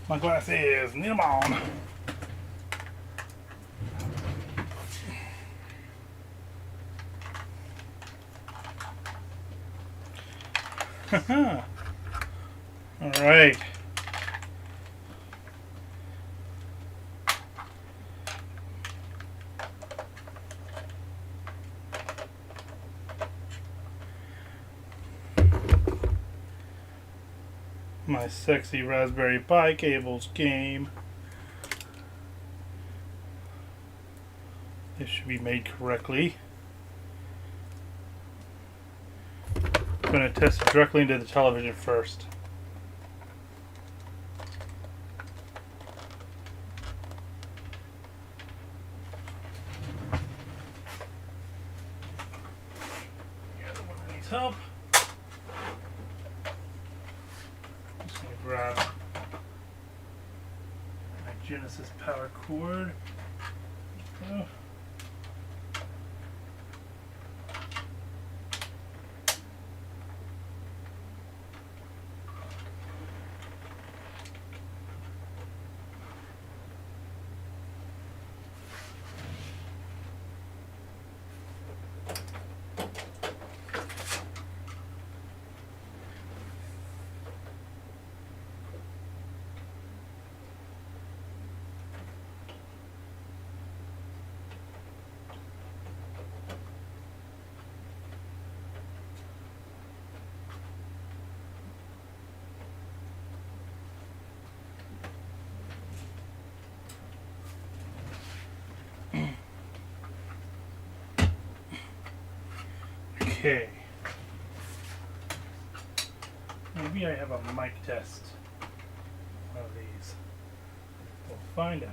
My glasses, need them on. All right. My sexy Raspberry Pi cables game. This should be made correctly. I'm going to test it directly into the television first. Here's the one that needs help. Just going to grab my Genesis power cord. Oh. Okay. Maybe I have a mic test. One of these. We'll find out.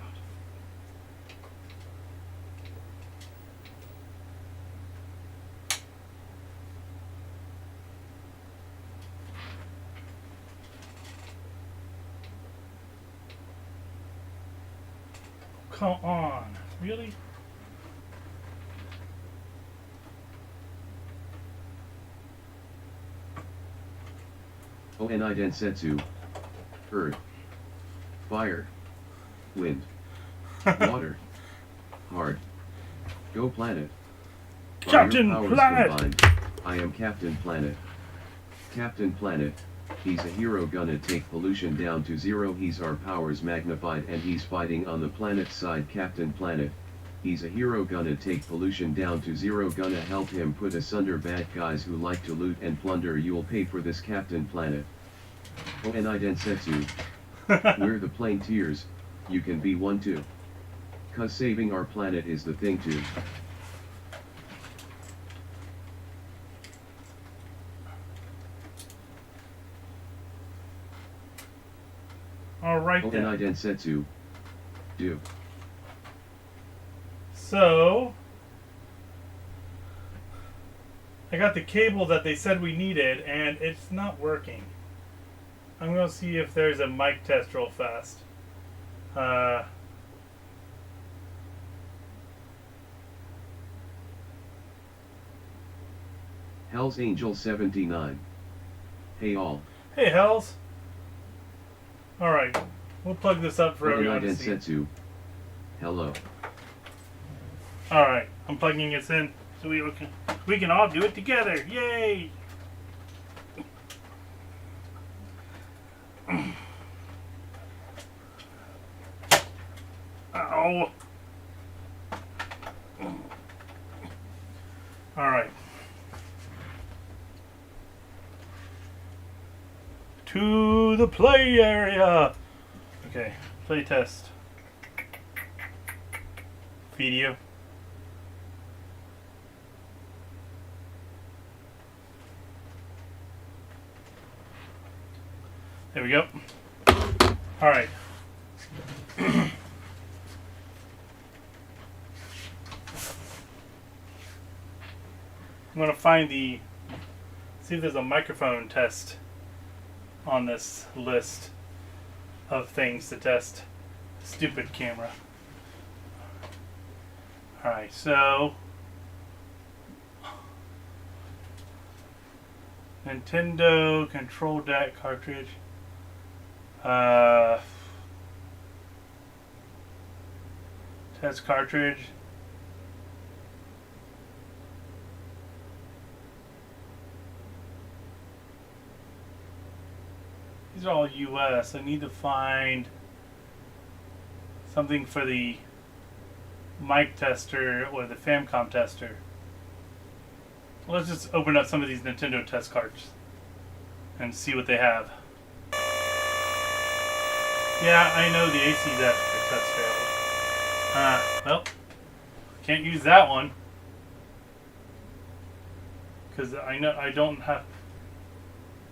Come on. Really? Onai Densetsu. Earth. Fire. Wind. Water. Hard. Go Planet. Captain Powers Planet! combined. I am Captain Planet. Captain Planet. He's a hero gonna take pollution down to zero. He's our powers magnified and he's fighting on the planet's side. Captain Planet. He's a hero gonna take pollution down to zero. Gonna help him put asunder bad guys who like to loot and plunder. You'll pay for this, Captain Planet. Onai Densetsu. We're the Planeteers. You can be one too. 'Cause saving our planet is the thing too. Alright Onai then. Densetsu. Do. So, I got the cable that they said we needed, and it's not working. I'm going to see if there's a mic test real fast. Hell's Angel 79. Hey all. Hey, Hells. Alright, we'll plug this up for Onai everyone to see. Densetsu. Hello. Alright, I'm plugging this in so we can all do it together. Yay! Ow! Alright. To the play area! Okay, play test. Video. There we go. Alright. I'm going to find see if there's a microphone test on this list of things to test. Stupid camera. Alright, so Nintendo control deck cartridge. Test cartridge. These are all US. I need to find something for the mic tester or the Famicom tester. Let's just open up some of these Nintendo test cards and see what they have. Yeah, I know the AC test failed. Well, can't use that one because I know I don't have.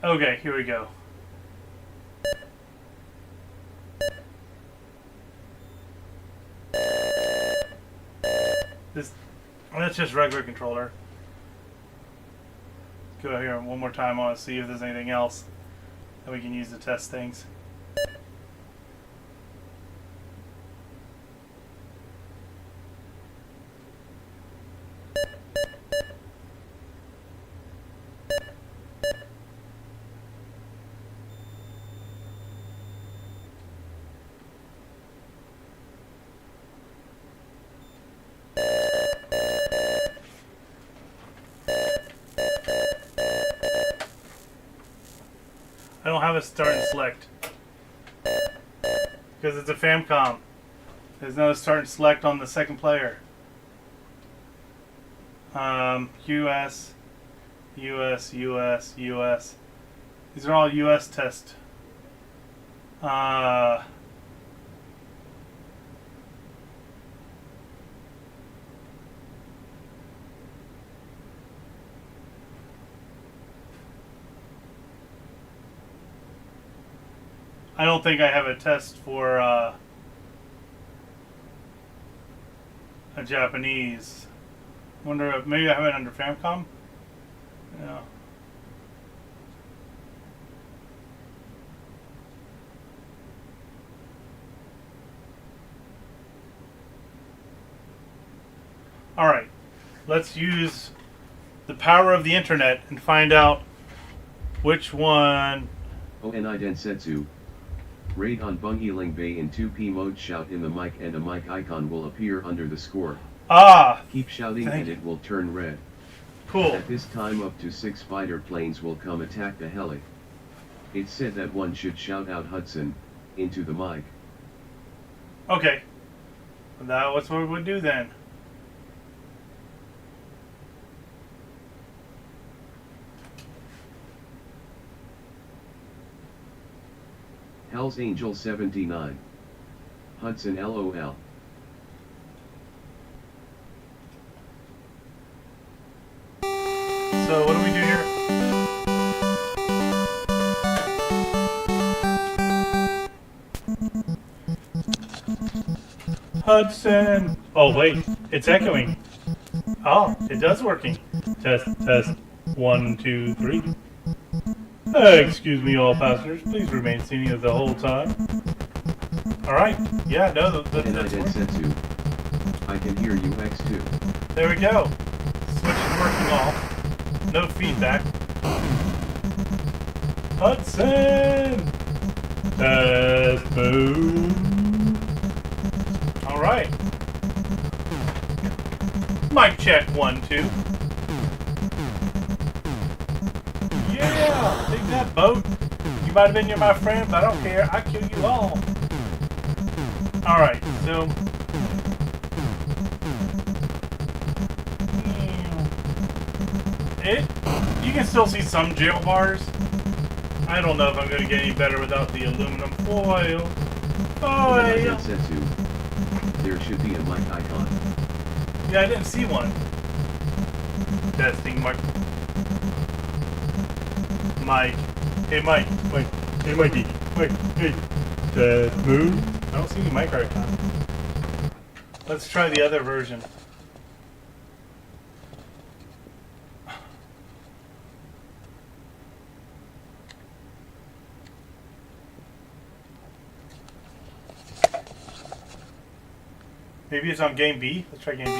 Okay, here we go. That's just regular controller. Go here one more time. I want to see if there's anything else that we can use to test things. I don't have a start and select because it's a Famicom. There's no start and select on the second player. US, US, US, US. These are all US test. I don't think I have a test for a Japanese. Wonder if maybe I have it under Famicom. Yeah. All right, let's use the power of the internet and find out which one. Onai Densetsu. Raid on Bungiling Bay in 2P mode. Shout in the mic and a mic icon will appear under the score. Ah! Keep shouting and it will turn red. Cool. At this time up to 6 fighter planes will come attack the heli. It's said that one should shout out Hudson into the mic. Okay. That's what we would do then. Hell's Angel 79. Hudson LOL. So what do we do here? Hudson! Oh wait, it's echoing. Oh, it does working. Test, test. 1, 2, 3. Excuse me, all passengers. Please remain seated the whole time. Alright. Yeah, no, that's working. I can hear you X2. There we go. Switch is working off. No feedback. Hudson! Test move. Alright. Mic check 1, 2. Yeah! Take that, boat. You might have been my friend, but I don't care. I kill you all. Alright, so you can still see some jail bars. I don't know if I'm going to get any better without the aluminum foil. There should be a mic icon. Yeah, I didn't see one. Testing mic. Mike. Hey, Mike. Wait. Hey, Mikey. Wait. Hey. Test move. I don't see any mic icon. Let's try the other version. Maybe it's on game B. Let's try game B.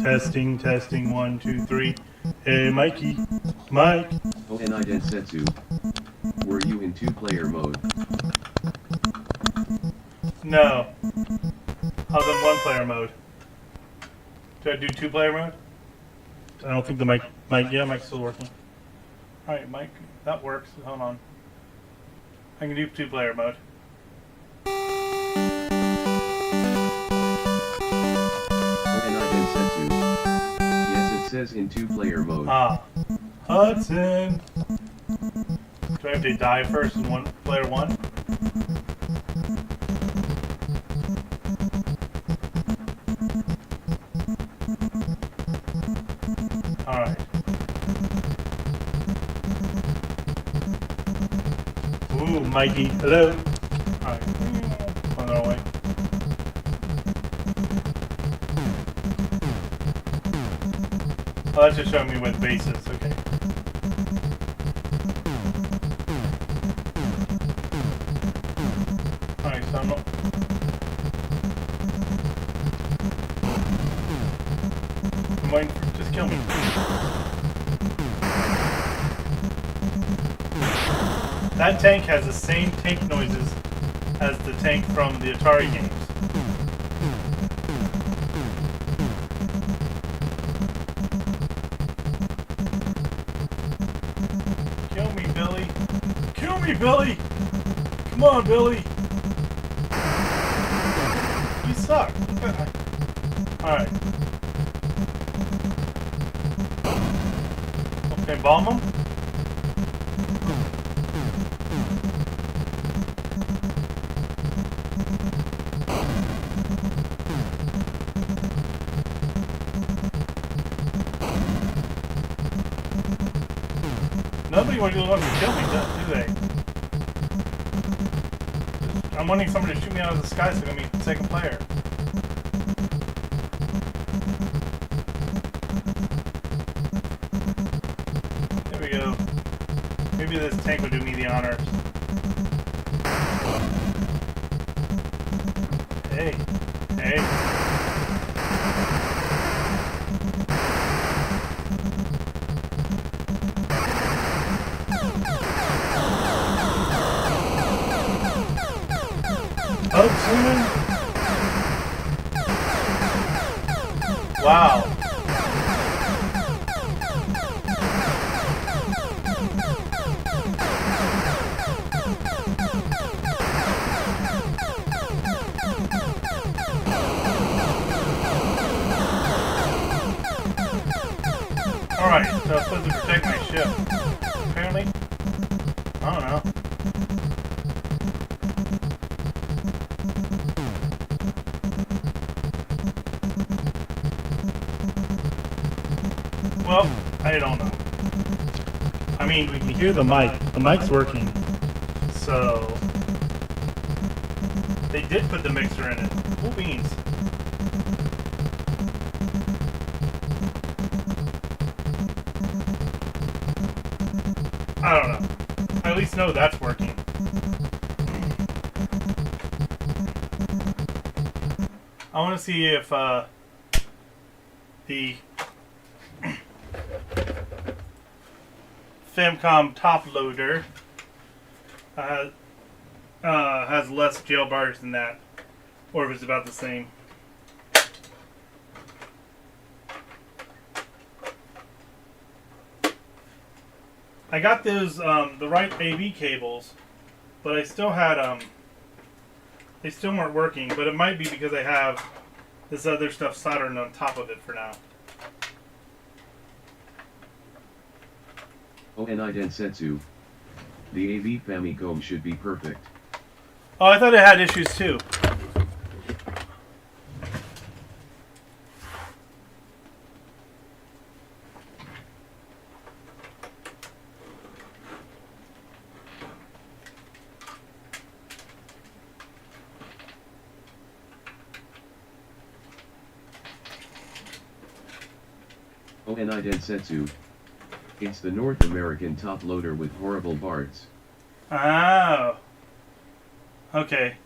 Testing, testing, 1, 2, 3. Hey, Mikey. Mike. Onai Densetsu. Were you in two-player mode? No. I was in one-player mode. Do I do two-player mode? I don't think the mic, yeah, mic's still working. Alright, mic, that works. Hold on. I can do two-player mode. Yes, it says in two-player mode. Ah. Hudson! Do I have to die first in player one? Alright. Ooh, Mikey. Hello. Alright. On our way. Oh, that's just showing me where the base is. Okay. Alright, so I'm not... I'm waiting for... Just kill me. That tank has the same tank noises as the tank from the Atari games. Kill me, Billy. Kill me, Billy! Come on, Billy! You suck. Alright. Okay, bomb him. Nobody really wants to kill me, do they? I'm wanting somebody to shoot me out of the sky so I can be second player. There we go. Maybe this tank will do me the honors. Hey. Hey. Wow. Alright, so I'm supposed to protect my ship. Apparently. I don't know. Well, I don't know. I mean, we can hear the mic. The mic's working. So... They did put the mixer in it. Cool beans. I don't know. I at least know that's working. I want to see if, the Famicom top loader has less jailbars than that, or if it's about the same. I got those the right AV cables, but I still had they still weren't working. But it might be because I have this other stuff soldered on top of it for now. Onai Densetsu. The AV Famicom should be perfect. Oh, I thought it had issues too. Onai Densetsu. It's the North American top loader with horrible bards. Oh. Okay.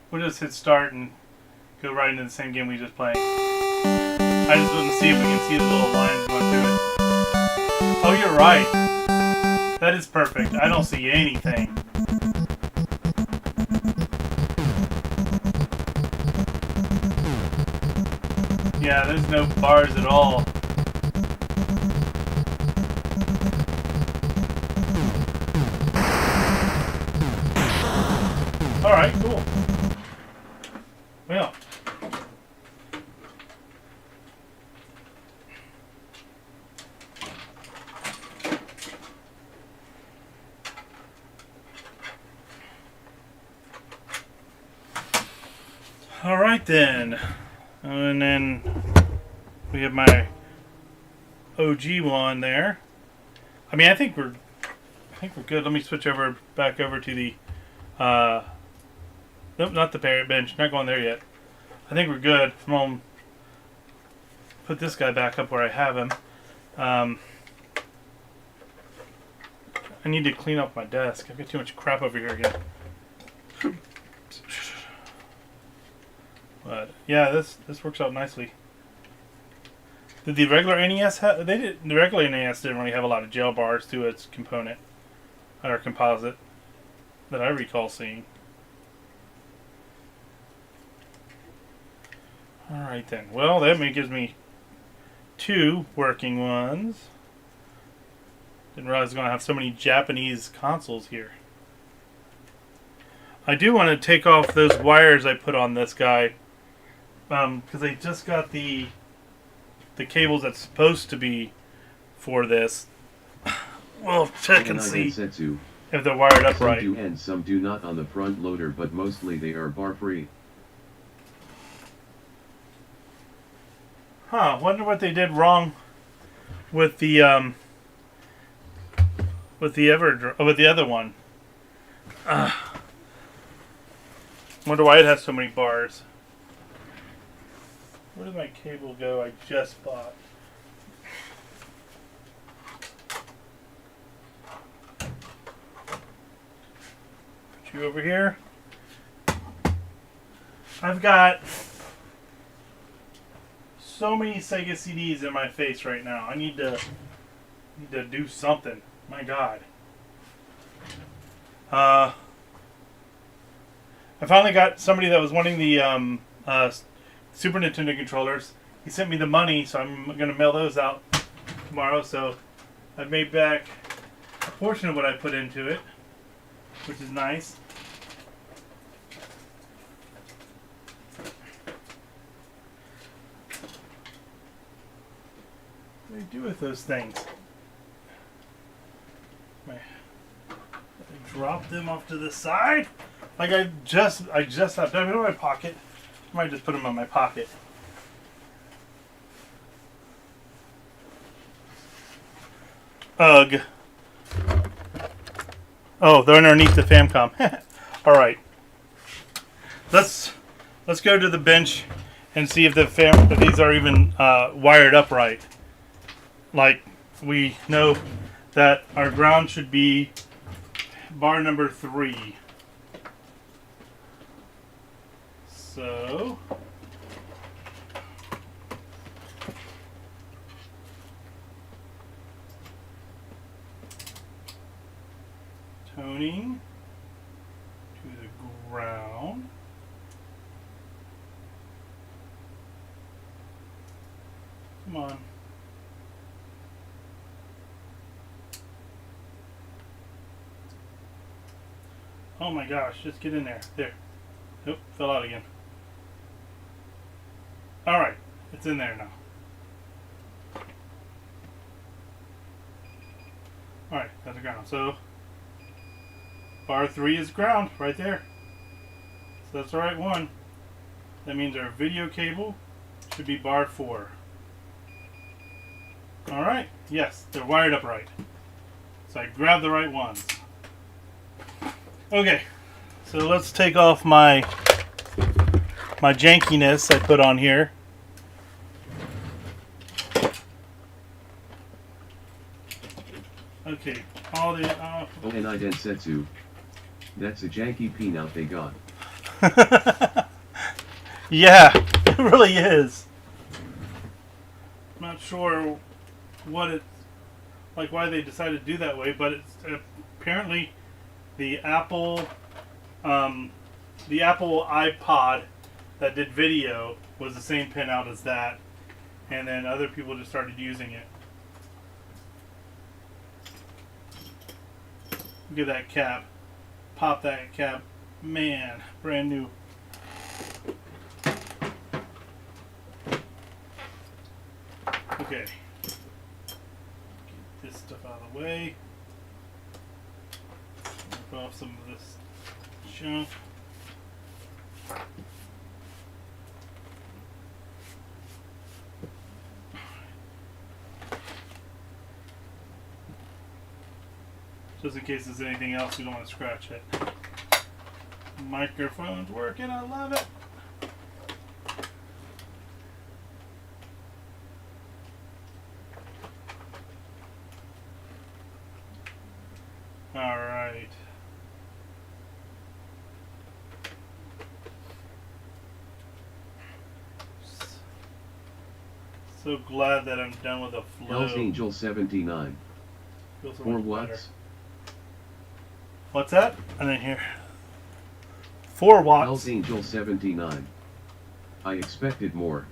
We'll just hit start and go right into the same game we just played. I just want to see if we can see the little lines going through it. Oh, you're right. That is perfect. I don't see anything. Yeah, there's no bars at all. Alright, cool. Well. Alright then. And then we have my OG one there. I mean, I think we're good. Let me switch back over to the nope, not the parent bench. Not going there yet. I think we're good. I'm gonna put this guy back up where I have him. I need to clean up my desk. I've got too much crap over here again. But yeah, this works out nicely. Did the regular NES have? The regular NES didn't really have a lot of jail bars to its component or composite that I recall seeing. All right then. Well, that gives me 2 working ones. Didn't realize I was going to have so many Japanese consoles here. I do want to take off those wires I put on this guy. Because I just got the cables that's supposed to be for this. We'll check and see if they're wired up right. Some do and some do not on the front loader, but mostly they are bar free. Huh, wonder what they did wrong with the other one. Wonder why it has so many bars. Where did my cable go I just bought? Put you over here. I've got so many Sega CDs in my face right now. I need to do something. My God. I finally got somebody that was wanting the Super Nintendo controllers. He sent me the money, so I'm going to mail those out tomorrow. So I've made back a portion of what I put into it, which is nice. What do I do with those things? I drop them off to the side? Like I just have them in my pocket. I might just put them in my pocket. Ugh. Oh, they're underneath the Famicom. All right. Let's go to the bench and see if if these are even wired up right. Like we know that our ground should be bar number 3. So toning to the ground. Come on. Oh my gosh, just get in there. There. Nope, fell out again. Alright, it's in there now. Alright, that's the ground. So, bar 3 is ground, right there. So that's the right one. That means our video cable should be bar 4. Alright, yes, they're wired up right. So I grabbed the right ones. Okay, so let's take off my jankiness I put on here. Okay, all the... Oh, and I densetsu. That's a janky peanut they got. Yeah, it really is. I'm not sure what it's like, why they decided to do that way, but it's apparently the Apple iPod that did video was the same pinout as that, and then other people just started using it. Look at that cap. Pop that cap. Man, brand new. Okay. Get this stuff out of the way. Rip off some of this junk. Just in case there's anything else we don't want to scratch it. Microphone's working, I love it. Alright. So glad that I'm done with the flow. Hell's Angel 79. Feels so 4 much better. watts. What's that? I didn't hear. 4 watts. Hell's Angel 79. I expected more.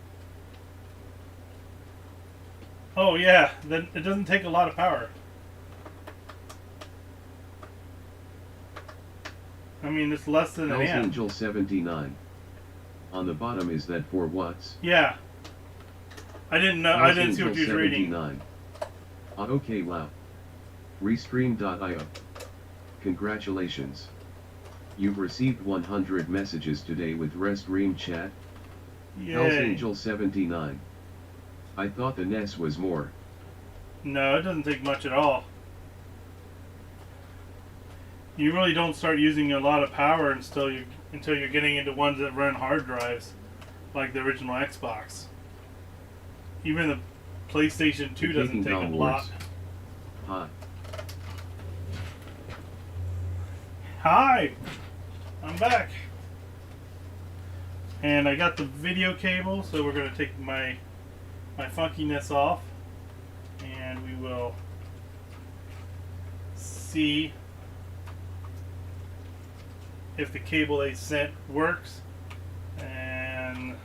Oh yeah, then it doesn't take a lot of power. I mean, it's less than an Hell's amp. Angel 79. On the bottom is that 4 watts. Yeah. I didn't know. I didn't see what you were reading. 79. Okay, wow. Restream.io. Congratulations. You've received 100 messages today with Restream chat. Hell's Yay. Angel 79. I thought the NES was more. No, it doesn't take much at all. You really don't start using a lot of power until you're getting into ones that run hard drives, like the original Xbox. Even the PlayStation 2 doesn't take a lot. Hot. Hi, I'm back, and I got the video cable, so we're going to take my funkiness off, and we will see if the cable they sent works, and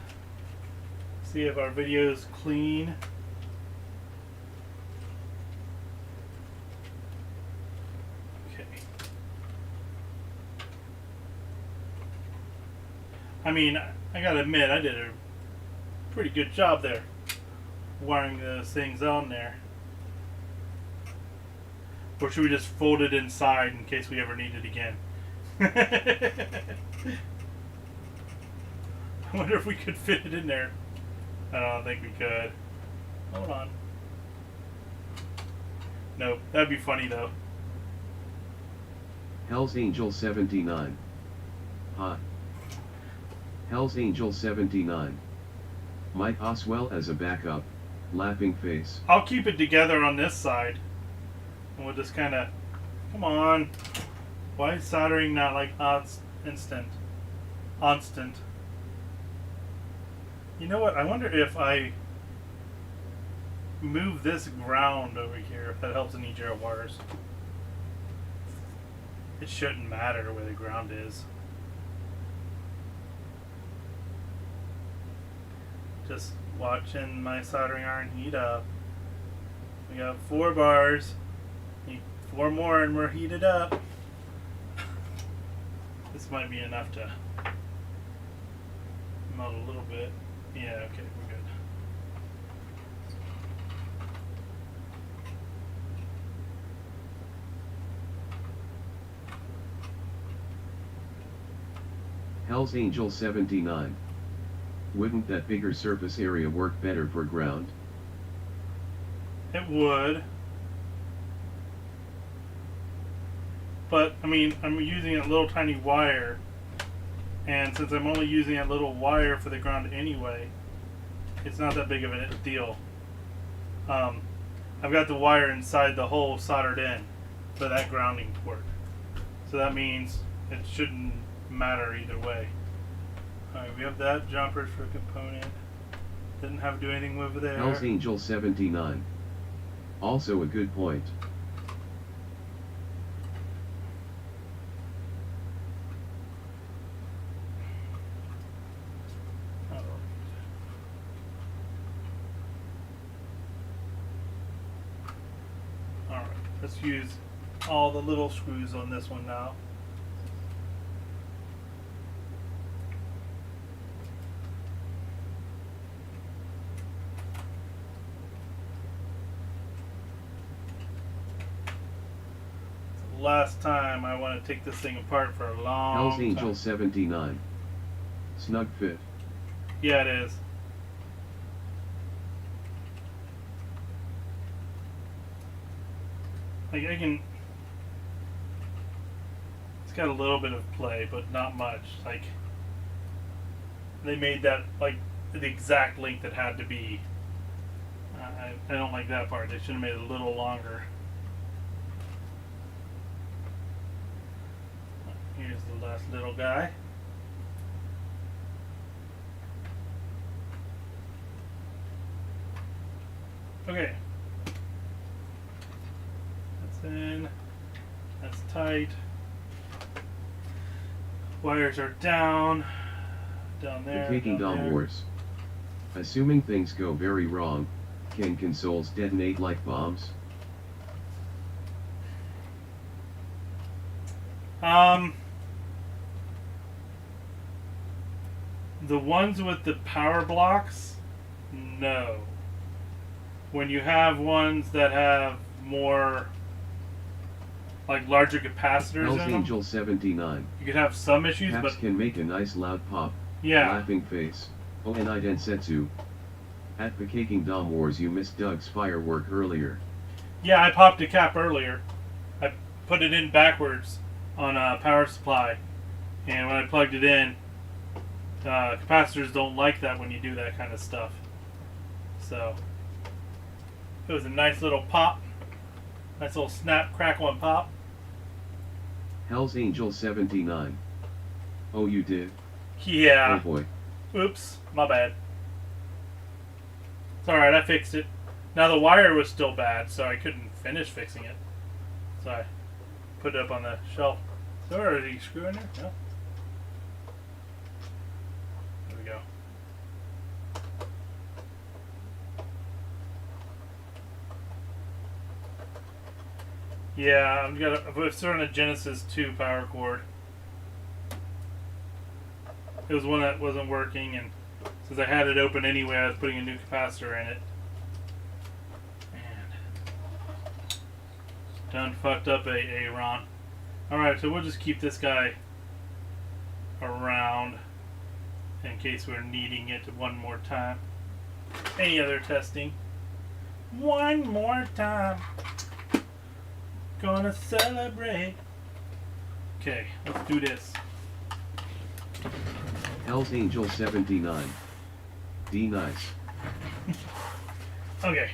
see if our video is clean. Okay. I mean, I gotta admit, I did a pretty good job there, wiring those things on there. Or should we just fold it inside in case we ever need it again? I wonder if we could fit it in there. I don't think we could. Hold on. Nope, that'd be funny though. Hell's Angel 79. Hot. Hell's Angel 79. Might as well as a backup. Laughing face. I'll keep it together on this side. And we'll just kind of... Come on. Why is soldering not like instant? Constant. You know what? I wonder if I move this ground over here, if that helps any jailbars. It shouldn't matter where the ground is. Just watching my soldering iron heat up. We got 4 bars. Need 4 more and we're heated up. This might be enough to melt a little bit. Yeah, okay, we're good. Hell's Angel 79. Wouldn't that bigger surface area work better for ground? It would. But, I mean, I'm using a little tiny wire. And since I'm only using a little wire for the ground anyway, it's not that big of a deal. I've got the wire inside the hole soldered in for that grounding port. So that means it shouldn't matter either way. Alright, we have that. Jumpers for component. Didn't have to do anything over there. Hell's Angel 79. Also a good point. Alright, let's use all the little screws on this one now. Last time I want to take this thing apart for a long Hell's time. Angel 79. Snug fit. Yeah, it is. Like I can. It's got a little bit of play, but not much. Like they made that like the exact length it had to be. I don't like that part. They should have made it a little longer. Here's the last little guy. Okay. That's in. That's tight. Wires are down. Down there. The Kicking down Dom there. Wars. Assuming things go very wrong, can consoles detonate like bombs? The ones with the power blocks, no. When you have ones that have more, like larger capacitors Hell's in them, Angel 79. you could have some issues, Caps but can make a nice loud pop. yeah. Laughing face. Onai Densetsu. At the Kicking Dom Wars you missed Doug's firework earlier. Yeah, I popped a cap earlier. I put it in backwards on a power supply, and when I plugged it in, capacitors don't like that when you do that kind of stuff. So it was a nice little pop, nice little snap, crackle, and pop. Hell's Angel 79. Oh, you did? Yeah. Oh boy. Oops, my bad. It's alright, I fixed it. Now the wire was still bad, so I couldn't finish fixing it. So I put it up on the shelf. So are you screwing there? No. There we go. Yeah, I've started a Genesis 2 power cord. It was one that wasn't working, and since I had it open anyway, I was putting a new capacitor in it. And done fucked up a Ron. Alright, so we'll just keep this guy around in case we're needing it one more time. Any other testing? One more time. Gonna celebrate. Okay, let's do this. Hell's Angel 79. D nice. Okay.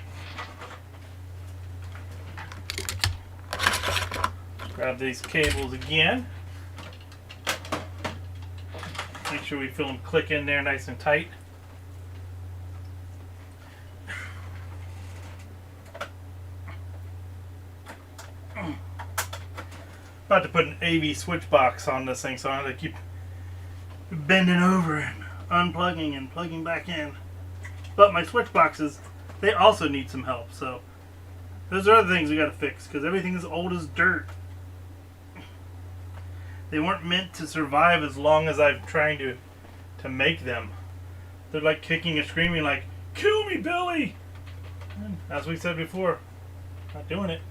Grab these cables again. Make sure we feel them click in there nice and tight. About to put an AV switch box on this thing, so I have to keep bending over and unplugging and plugging back in. But my switch boxes, they also need some help, so those are other things we gotta fix, because everything is old as dirt. They weren't meant to survive as long as I've trying to make them. They're like kicking and screaming like, "Kill me, Billy!" And as we said before, not doing it.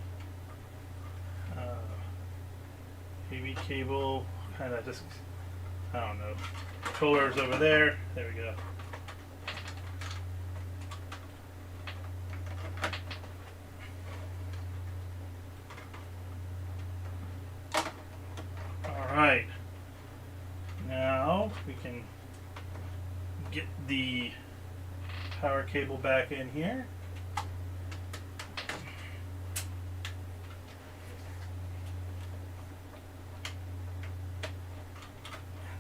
AV cable, kind of just, I don't know. Controller's over there. There we go. Alright. Now we can get the power cable back in here.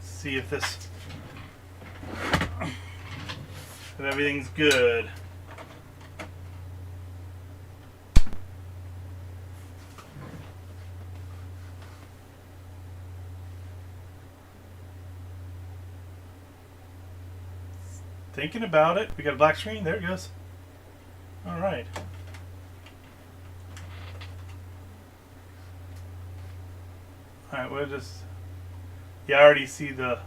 See if this And everything's good. Thinking about it. We got a black screen. There it goes. Alright. Alright, we'll just... Yeah, I already see the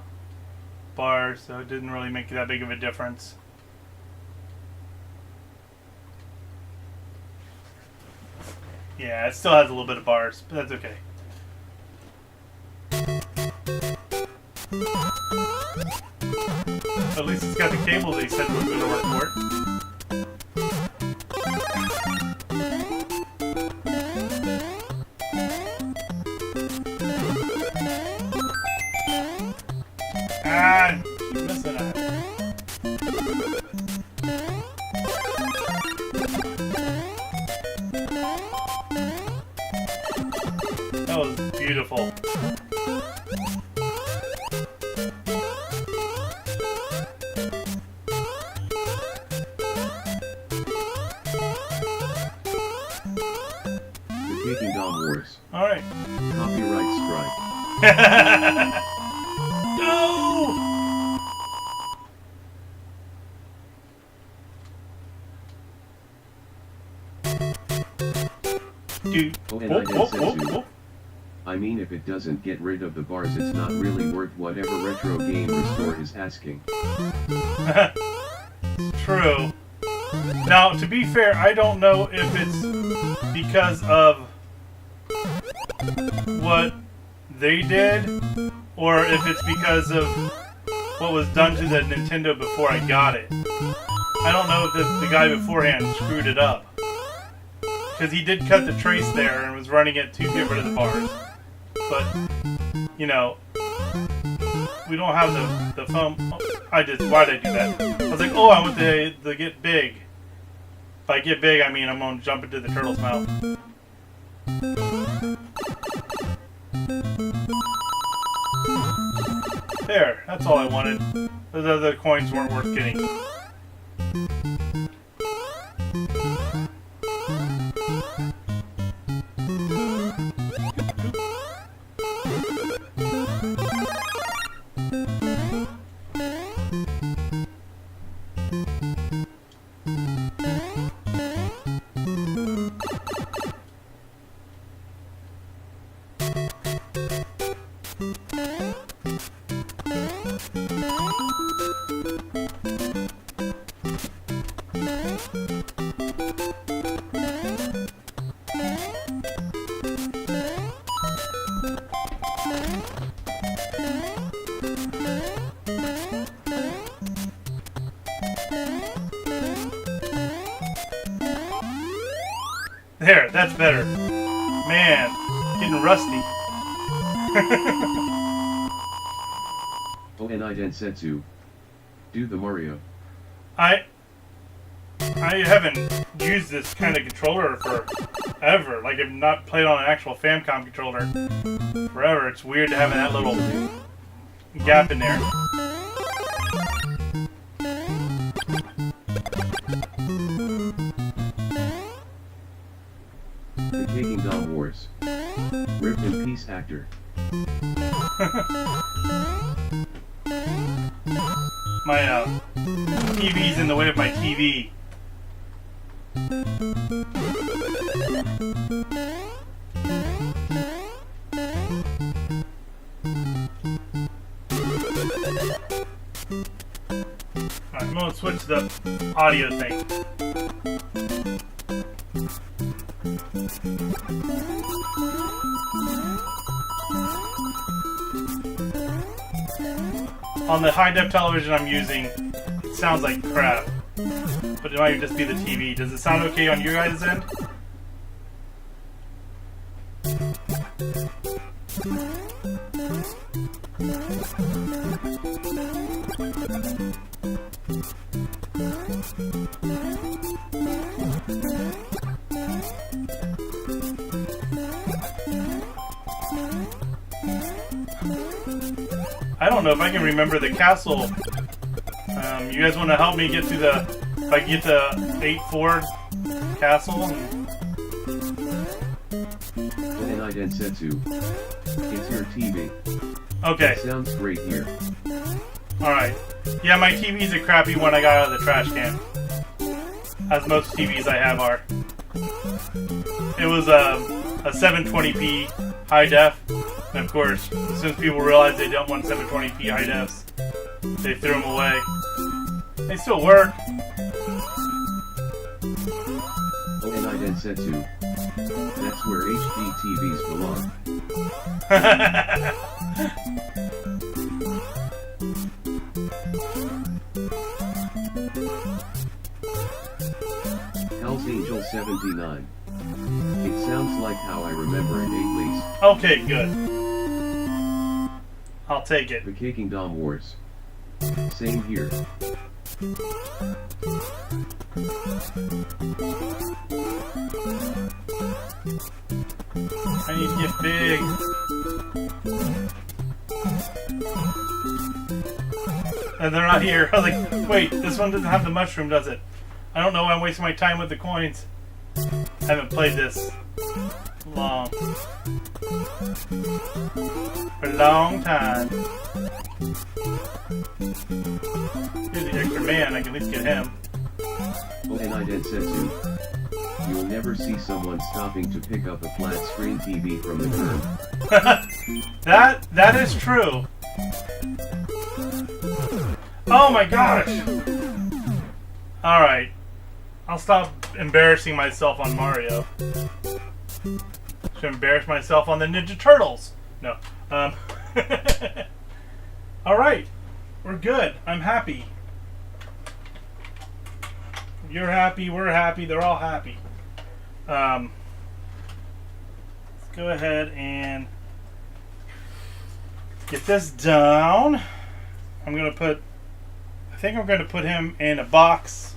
bars, so it didn't really make that big of a difference. Yeah, it still has a little bit of bars, but that's okay. At least it's got the cable they said was going to work for it. Ah, keep missing it. That was beautiful. Taking Dom Wars. Alright. Copyright strike. No! Dude. Oh, and I then said to, I mean, if it doesn't get rid of the bars, it's not really worth whatever Retro Game Restore is asking. True. Now, to be fair, I don't know if it's because of what they did, or if it's because of what was done to the Nintendo before I got it. I don't know if the guy beforehand screwed it up. Because he did cut the trace there and was running it to get rid of the bars. But, you know, we don't have the phone. Why'd I do that? I was like, oh, I want to get big. If I get big, I mean I'm going to jump into the turtle's mouth. There, that's all I wanted. Those other coins weren't worth getting. There, that's better. Man, getting rusty. Oh, and I then said to, do the Mario. I haven't used this kind of controller forever. Like, I've not played on an actual Famicom controller forever. It's weird to have that little gap in there. The Taking Dom Wars. Rip in peace, actor. My TV's in the way of my TV. Alright, I'm gonna switch the audio thing. On the high-def television I'm using, it sounds like crap. But it might just be the TV. Does it sound okay on your guys' end? I don't know if I can remember the castle You guys want to help me get to the... If I can get to 8-4 Castle? And I Densetsu. It's your TV. Okay. It sounds great here. Alright. Yeah, my TV's a crappy one I got out of the trash can. As most TVs I have are. It was a 720p high def. And of course, as soon as people realize they don't want 720p high defs, they threw them away. They still work. And I Densetsu. That's where HD TVs belong. Hell's Angel 79. It sounds like how I remember it at least. Okay, good. I'll take it. The Kingdom Wars. Same here. I need to get big. And they're not here. I was like, wait, this one doesn't have the mushroom, does it? I don't know why I'm wasting my time with the coins. I haven't played this long. For a long time. Here's the extra man, I can at least get him. And I Densetsu. You'll never see someone stopping to pick up a flat screen TV from the curb. That is true. Oh my gosh! Alright. I'll stop embarrassing myself on Mario. Should embarrass myself on the Ninja Turtles. No. Alright. We're good. I'm happy. You're happy, we're happy, they're all happy. Let's go ahead and get this down. I think I'm going to put him in a box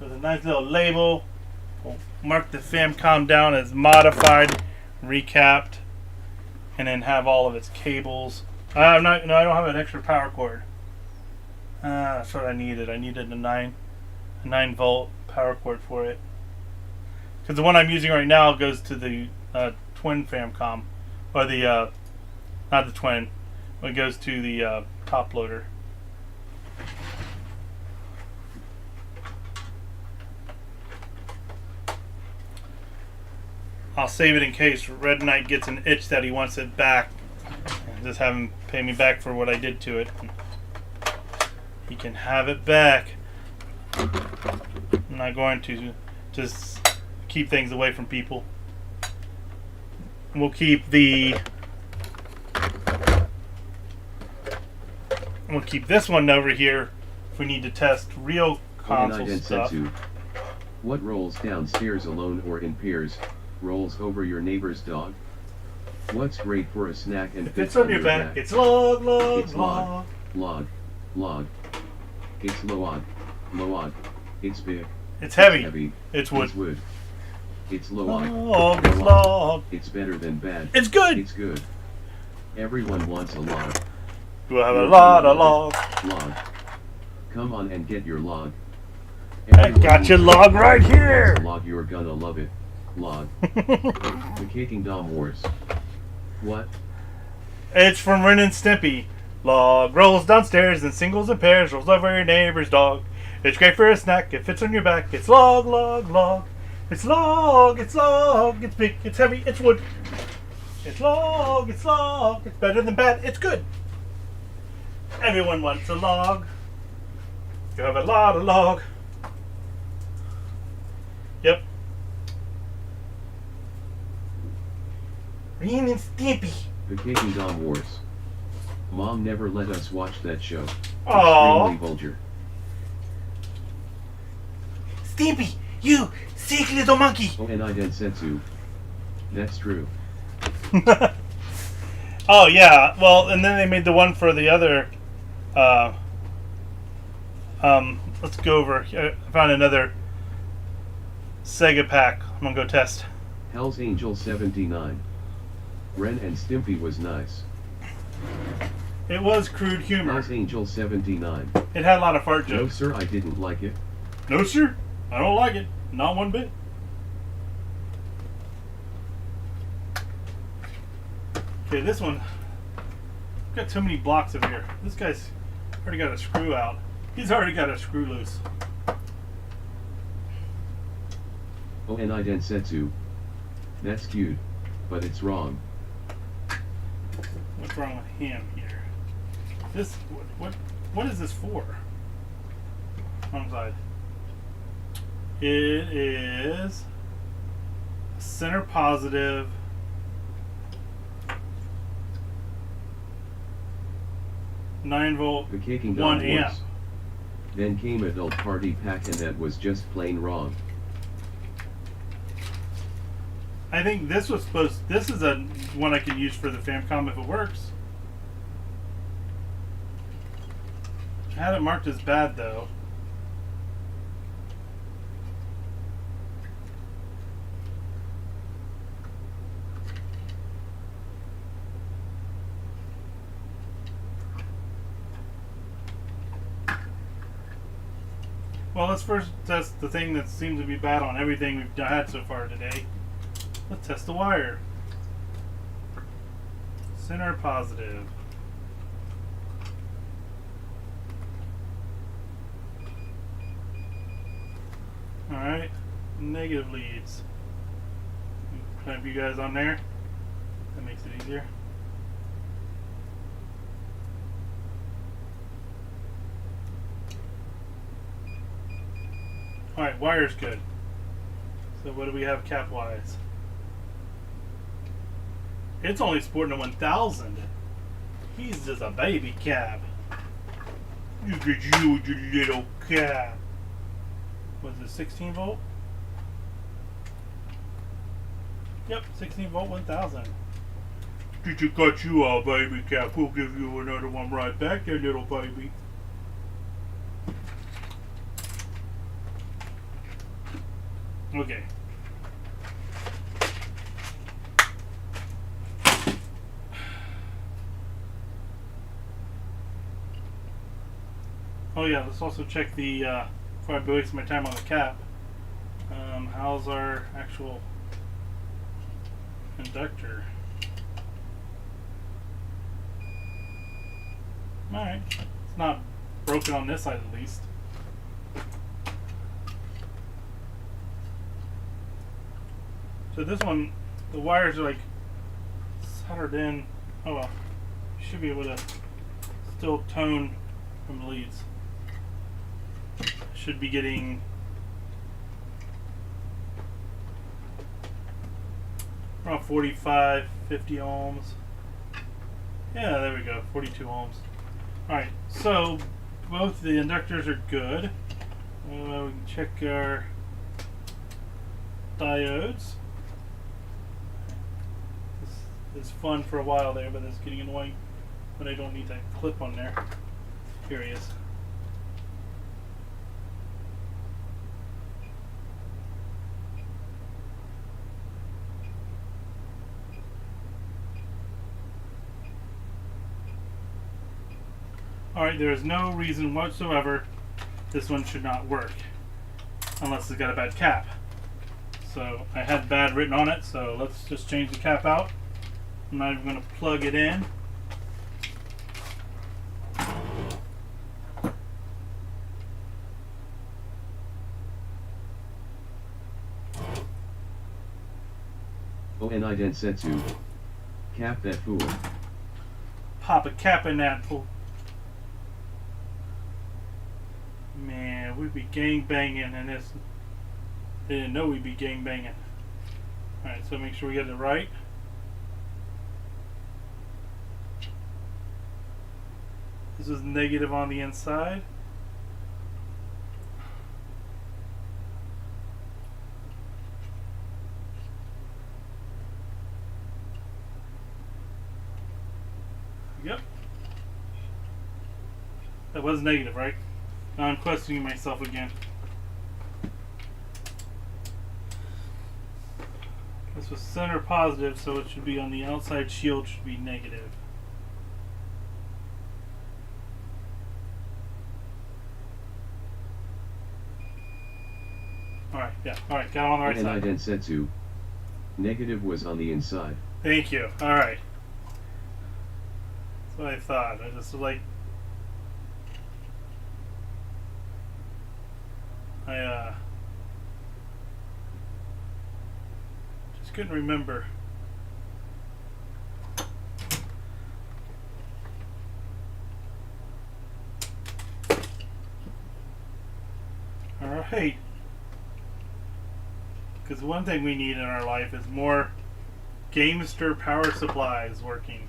with a nice little label. We'll mark the Famicom down as modified, recapped, and then have all of its cables. I don't have an extra power cord. That's what I needed. I needed a 9 volt power cord for it. Because the one I'm using right now goes to the twin Famicom. Or the, not the twin. It goes to the top loader. I'll save it in case Red Knight gets an itch that he wants it back. Just have him pay me back for what I did to it. He can have it back. I'm not going to just keep things away from people. We'll keep this one over here if we need to test real console stuff. What rolls downstairs alone or in pairs, rolls over your neighbor's dog? What's great for a snack and fits on your back? It's log, log, it's log. Log, log. It's loag, loag. It's big. It's heavy. It's heavy. It's wood. It's wood. It's loag. Log, it's log. It's better than bad. It's good. It's good. Everyone wants a log. Do I have a lot of log? Log. Come on and get your log. I got your log right here. Log, you're gonna love it. Log. The Kingdom Wars. What? It's from Ren and Stimpy. Log rolls downstairs in singles and pairs, rolls over your neighbor's dog. It's great for a snack, it fits on your back. It's log, log, log. It's log, it's log. It's big, it's heavy, it's wood. It's log, it's log. It's better than bad, it's good. Everyone wants a log. You have a lot of log. Yep. Ren and Stimpy. The Kingdom Wars. Mom never let us watch that show. Aww. Extremely vulgar. Stimpy, you sick little monkey. Oh, and I Densetsu. That's true. Oh yeah, well, and then they made the one for the other. Let's go over. I found another Sega pack. I'm gonna go test. Hell's Angel 79. Ren and Stimpy was nice. It was crude humor. Los Angel 79. It had a lot of fart No, jokes. sir, I didn't like it. No, sir. I don't like it. Not one bit. Okay, this one. Got too many blocks over here. This guy's already got a screw out. He's already got a screw loose. Oh, and I densetsu. That's cute, but it's wrong. What's wrong with him here? This what is this for? Wrong side. It is center positive. Nine volt, The kicking got 1 amp. worse. Then came adult party pack and that was just plain wrong. I think this was supposed. This is a one I can use for the Famicom if it works. I had it marked as bad though. Well, let's first test the thing that seems to be bad on everything we've had so far today. Let's test the wire. Center positive. Alright, negative leads. Have you guys on there? That makes it easier. Alright, wire's good. So what do we have cap-wise? It's only sporting a 1000. He's just a baby cap. Look at you with your little cap. Was it 16 volt? Yep, 16 volt 1000. Did you cut you a baby cap? We'll give you another one right back there, little baby. Okay. Oh yeah, let's also check the, before I waste my time on the cap, how's our actual inductor? Alright, it's not broken on this side at least. So this one, the wires are like soldered in. Oh well, you should be able to still tone from the leads. Should be getting around 45, 50 ohms. Yeah, there we go, 42 ohms. Alright, so both the inductors are good. We can check our diodes. This is fun for a while there, but it's getting annoying when I don't need that clip on there. Here he is. Alright, there is no reason whatsoever this one should not work. Unless it's got a bad cap. So, I had bad written on it, so let's just change the cap out. I'm not even going to plug it in. Oh, and I densetsu. Cap that fool. Pop a cap in that fool. Man, we'd be gang banging and this. They didn't know we'd be gang banging. Alright, so make sure we get it right. This is negative on the inside. Yep. That was negative, right? Now I'm questioning myself again. This was center positive, so it should be on the outside shield, should be negative. Yeah, alright, got him on the right And side. Densetsu. Negative was on the inside. Thank you. Alright. That's what I thought. I just was like... just couldn't remember. Alright. Because one thing we need in our life is more Gamester power supplies working.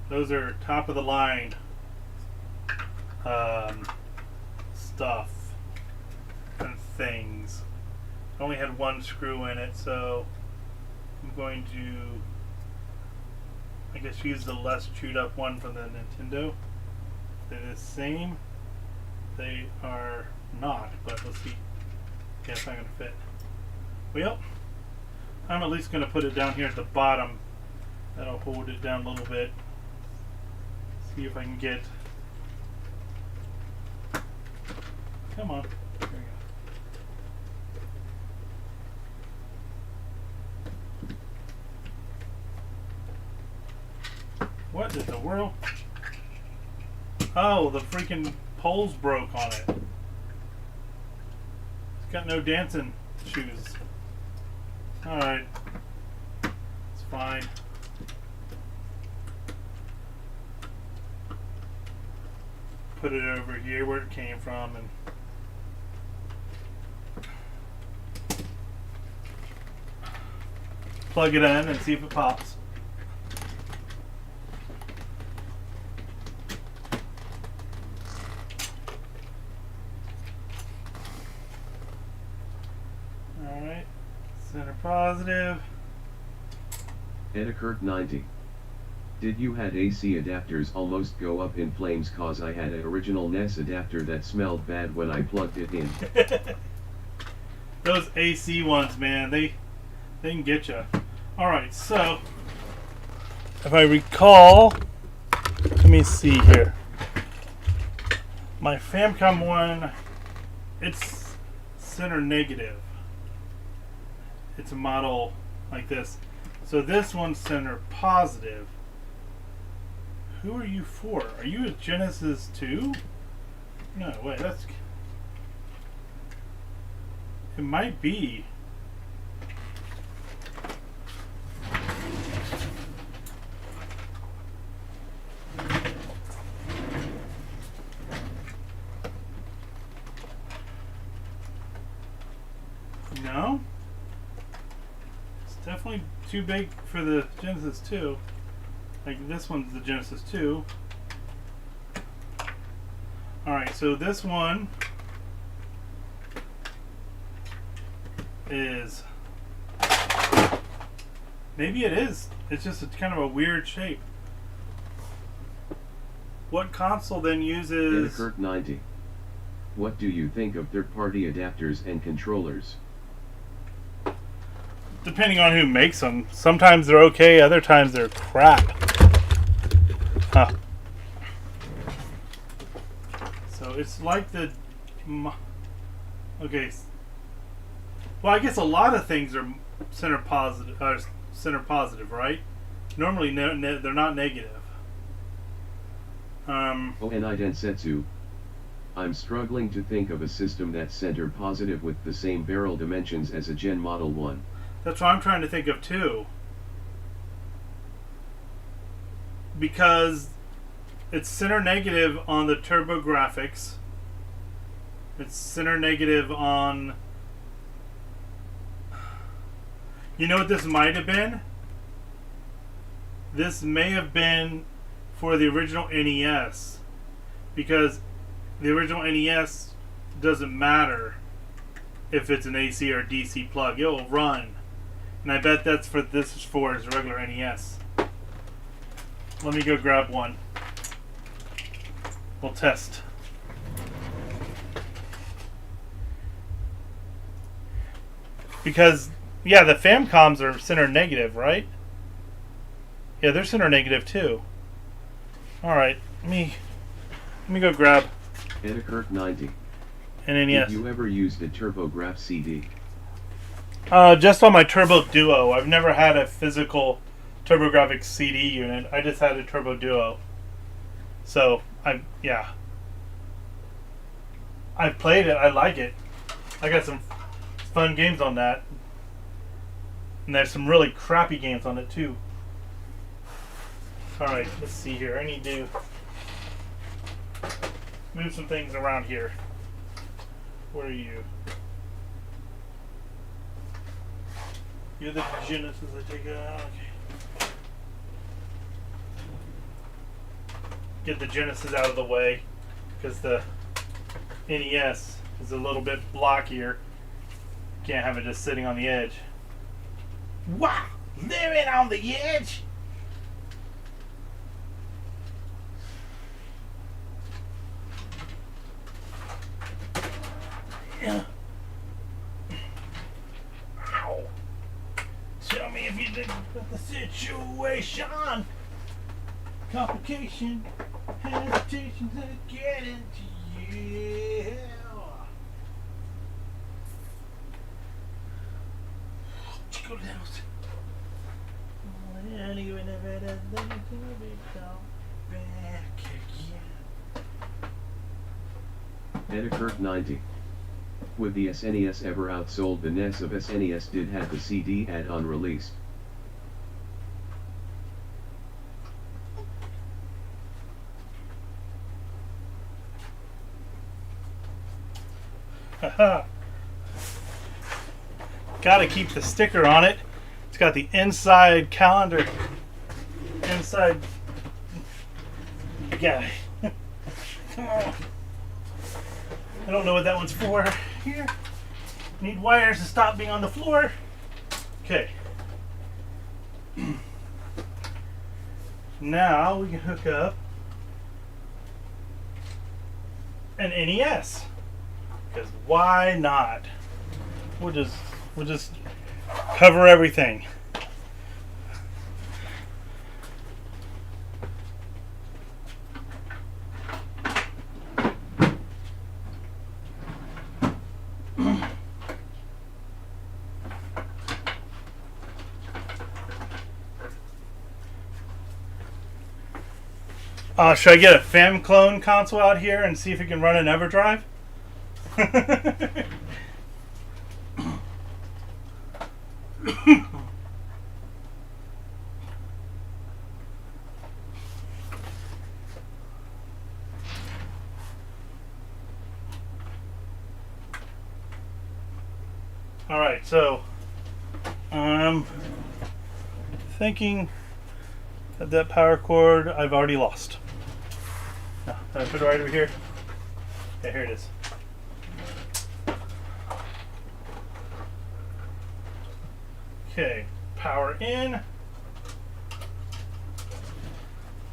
Those are top of the line stuff and things. I only had one screw in it, so I'm going to, I guess, use the less chewed up one from the Nintendo. They're the same. They are not, but let's see. Yeah, it's not going to fit. Well, I'm at least going to put it down here at the bottom. That'll hold it down a little bit. See if I can get... Come on. There we go. What in the world? Oh, the freaking poles broke on it. It's got no dancing shoes. Alright. It's fine. Put it over here where it came from and plug it in and see if it pops. Alright. Center positive. Edikurt 90. Did you had AC adapters almost go up in flames cause I had an original NES adapter that smelled bad when I plugged it in. Those AC ones, man, they can get you. Alright, so if I recall, let me see here. My Famicom one, it's center negative. It's a model like this. So this one's center positive. Who are you for? Are you a Genesis 2? No, wait, that's... It might be. No? It's definitely too big for the Genesis 2. Like this one's the Genesis 2. Alright, so this one is... Maybe it is. It's just a kind of a weird shape. What console then uses... Edikurt 90. What do you think of third-party adapters and controllers? Depending on who makes them. Sometimes they're okay, other times they're crap. Huh. So it's like the... Okay. Well, I guess a lot of things are center positive, right? Normally they're not negative. Onai Densetsu. I'm struggling to think of a system that's center positive with the same barrel dimensions as a Gen Model 1. That's what I'm trying to think of too. Because it's center negative on the TurboGrafx. It's center negative on... You know what this might have been? This may have been for the original NES. Because the original NES doesn't matter if it's an AC or DC plug. It will run. And I bet that's for this is for his regular NES. Let me go grab one. We'll test. Because, yeah, the Famcoms are center negative, right? Yeah, they're center negative too. Alright, let me go grab Edikurt 90. an NES. Did you ever use the TurboGraf CD? Just on my Turbo Duo. I've never had a physical TurboGrafx CD unit. I just had a Turbo Duo. So, I've played it. I like it. I got some fun games on that. And there's some really crappy games on it, too. Alright, let's see here. I need to move some things around here. Where are you? You're the Genesis, I take it. Okay. Get the Genesis out of the way, because the NES is a little bit blockier. Can't have it just sitting on the edge. Wow! Living on the edge! Yeah. Ow. Tell me if you think about the situation. Complication, hesitation to get into you. Chico Littles. And even if it is, then it's gonna be back again. Edikirk 90. Would the SNES ever outsold the NES if SNES did have the CD add-on released? Haha. Gotta keep the sticker on it. It's got the inside calendar. Inside guy. Come on. I don't know what that one's for. Here. Need wires to stop being on the floor. Okay. Now we can hook up an NES. Because why not? We'll just cover everything. Should I get a Famicom console out here and see if it can run an EverDrive? Alright, so I'm thinking that power cord I've already lost. No, did I put it right over here? Yeah, here it is. Okay, power in.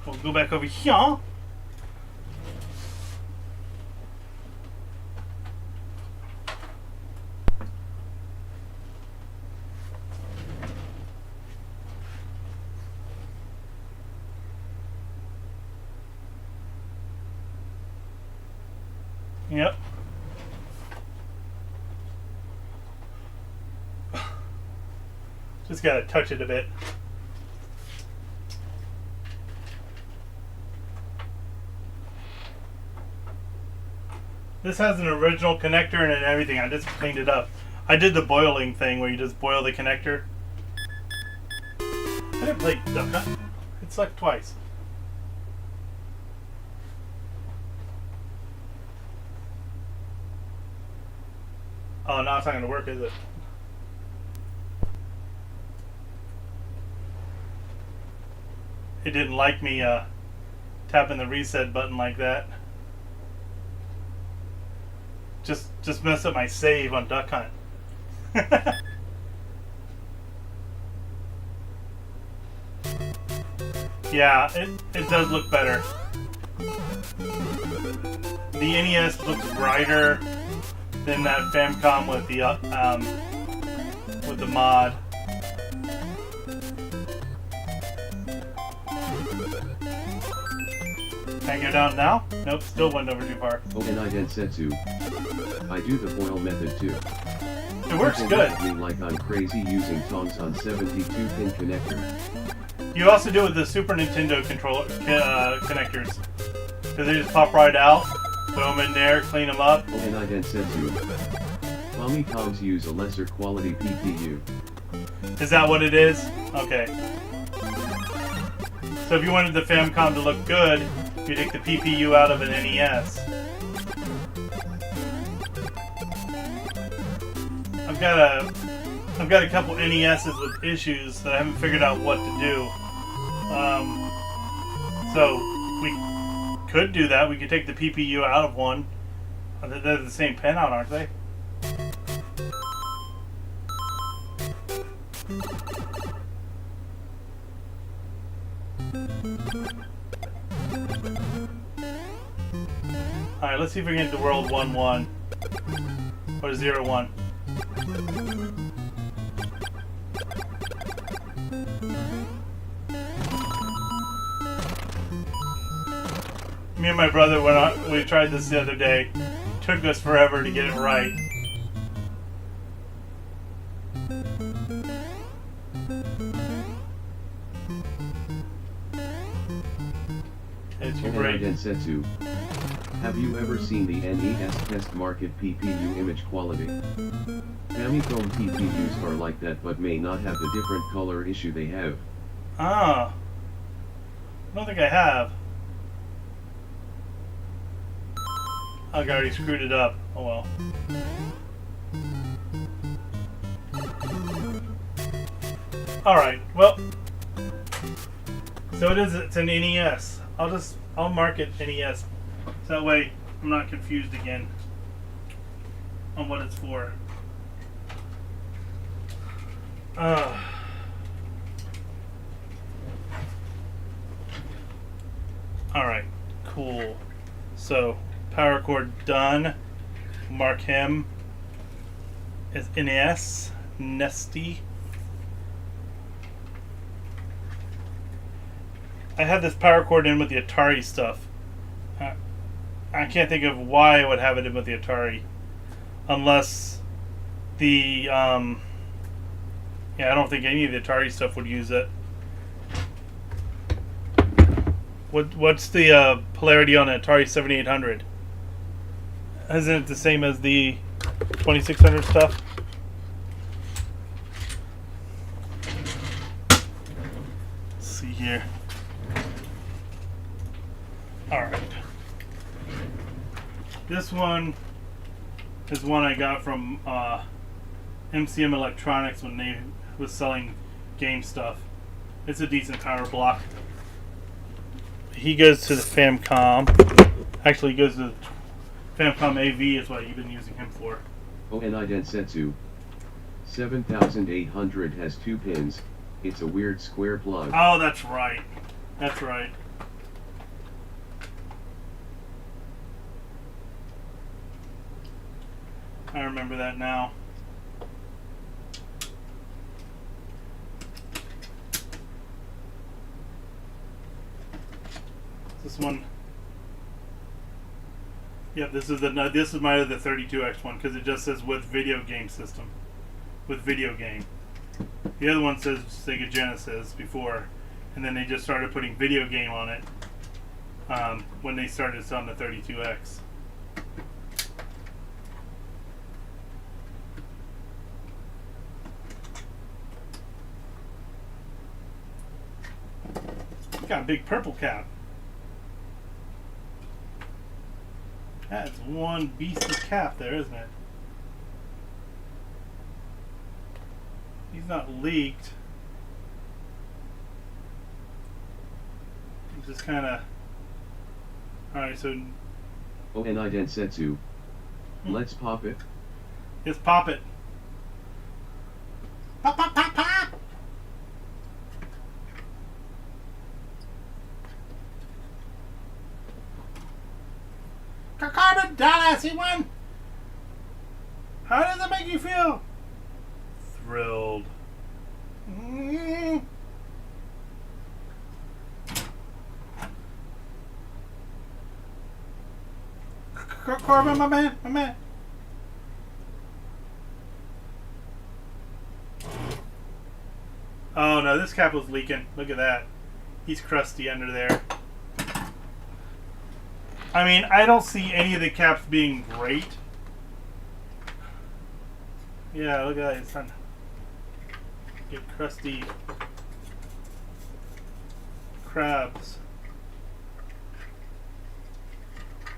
We'll go back over here. Yep. Just gotta touch it a bit. This has an original connector in it and everything. I just cleaned it up. I did the boiling thing where you just boil the connector. I didn't play Duck Hunt. It sucked twice. Oh, now it's not going to work, is it? It didn't like me tapping the reset button like that. Just messed up my save on Duck Hunt. Yeah, it does look better. The NES looks brighter than that Famicom with the mod. Can I go down now? Nope, still went over too far. Oh, and I Densetsu. I do the boil method too. It works People good. look at me like I'm crazy using tongs on 72-pin connector. You also do it with the Super Nintendo controller connectors. Because they just pop right out, throw them in there, clean them up. Oh, and I then said to Famicoms use a lesser quality PPU. Is that what it is? Okay. So if you wanted the Famicom to look good, you take the PPU out of an NES. I've got a couple NESs with issues that I haven't figured out what to do. So we could do that. We could take the PPU out of one. They're the same pinout, aren't they? Alright, let's see if we can get to World 1-1. Or 0-1. Me and my brother went on, we tried this the other day. Took us forever to get it right. It's your break. Densetsu. Have you ever seen the NES test market PPU image quality? Famicom PPUs are like that but may not have the different color issue they have. Ah. I don't think I have. I already screwed it up. Oh well. Alright, well. So it's an NES. I'll mark it NES. So that way I'm not confused again on what it's for. Alright, cool. So power cord done. Mark him as NES. Nesty. I had this power cord in with the Atari stuff. I can't think of why I would have it in with the Atari. Unless the, yeah, I don't think any of the Atari stuff would use it. What's the polarity on the Atari 7800? Isn't it the same as the 2600 stuff? Let's see here. Alright. This one is one I got from MCM Electronics when they was selling game stuff. It's a decent power block. He goes to the Famicom. Actually, he goes to the Famicom AV is what you've been using him for. Oh, and I Densetsu. 7800 has 2 pins. It's a weird square plug. Oh, that's right. That's right. I remember that now. This one. Yeah, this is my other 32X one because it just says with video game system, with video game. The other one says Sega Genesis before, and then they just started putting video game on it when they started selling the 32X. Got a big purple cap. That's one beastly cap there, isn't it? He's not leaked. He's just kind of... Alright, so... Oh, and I Densetsu. Let's pop it. Just pop it. Pop, pop, pop, pop! Carbon Dallas, he won! How does it make you feel? Thrilled. Corbin, my man, my man. Oh no, this cap was leaking. Look at that. He's crusty under there. I mean, I don't see any of the caps being great. Yeah, look at that. It's starting to get crusty crabs.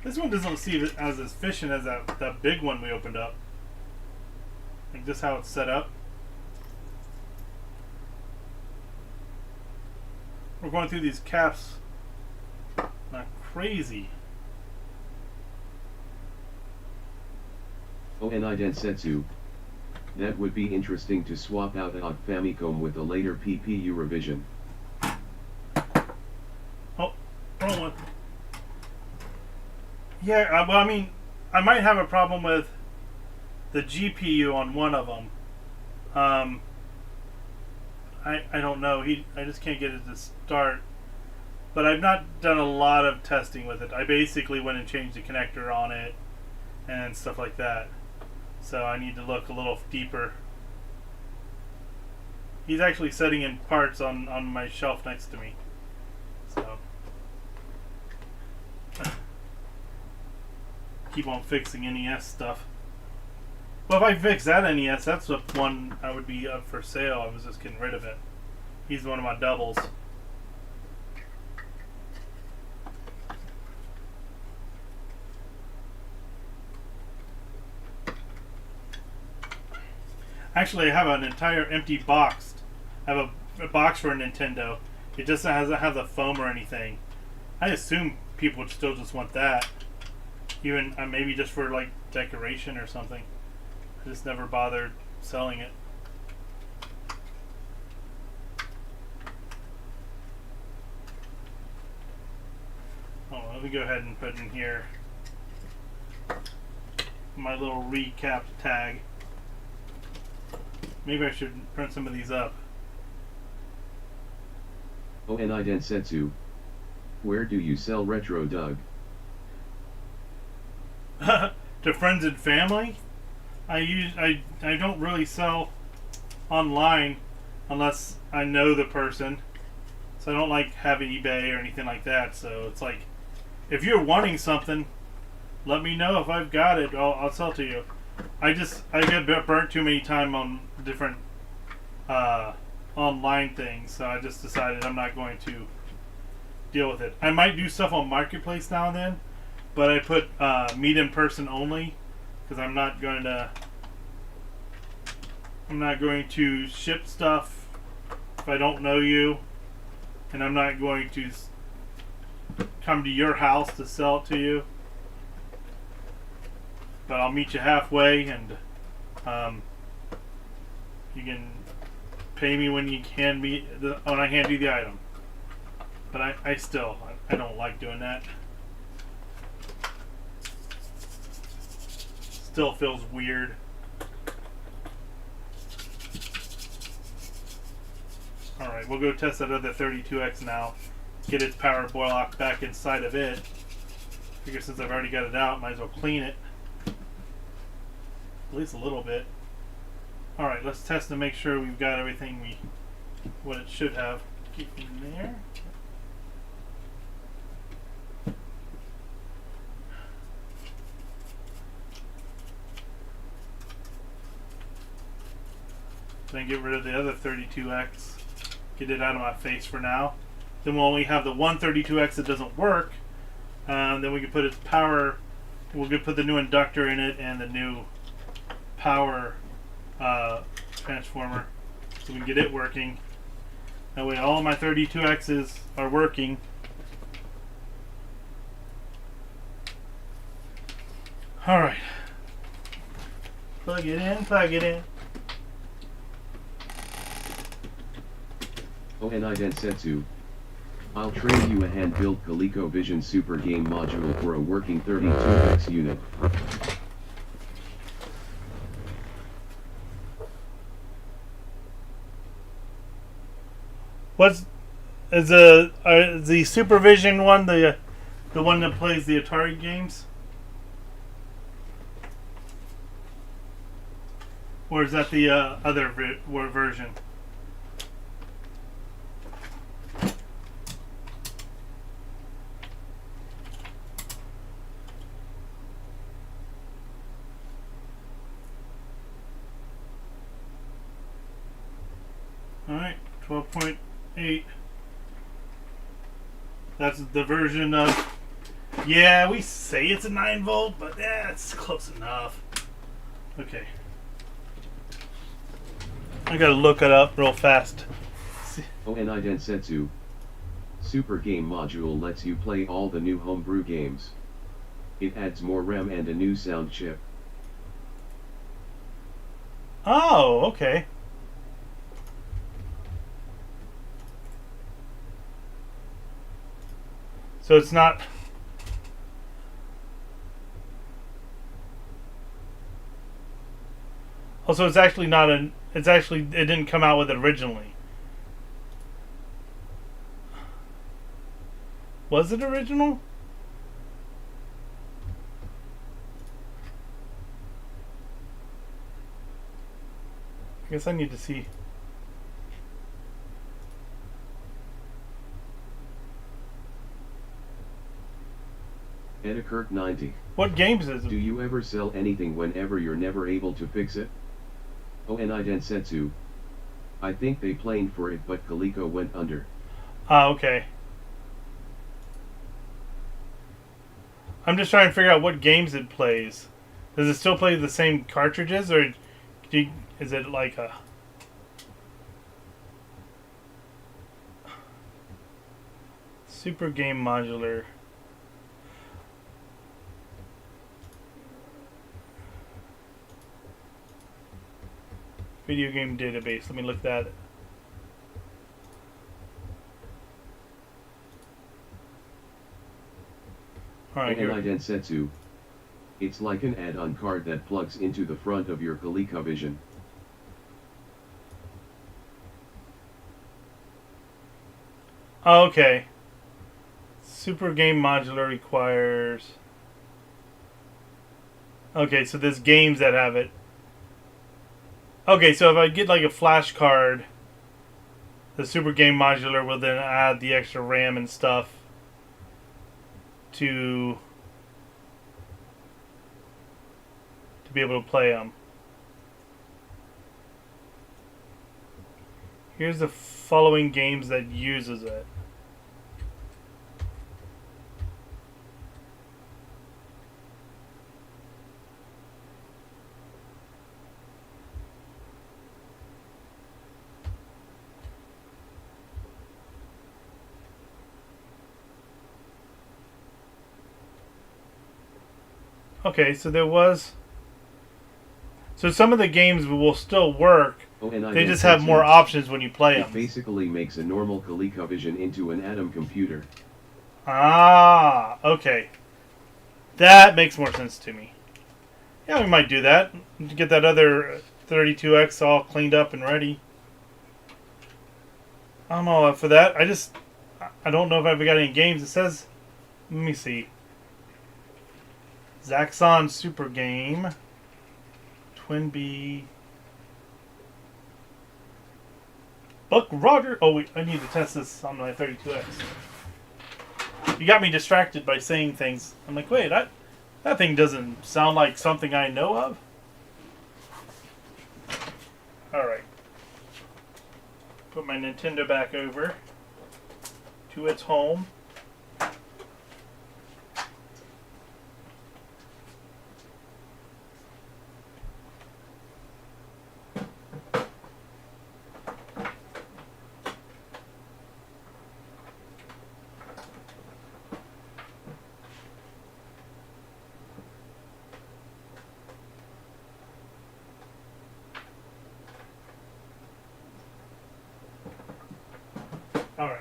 This one doesn't seem as efficient as that big one we opened up. Like just how it's set up. We're going through these caps like crazy. Onai Densetsu. That would be interesting to swap out a Famicom with a later PPU revision. Oh, wrong one. Yeah, well, I mean, I might have a problem with the GPU on one of them. I don't know. I just can't get it to start. But I've not done a lot of testing with it. I basically went and changed the connector on it and stuff like that. So I need to look a little deeper. He's actually setting in parts on my shelf next to me. So keep on fixing NES stuff. Well, if I fix that NES, that's the one I would be up for sale. I was just getting rid of it. He's one of my doubles. Actually, I have an entire empty box. I have a box for a Nintendo. It just doesn't have the foam or anything. I assume people would still just want that. Even maybe just for like decoration or something. I just never bothered selling it. Oh, let me go ahead and put in here my little recap tag. Maybe I should print some of these up. Onai Densetsu. Where do you sell retro, Doug? To friends and family? I don't really sell online unless I know the person. So I don't like having eBay or anything like that. So it's like, if you're wanting something, let me know. If I've got it, I'll sell it to you. I get burnt too many times on different online things, so I just decided I'm not going to deal with it. I might do stuff on Marketplace now and then, but I put meet in person only because I'm not going to ship stuff if I don't know you, and I'm not going to come to your house to sell it to you. But I'll meet you halfway, and you can pay me when you when I hand you the item. But I don't like doing that. Still feels weird. Alright, we'll go test that other 32X now. Get its power block back inside of it. Figure since I've already got it out, might as well clean it. At least a little bit. Alright, let's test to make sure we've got everything what it should have. Get in there. Then get rid of the other 32X. Get it out of my face for now. Then we'll only have the one 32X that doesn't work. Then we can put its power. We'll put the new inductor in it and the new power transformer, so we can get it working. That way all my 32Xs are working. Alright. Plug it in, plug it in. Onai Densetsu. I'll trade you a hand-built ColecoVision Super Game module for a working 32X unit. Is the Supervision one the one that plays the Atari games, or is that the other version? 12.8. That's the version of. Yeah, we say it's a 9 volt, but yeah, it's close enough. Okay. I gotta look it up real fast. ONI Densetsu. Super Game Module lets you play all the new homebrew games. It adds more RAM and a new sound chip. Oh, okay. So it's not. Also, it's actually not an. It's actually it didn't come out with it originally. Was it original? I guess I need to see. Edakirk 90. What games is it? Do you ever sell anything whenever you're never able to fix it? ONI Densetsu. I think they planned for it, but Coleco went under. Ah, okay. I'm just trying to figure out what games it plays. Does it still play the same cartridges, or is it like a... Super Game Modular. Video game database. Let me look that. Alright, ONI Densetsu. It's like an add-on card that plugs into the front of your ColecoVision. Okay. Super Game Modular requires... Okay, so there's games that have it. Okay, so if I get like a flash card, the Super Game Modular will then add the extra RAM and stuff to be able to play them. Here's the following games that uses it. Okay, so there was... So some of the games will still work. They just have more options when you play them. It basically makes a normal ColecoVision into an Atom computer. Ah, okay. That makes more sense to me. Yeah, we might do that. Get that other 32X all cleaned up and ready. I'm all up for that. I don't know if I've got any games. It says... Let me see. Zaxxon Super Game, Twin Bee, Buck Roger. Oh wait, I need to test this on my 32X. You got me distracted by saying things. I'm like, wait, that thing doesn't sound like something I know of. All right, put my Nintendo back over to its home. All right.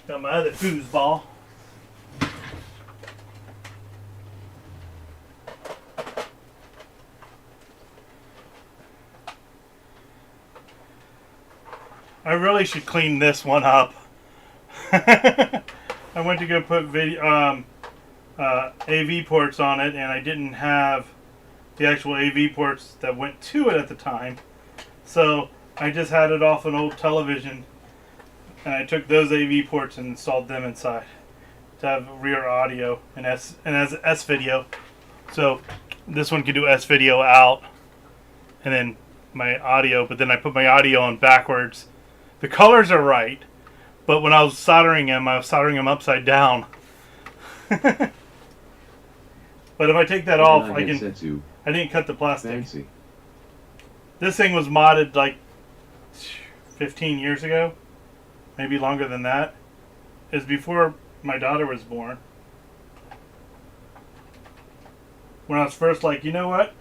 Got my other foosball. I really should clean this one up. I went to go put AV ports on it, and I didn't have the actual AV ports that went to it at the time. So I just had it off an old television, and I took those AV ports and installed them inside. to have rear audio and has S video. So this one can do S video out, and then my audio. But then I put my audio on backwards. The colors are right, but when I was soldering them, I was soldering them upside down. But if I take that off, I can. I didn't cut the plastic. Fancy. This thing was modded like 15 years ago, maybe longer than that. It's before my daughter was born. When I was first like, you know what?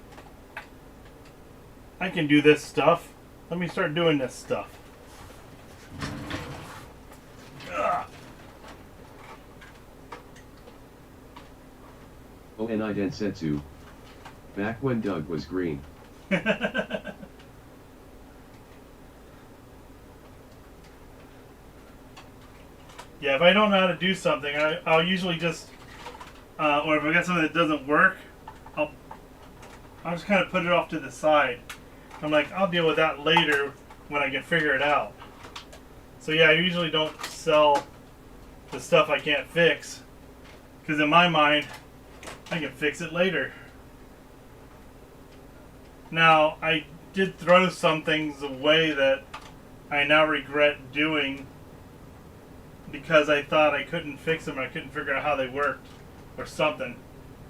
I can do this stuff. Let me start doing this stuff. Ugh. Onai Densetsu. Back when Doug was green. Yeah, if I don't know how to do something, I'll usually just, or if I got something that doesn't work, I'll just kind of put it off to the side. I'm like, I'll deal with that later when I can figure it out. So yeah, I usually don't sell the stuff I can't fix, because in my mind, I can fix it later. Now, I did throw some things away that I now regret doing because I thought I couldn't fix them, or I couldn't figure out how they worked, or something.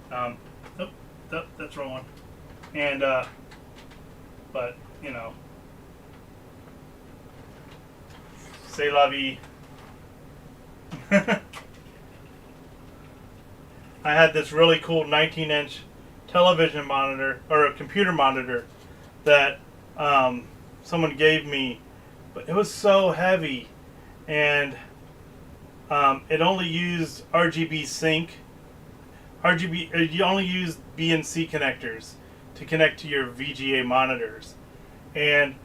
That's wrong one. And, but, you know, c'est la vie. I had this really cool 19-inch television monitor, or a computer monitor, that someone gave me, but it was so heavy, and it only used RGB sync. You only used B and C connectors to connect to your VGA monitors. And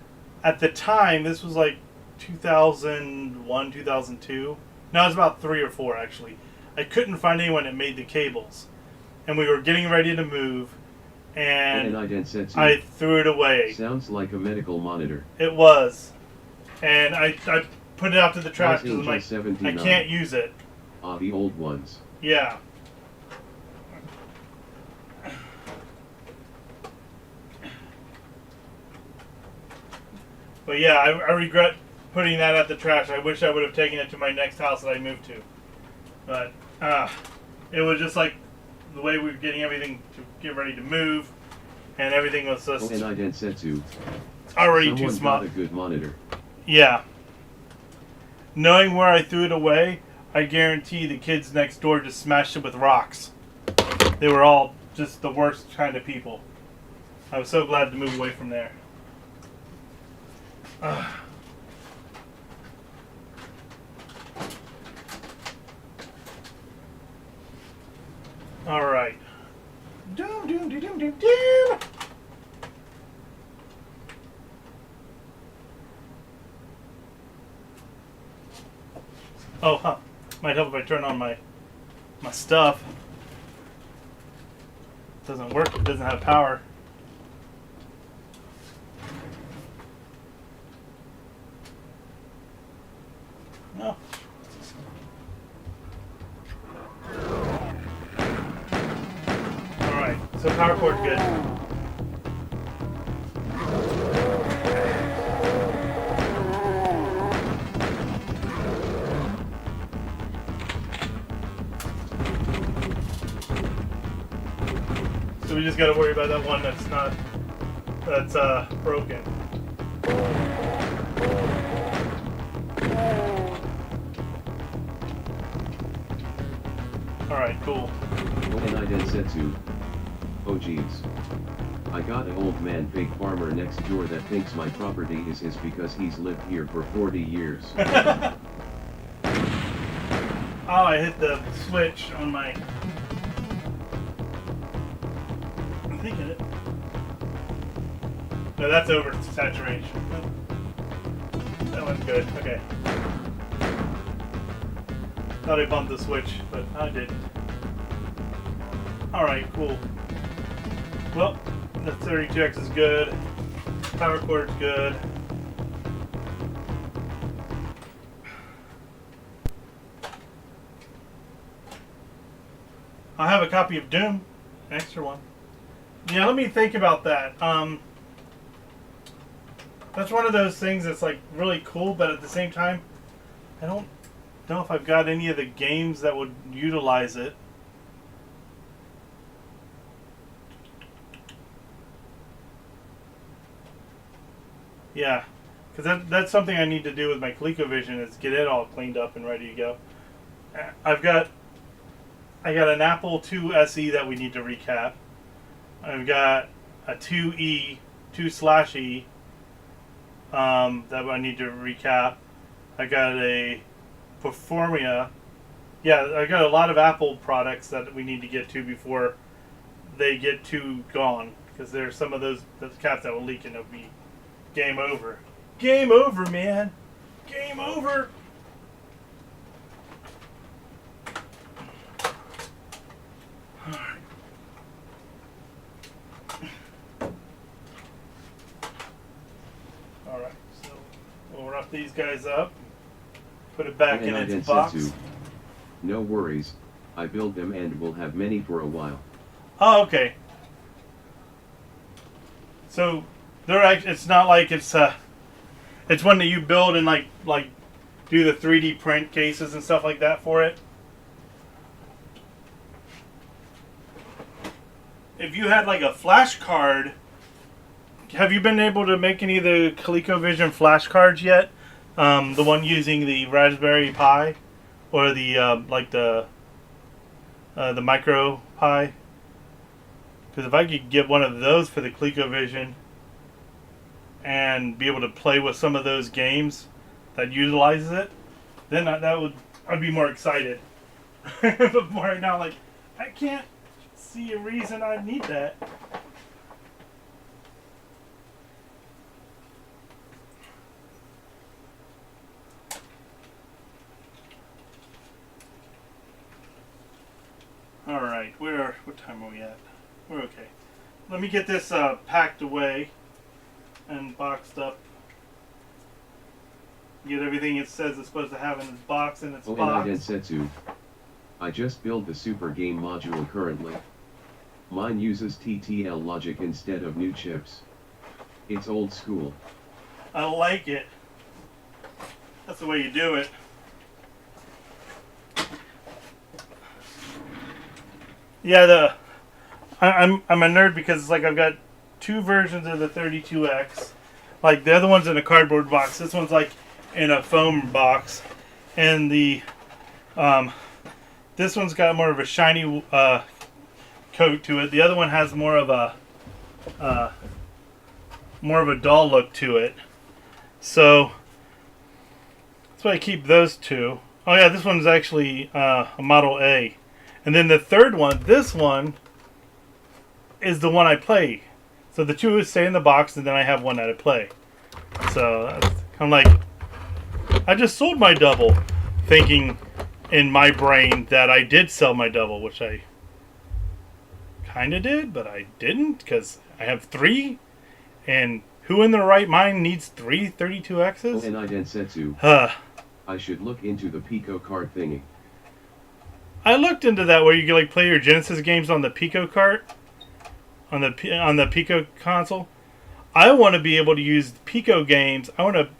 at the time, this was like 2001, 2002. No, it was about 3 or 4 actually. I couldn't find anyone that made the cables. And we were getting ready to move, and I threw it away. Sounds like a medical monitor. It was. And I put it out to the trash because I'm like, I can't use it. Ah, the old ones. Yeah. But yeah, I regret putting that at the trash. I wish I would have taken it to my next house that I moved to. But it was just like the way we were getting everything to get ready to move, and everything was just already too small. Got a good monitor. Yeah. Knowing where I threw it away, I guarantee the kids next door just smashed it with rocks. They were all just the worst kind of people. I was so glad to move away from there. All right. Doom, doom, doom, doom, doom, doom. Oh, huh. Might help if I turn on my stuff. It doesn't work. It doesn't have power. No. Alright, so power cord's good. So we just gotta worry about that one that's broken. Alright, cool. Oh geez. I got an old man pig farmer next door that thinks my property is his because he's lived here for 40 years. Oh, I hit the switch on my... I'm thinking it. No, that's over saturation. That one's good. Okay. Thought I bumped the switch, but I didn't. Alright, cool. Well, the 32X is good. Power cord's good. I have a copy of Doom, an extra one. Yeah, let me think about that. That's one of those things that's like really cool, but at the same time, I don't know if I've got any of the games that would utilize it. Yeah, because that's something I need to do with my ColecoVision is get it all cleaned up and ready to go. I got an Apple II SE that we need to recap. I've got a 2E, 2/E that I need to recap. I got a Performia. Yeah, I got a lot of Apple products that we need to get to before they get too gone. Because there's some of those caps that will leak and it'll be game over. Game over, man. Game over. Alright. Alright, so we'll rough these guys up. Put it back in its box. No worries. I build them and we'll have many for a while. Oh, okay. So it's not like it's one that you build and like do the 3D print cases and stuff like that for it. If you had like a flash card, have you been able to make any of the ColecoVision flash cards yet? The one using the Raspberry Pi or the Micro Pi. Because if I could get one of those for the ColecoVision and be able to play with some of those games that utilizes it, then I'd be more excited. But right now, like, I can't see a reason I need that. All right, what time are we at? We're okay. Let me get this packed away and boxed up. Get everything it says it's supposed to have in its box in its box. Densetsu. I just built the Super Game module currently. Mine uses TTL logic instead of new chips. It's old school. I like it. That's the way you do it. Yeah, I'm a nerd because it's like I've got two versions of the 32X. Like the other one's in a cardboard box. This one's like in a foam box, and the this one's got more of a shiny coat to it. The other one has more of a dull look to it. So that's why I keep those two. Oh yeah, this one's actually a Model A. And then the third one, this one, is the one I play. So the two stay in the box, and then I have one that I play. So I'm like, I just sold my double, thinking in my brain that I did sell my double, which I kind of did, but I didn't, because I have three, and who in their right mind needs three 32Xs? And I Densetsu. I should look into the Pico card thingy. I looked into that where you can like play your Genesis games on the Pico cart, on the Pico console. I want to be able to use Pico games. I want to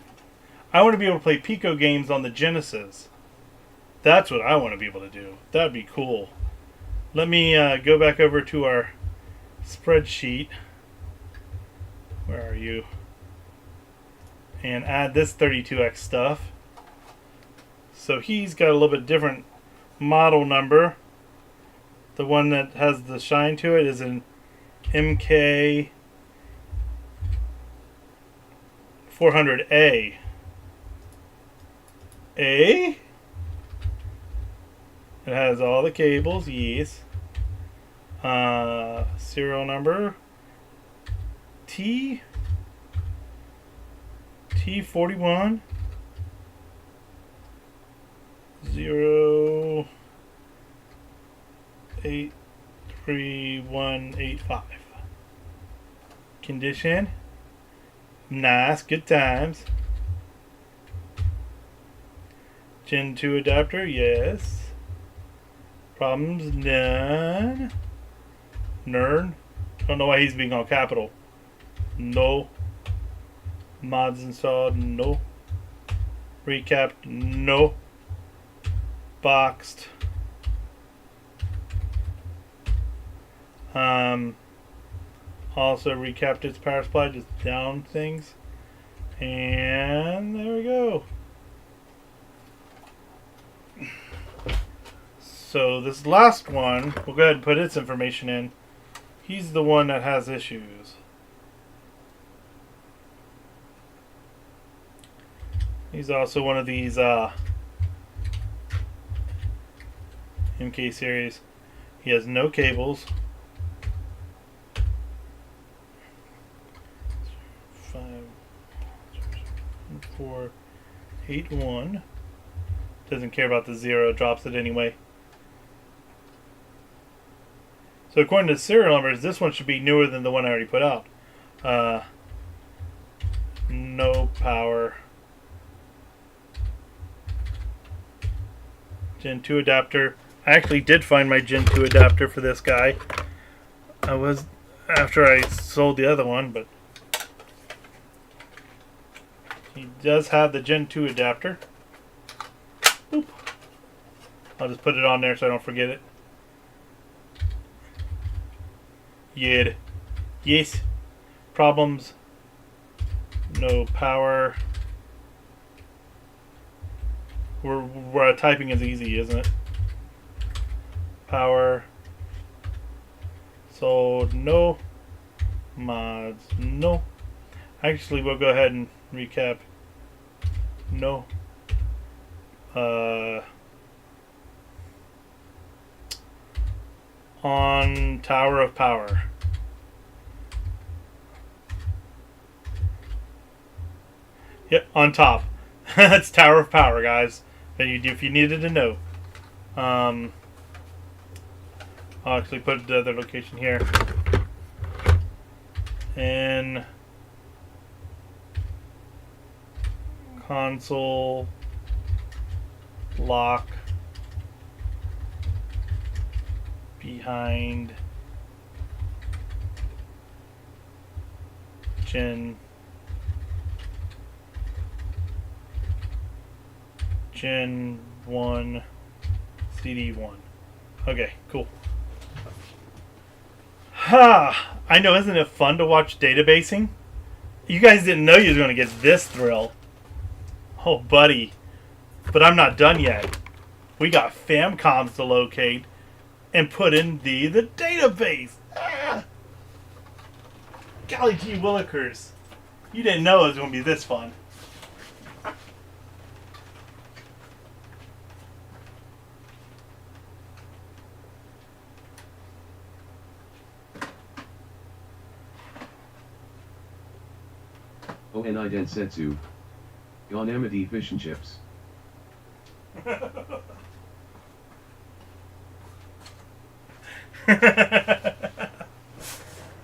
be able to play Pico games on the Genesis. That's what I want to be able to do. That'd be cool. Let me go back over to our spreadsheet. Where are you? And add this 32X stuff. So he's got a little bit different model number. The one that has the shine to it is an MK 400A. It has all the cables, yes. Serial number T41 0833185. Condition nice, good times. Gen 2 adapter, yes. Problems none. Nerd. Don't know why he's being all capital. No. Mods installed. No. Recapped. No. Boxed. Also recapped its power supply, just down things. And there we go. So this last one, we'll go ahead and put its information in. He's the one that has issues. He's also one of these MK series. He has no cables. 5, 4, 8, 1. Doesn't care about the 0, drops it anyway. So according to the serial numbers, this one should be newer than the one I already put out. No power. Gen 2 adapter. I actually did find my Gen 2 adapter for this guy. I was after I sold the other one, but he does have the Gen 2 adapter. Boop. I'll just put it on there so I don't forget it. Yid. Yes. Problems. No power. We're typing is easy, isn't it? Power. So no. Mods. No. Actually, we'll go ahead and recap. No. On Tower of Power. Yep, on top. That's Tower of Power, guys. If you needed to know. I'll actually put the other location here. And console lock behind Gen 1 CD1. Okay, cool. Ha! I know, isn't it fun to watch databasing? You guys didn't know you were going to get this thrill. Oh, buddy. But I'm not done yet. We got Famcoms to locate and put in the database. Ah! Golly gee willikers. You didn't know it was going to be this fun. Oni Densetsu. Gonamity fish and chips.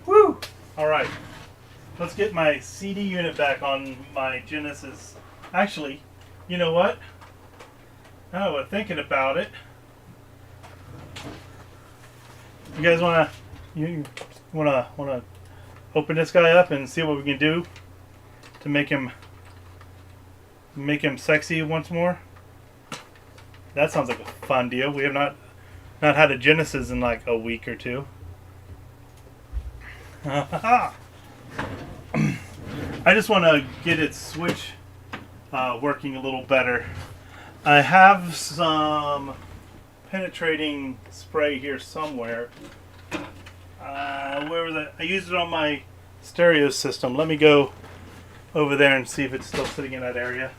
Woo! Alright. Let's get my CD unit back on my Genesis. Actually, you know what? Now we're thinking about it. You guys wanna open this guy up and see what we can do to make him sexy once more? That sounds like a fun deal. We have not had a Genesis in like a week or two. I just want to get its switch working a little better. I have some penetrating spray here somewhere. Where was it? I used it on my stereo system. Let me go over there and see if it's still sitting in that area.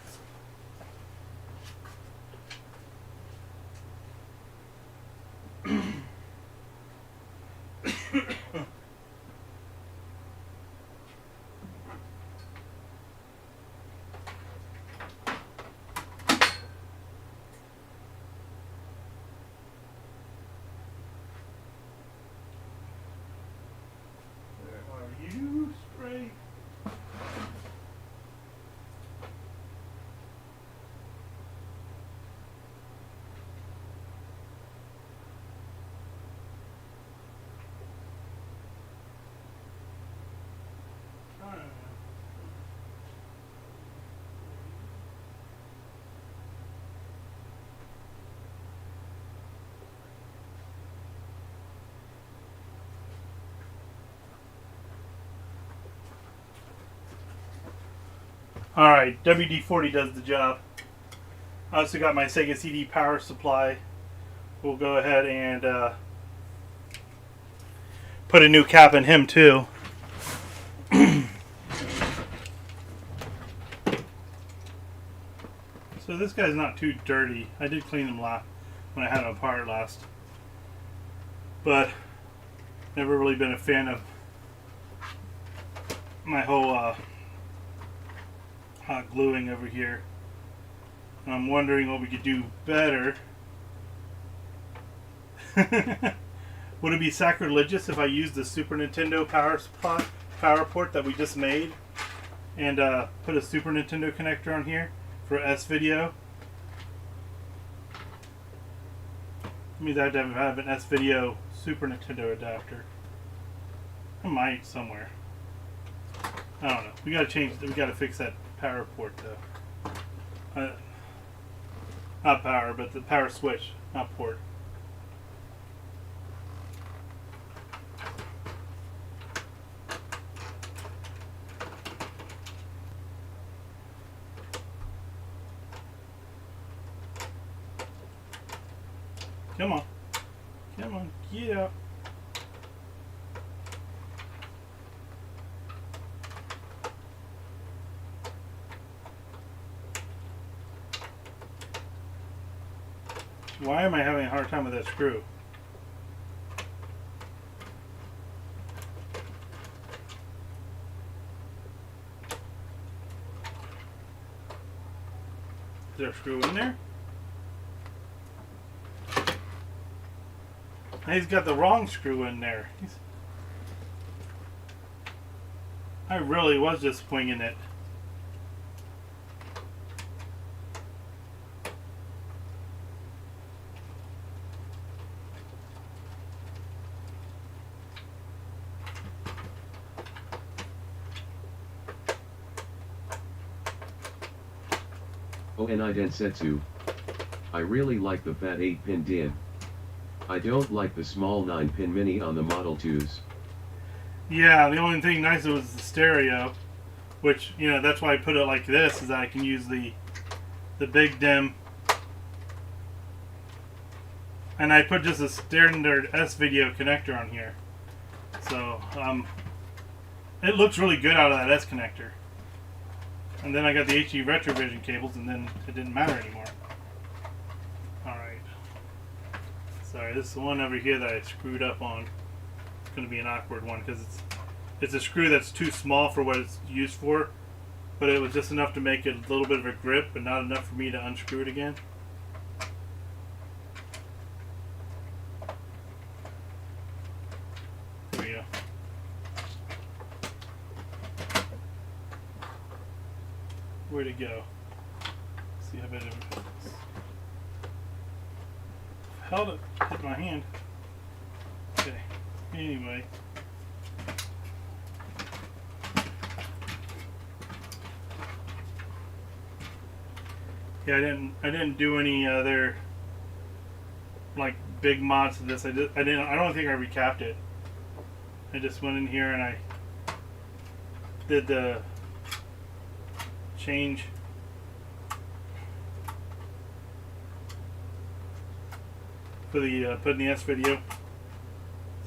Alright, WD-40 does the job. I also got my Sega CD power supply. We'll go ahead and put a new cap in him too. So this guy's not too dirty. I did clean him when I had him apart last. But never really been a fan of my whole hot gluing over here. And I'm wondering what we could do better. Would it be sacrilegious if I used the Super Nintendo power port that we just made and put a Super Nintendo connector on here for S-Video? That means I have to have an S-Video Super Nintendo adapter. I might somewhere. I don't know. We gotta fix that power port though. Not power, but the power switch, not port. Come on. Come on, get out. Why am I having a hard time with that screw? Is there a screw in there? He's got the wrong screw in there. I really was just swinging it. Oh, and I Densetsu. I really like the fat 8-pin DIN. I don't like the small 9-pin mini on the Model 2s. Yeah, the only thing nice was the stereo, which, you know, that's why I put it like this, is that I can use the big DIM. And I put just a standard S-Video connector on here. So, it looks really good out of that S connector. And then I got the HD Retrovision cables, and then it didn't matter anymore. Alright. Sorry, this is the one over here that I screwed up on. It's going to be an awkward one, because it's a screw that's too small for what it's used for. But it was just enough to make it a little bit of a grip, but not enough for me to unscrew it again. There we go. Where'd it go? Let's see how bad it is. Held it, hit my hand. Okay. Anyway. Yeah, I didn't do any other like big mods to this. I don't think I recapped it. I just went in here and I did the change for the put in the S-Video.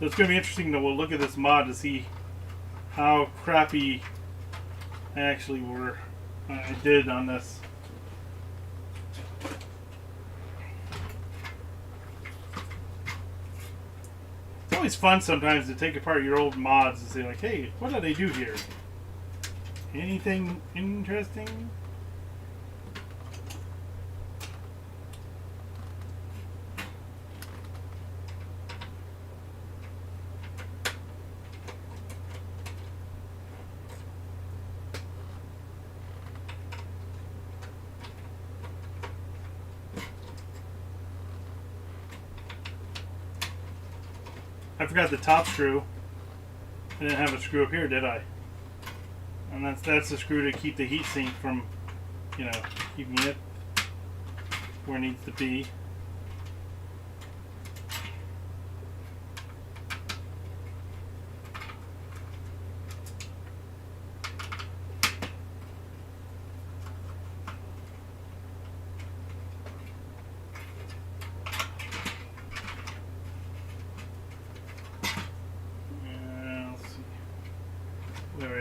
So it's going to be interesting to look at this mod to see how crappy I did on this. It's always fun sometimes to take apart your old mods and say like, hey, what did they do here? Anything interesting? I forgot the top screw. I didn't have a screw up here, did I? And that's the screw to keep the heatsink from, you know, keeping it where it needs to be.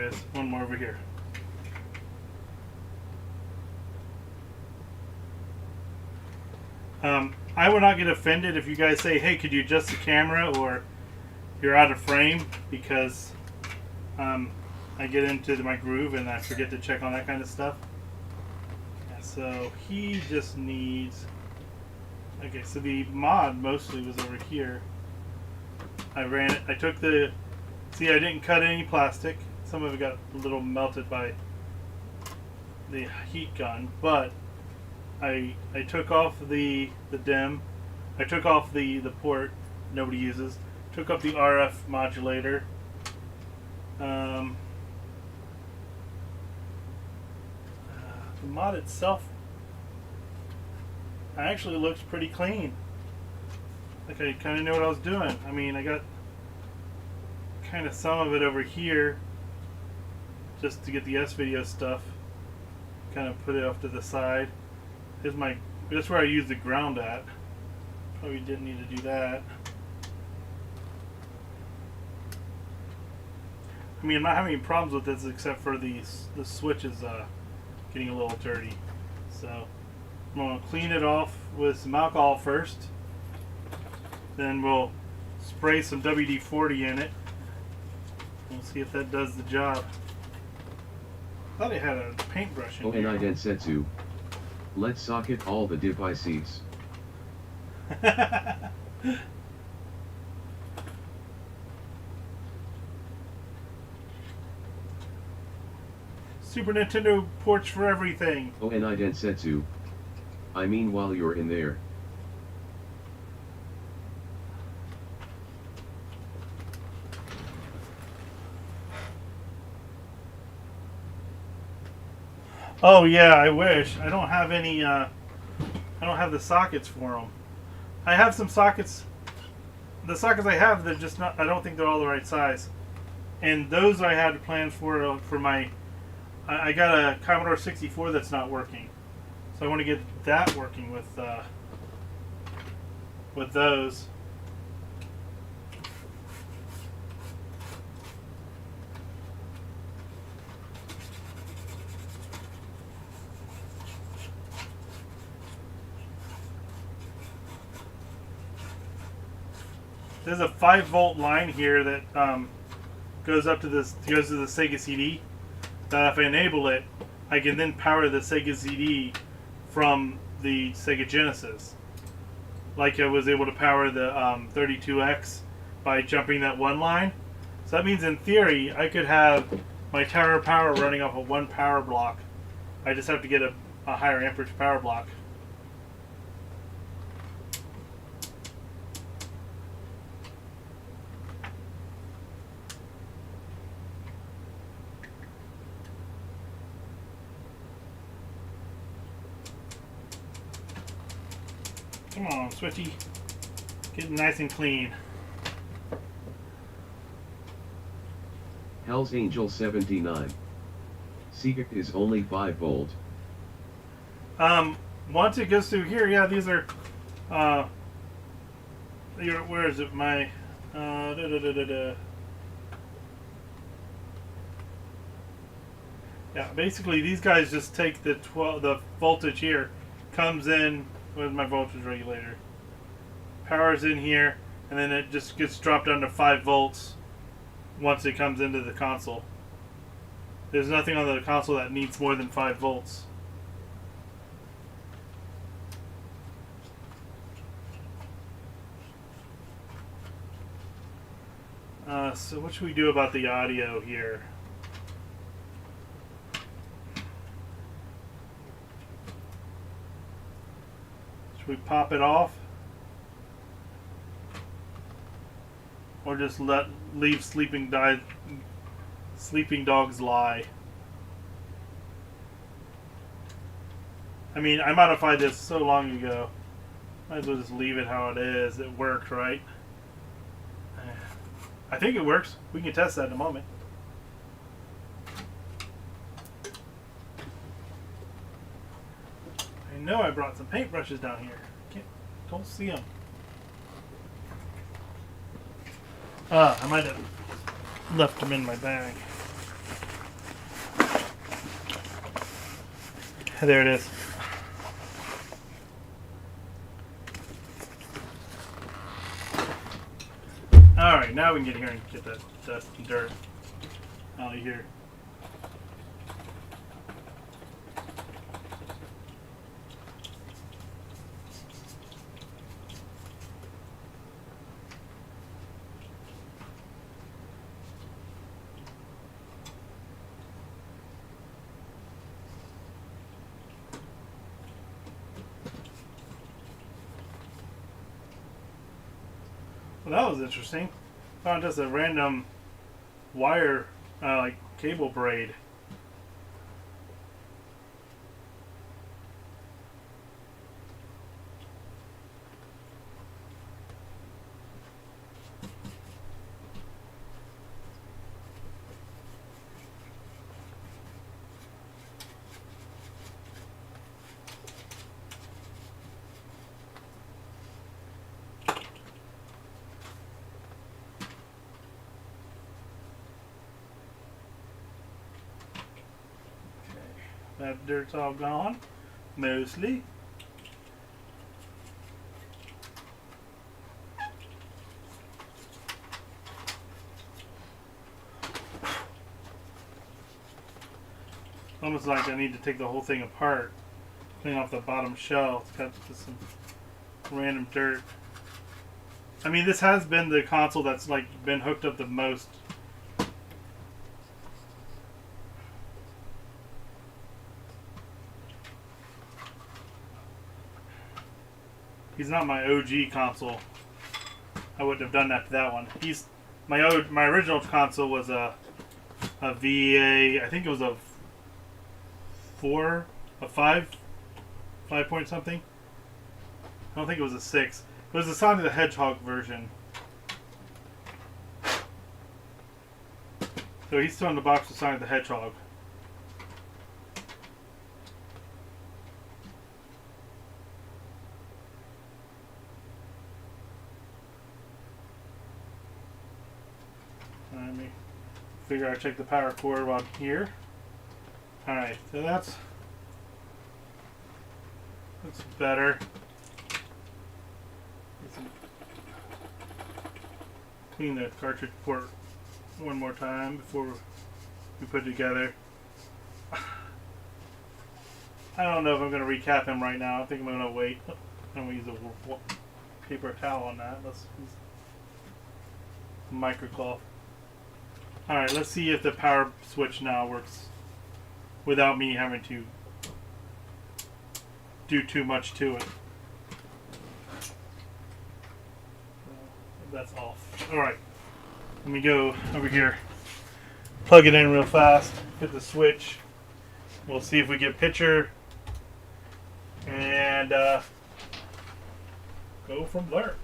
there is one more over here. I will not get offended if you guys say, hey, could you adjust the camera, or you're out of frame, because I get into my groove and I forget to check on that kind of stuff. So he just needs... Okay, so the mod mostly was over here. I ran it. I took the... See, I didn't cut any plastic. Some of it got a little melted by the heat gun, but I took off the DIMM. I took off the port nobody uses. Took up the RF modulator. The mod itself actually looks pretty clean. Like I kind of knew what I was doing. I mean, I got kind of some of it over here just to get the S-video stuff. Kind of put it off to the side. Here's my... That's where I use the ground at. Probably didn't need to do that. I mean, I'm not having any problems with this except for the switch is getting a little dirty. So I'm going to clean it off with some alcohol first. Then we'll spray some WD-40 in it. We'll see if that does the job. I thought it had a paintbrush in here. Oh, and Densetsu. Let's socket all the devices. Super Nintendo ports for everything. Oh, and Densetsu. I mean, while you're in there. Oh yeah, I wish. I don't have any, I don't have the sockets for them. I have some sockets. The sockets I have, they're just not, I don't think they're all the right size. And those I had planned for my, I got a Commodore 64 that's not working. So I want to get that working with those. There's a 5-volt line here that goes up to the Sega CD. That if I enable it, I can then power the Sega CD from the Sega Genesis. Like I was able to power the 32X by jumping that one line. So that means in theory I could have my tower power running off of one power block. I just have to get a higher amperage power block. Come on, Switchy. Getting nice and clean. Hell's Angel 79. CDX is only 5 volt. Once it goes through here, yeah, these are, where is it? My, yeah, basically these guys just take the voltage here, comes in. Where's my voltage regulator? Power's in here, and then it just gets dropped down to 5 volts once it comes into the console. There's nothing on the console that needs more than 5 volts. So what should we do about the audio here? Should we pop it off? Or just leave sleeping dogs lie? I mean, I modified this so long ago. Might as well just leave it how it is. It worked, right? I think it works. We can test that in a moment. I know I brought some paintbrushes down here. Don't see them. I might have left them in my bag. There it is. Alright, now we can get here and get that dust and dirt out of here. Well, that was interesting. Found just a random wire, like cable braid. That dirt's all gone, mostly. Almost like I need to take the whole thing apart, clean off the bottom shell. It's got just some random dirt. I mean, this has been the console that's like been hooked up the most. He's not my OG console. I wouldn't have done that to that one. He's my original console was a VA. I think it was a 5 point something. I don't think it was a 6. It was the Sonic the Hedgehog version. So he's still in the box with Sonic the Hedgehog. Let me figure out, check the power cord while I'm here. Alright, so that's better. Clean the cartridge port one more time before we put it together. I don't know if I'm going to recap him right now. I think I'm going to wait. I'm going to use a paper towel on that. Let's use a microcloth. Alright, let's see if the power switch now works without me having to do too much to it. That's off. Alright, let me go over here, plug it in real fast, hit the switch. We'll see if we get picture and go from there.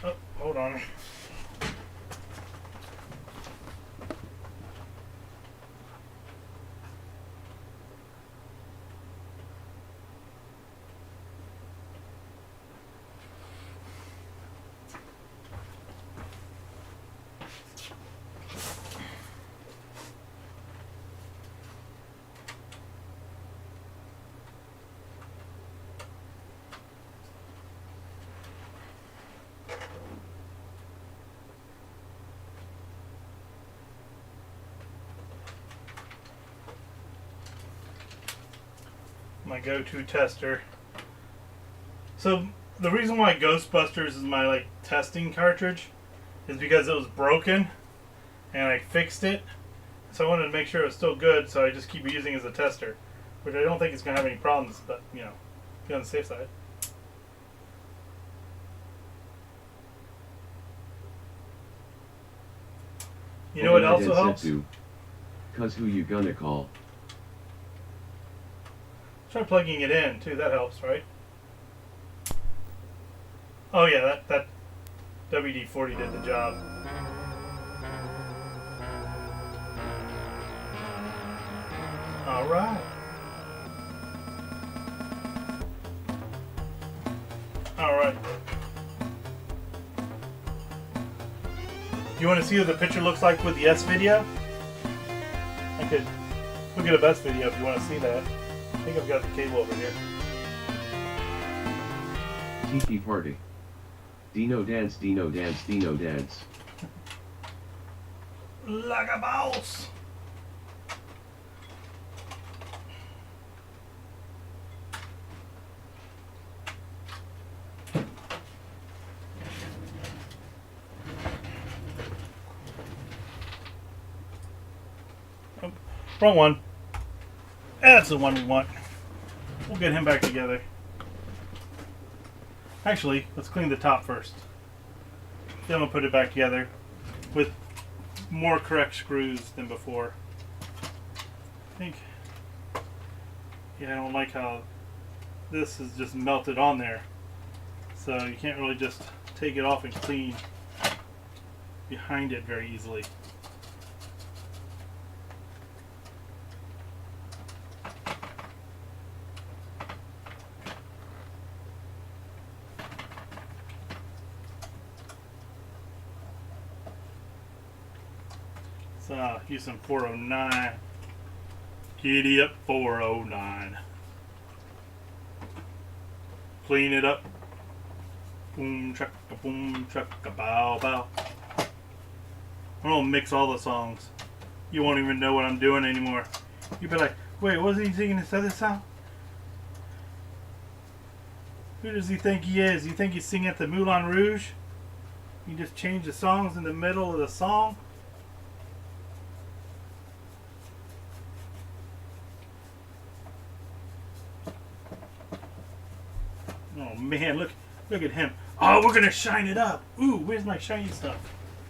Oh, hold on. My go-to tester. So the reason why Ghostbusters is my like testing cartridge is because it was broken and I fixed it. So I wanted to make sure it was still good, so I just keep using it as a tester, which I don't think it's going to have any problems, but you know, be on the safe side. You know what also helps? Cause who you gonna call? Try plugging it in too, that helps, right? Oh yeah, that WD-40 did the job. Alright. Alright. You want to see what the picture looks like with the S video? I could look at a best video if you want to see that. think I've got the cable over here. Tiki party. Dino dance, Dino dance, Dino dance. Like a boss. Oh, wrong one. That's the one we want. We'll get him back together. Actually, let's clean the top first. Then we'll put it back together with more correct screws than before. I think. Yeah, I don't like how this is just melted on there. So you can't really just take it off and clean behind it very easily. So use some 409. Giddy up 409. Clean it up. Boom chugga bow bow. I'm gonna mix all the songs. You won't even know what I'm doing anymore. You'll be like, wait, wasn't he singing this other song? Who does he think he is? You think he's singing at the Moulin Rouge? You just change the songs in the middle of the song? Oh man, look at him. Oh, we're gonna shine it up. Ooh, where's my shiny stuff?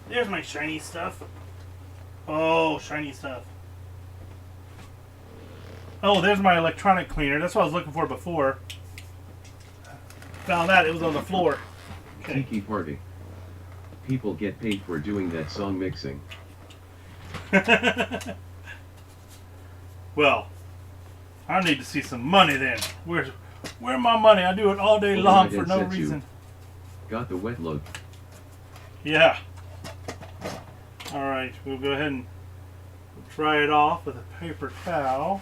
There's my shiny stuff. Oh, shiny stuff. Oh, there's my electronic cleaner. That's what I was looking for before. Found that, it was on the floor. Okay. Tiki party. People get paid for doing that song mixing. Well, I need to see some money then. Where's my money? I do it all day long for no reason. Got the wet look. Yeah. Alright, we'll go ahead and dry it off with a paper towel.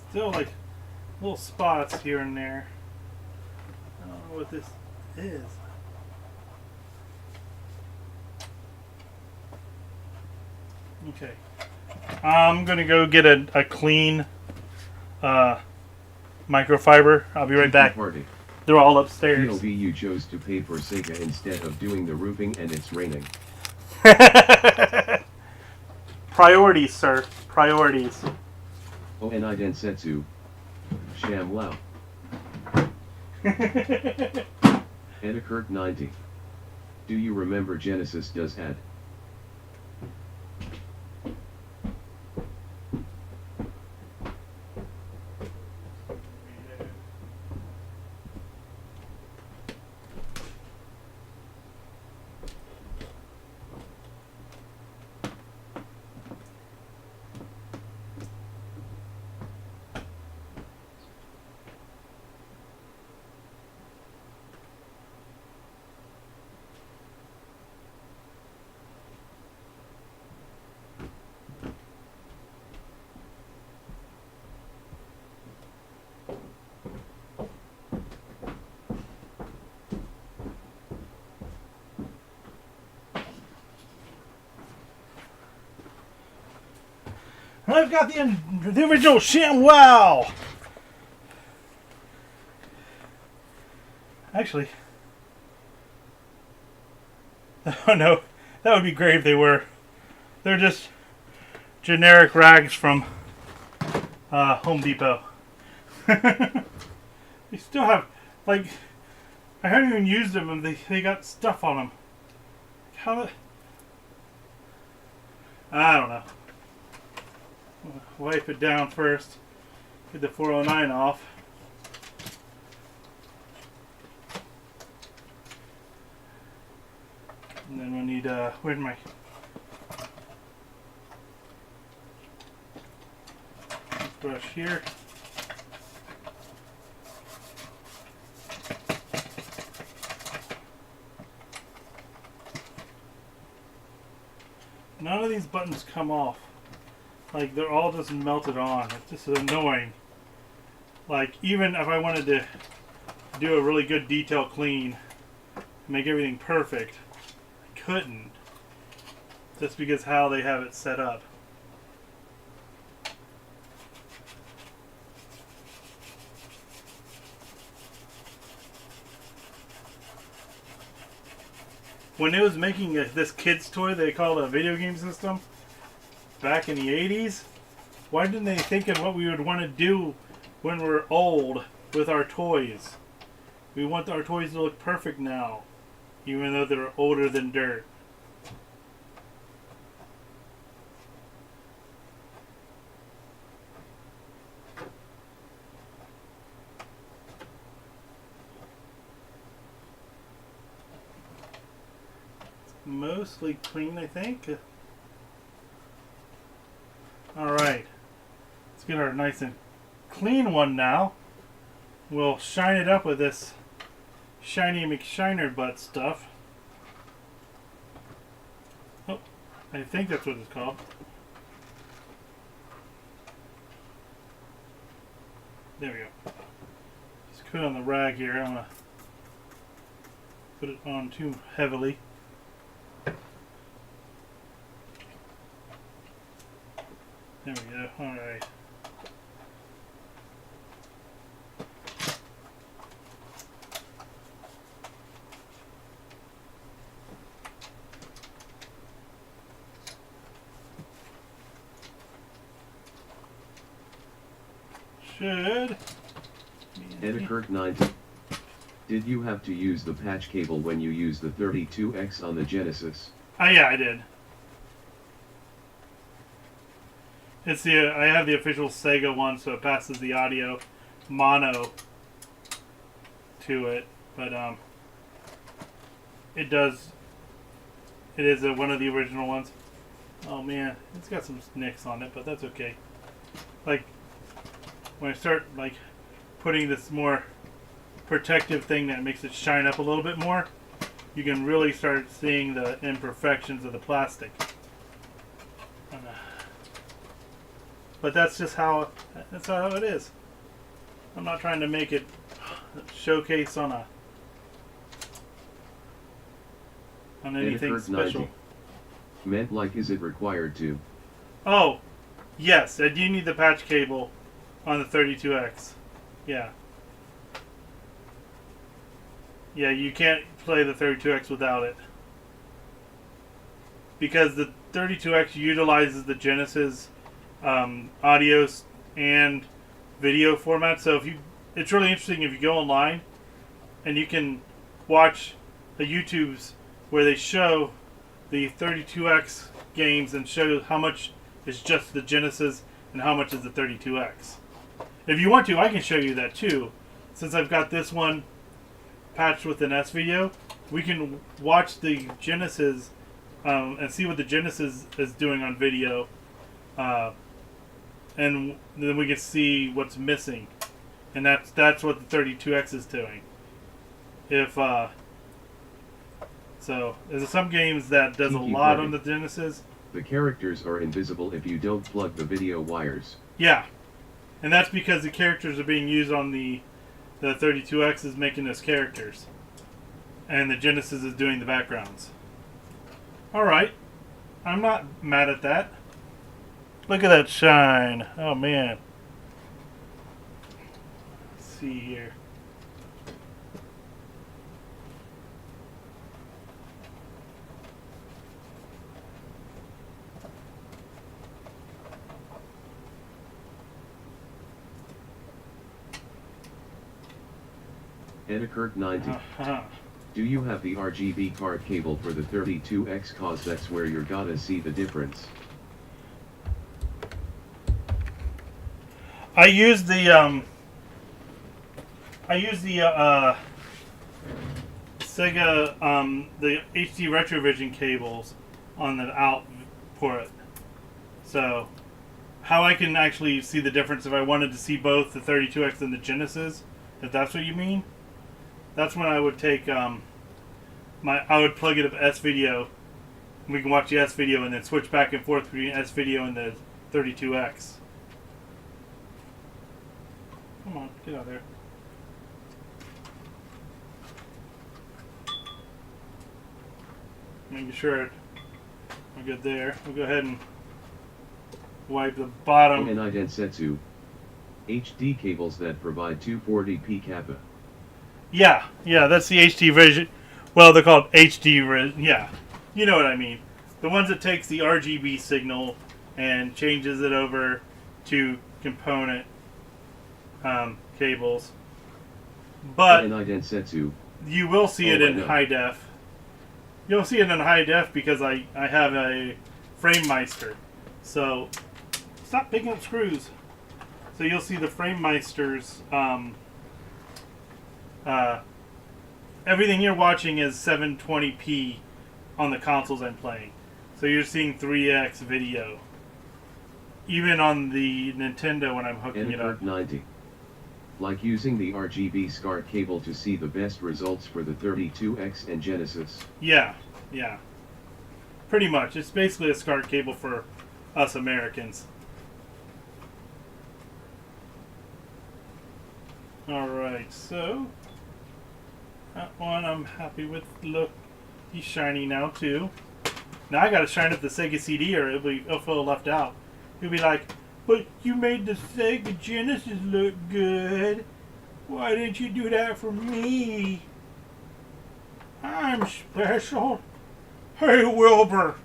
Still like little spots here and there. I don't know what this is. Okay. I'm going to go get a clean microfiber. I'll be right back. Party. They're all upstairs. POV, you chose to pay for Sega instead of doing the roofing and it's raining. Priorities, sir. Priorities. Onai Densetsu. Sham Lao. Edikurt 90. Do you remember Genesis does add? I've got the original ShamWow. Actually, oh no, that would be great if they were. They're just generic rags from Home Depot. They still have, like, I haven't even used them and they got stuff on them. How the... I don't know. Wipe it down first. Get the 409 off. And then we'll need, where's my... brush here. None of these buttons come off. Like, they're all just melted on. It's just annoying. Like, even if I wanted to do a really good detail clean, make everything perfect, I couldn't. Just because how they have it set up. When it was making this kid's toy they called a video game system back in the 80s, why didn't they think of what we would want to do when we're old with our toys? We want our toys to look perfect now, even though they're older than dirt. Mostly clean, I think. Alright. Let's get our nice and clean one now. We'll shine it up with this shiny McShiner butt stuff. Oh, I think that's what it's called. There we go. Just put it on the rag here. I don't want to put it on too heavily. There we go. Alright. Should. Edikirk 90. Did you have to use the patch cable when you used the 32X on the Genesis? Oh yeah, I did. It's the I have the official Sega one, so it passes the audio mono to it, but it does. It is one of the original ones. Oh man, it's got some nicks on it, but that's okay. Like when I start like putting this more protective thing that makes it shine up a little bit more, you can really start seeing the imperfections of the plastic. But that's just how it is. I'm not trying to make it showcase on anything special. 90. Meant like, is it required to? Oh, yes, I do need the patch cable on the 32X. Yeah. Yeah, you can't play the 32X without it. Because the 32X utilizes the Genesis audio and video format. So it's really interesting if you go online and you can watch the YouTubes where they show the 32X games and show how much is just the Genesis and how much is the 32X. If you want to, I can show you that too. Since I've got this one patched with an S video, we can watch the Genesis and see what the Genesis is doing on video. And then we can see what's missing, and that's what the 32X is doing. So there's some games that does a lot on the Genesis. The characters are invisible if you don't plug the video wires. Yeah, and that's because the characters are being used on the 32X is making those characters, and the Genesis is doing the backgrounds. All right, I'm not mad at that. Look at that shine. Oh, man. Let's see here. Edikirk 90. Do you have the RGB card cable for the 32X? Cause that's where you're gotta see the difference. I use the Sega the HD Retrovision cables on the out port. So how I can actually see the difference if I wanted to see both the 32X and the Genesis, if that's what you mean, that's when I would take I would plug it up S video. We can watch the S video and then switch back and forth between S video and the 32X. Come on, get out of there. Making sure we're good there. We'll go ahead and wipe the bottom. And Densetsu HD cables that provide 240p kappa. Yeah, that's the HD version. Well, they're called HD. Yeah, you know what I mean. The ones that takes the RGB signal and changes it over to component cables. But And Densetsu. You will see it in high def. You'll see it in high def because I have a FrameMeister. So stop picking up screws. So you'll see the FrameMeister's. Everything you're watching is 720p on the consoles I'm playing. So you're seeing 3x video. Even on the Nintendo when I'm hooking it up. 90. Like using the RGB SCART cable to see the best results for the 32X and Genesis. Yeah. Pretty much. It's basically a SCART cable for us Americans. Alright, so that one I'm happy with. Look, he's shiny now too. Now I gotta shine up the Sega CD or it'll feel left out. He'll be like, but you made the Sega Genesis look good. Why didn't you do that for me? I'm special. Hey, Wilbur.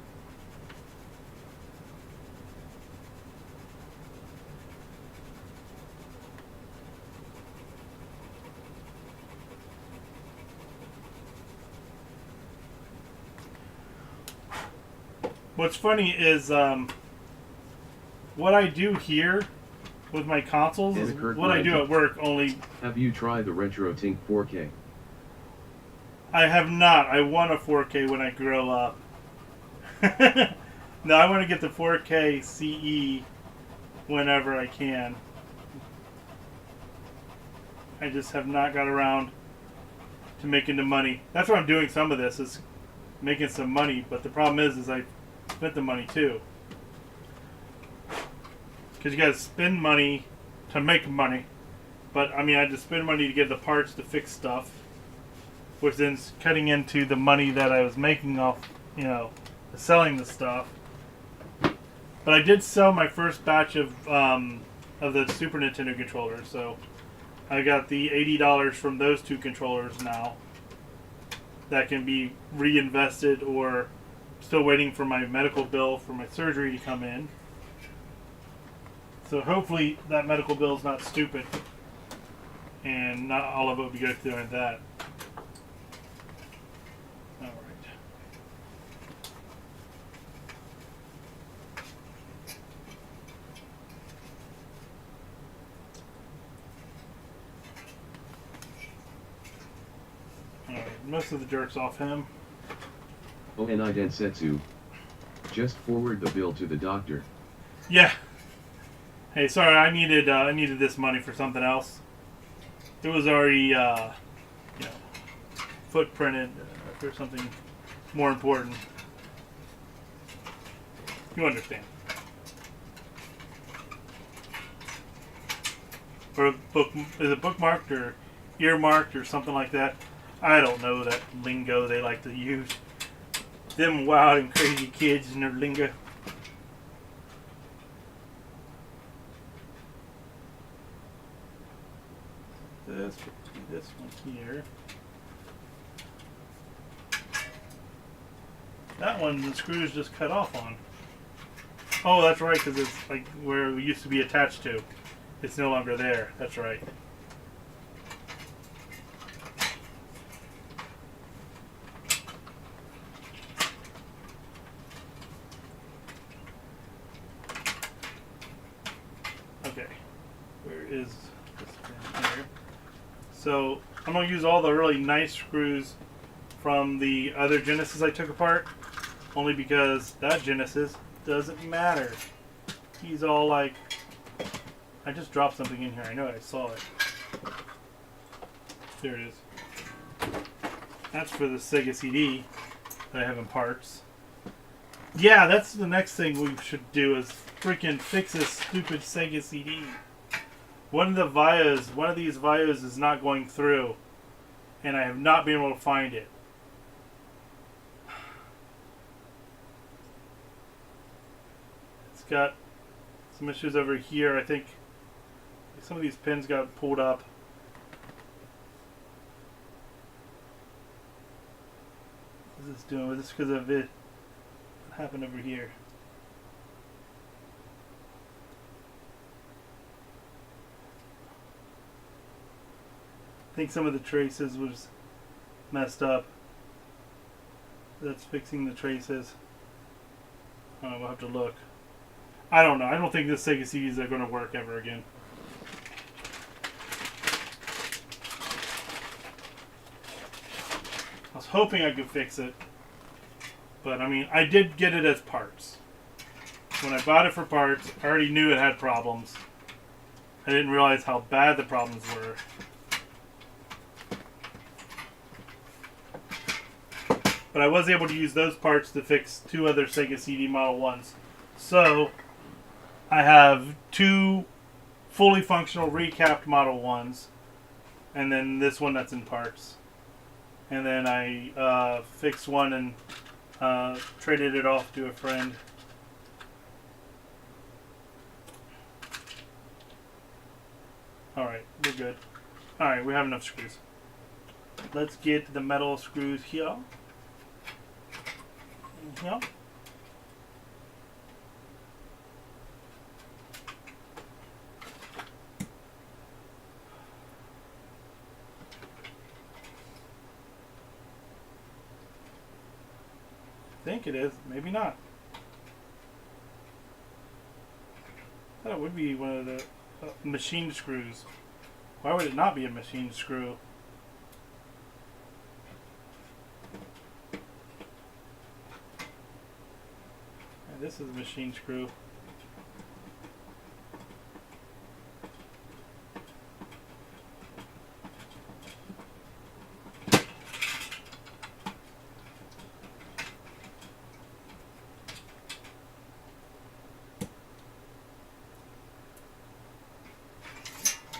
What's funny is what I do here with my consoles is what I do at work, only... Have you tried the RetroTink 4K? I have not. I want a 4K when I grow up. No, I want to get the 4K CE whenever I can. I just have not got around to making the money. That's why I'm doing some of this, is making some money. But the problem is I spent the money too. Because you got to spend money to make money. But, I mean, I had to spend money to get the parts to fix stuff. Which then's cutting into the money that I was making off, selling the stuff. But I did sell my first batch of the Super Nintendo controllers. So, I got the $80 from those two controllers now. That can be reinvested, or still waiting for my medical bill for my surgery to come in. So hopefully that medical bill is not stupid, and not all of it will be good doing that. All right. All right. Most of the dirt's off him. Oh, and Densetsu. Just forward the bill to the doctor. Yeah. Hey, sorry, I needed this money for something else. It was already, footprinted for something more important. You understand? Or is it bookmarked or earmarked or something like that? I don't know that lingo they like to use. Them wild and crazy kids and their lingo. This one here. That one, the screws just cut off on. Oh, that's right, because it's like where it used to be attached to. It's no longer there. That's right. Okay. Where is this thing here? So I'm going to use all the really nice screws from the other Genesis I took apart, only because that Genesis doesn't matter. he's all like, I just dropped something in here. I know I saw it. There it is. That's for the Sega CD that I have in parts. Yeah, that's the next thing we should do is freaking fix this stupid Sega CD. One of these vias is not going through, and I have not been able to find it. It's got some issues over here. I think some of these pins got pulled up. What is this doing? Was this because of it? What happened over here? I think some of the traces was messed up. That's fixing the traces. We'll have to look. I don't know. I don't think the Sega CDs are going to work ever again. I was hoping I could fix it. But, I mean, I did get it as parts. When I bought it for parts, I already knew it had problems. I didn't realize how bad the problems were. But I was able to use those parts to fix 2 other Sega CD Model 1s. So, I have 2 fully functional recapped Model 1s. And then this one that's in parts. And then I fixed one and traded it off to a friend. Alright, we're good. Alright, we have enough screws. Let's get the metal screws here. Here. I think it is. Maybe not. I thought it would be one of the machine screws. Why would it not be a machine screw? And this is a machine screw.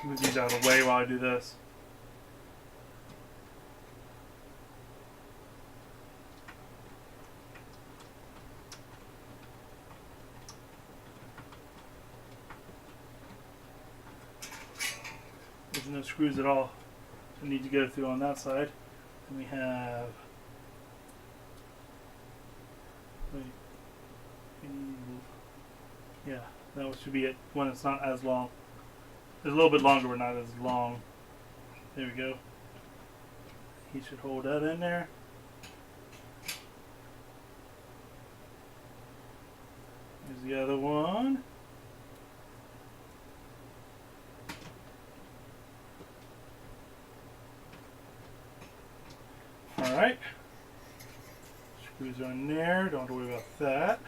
Move these out of the way while I do this. There's no screws at all I need to go through on that side. And we have... Yeah, that should be it. One that's not as long. It's a little bit longer, but not as long. There we go. He should hold that in there. Here's the other one. Alright. Screws are in there. Don't have to worry about that.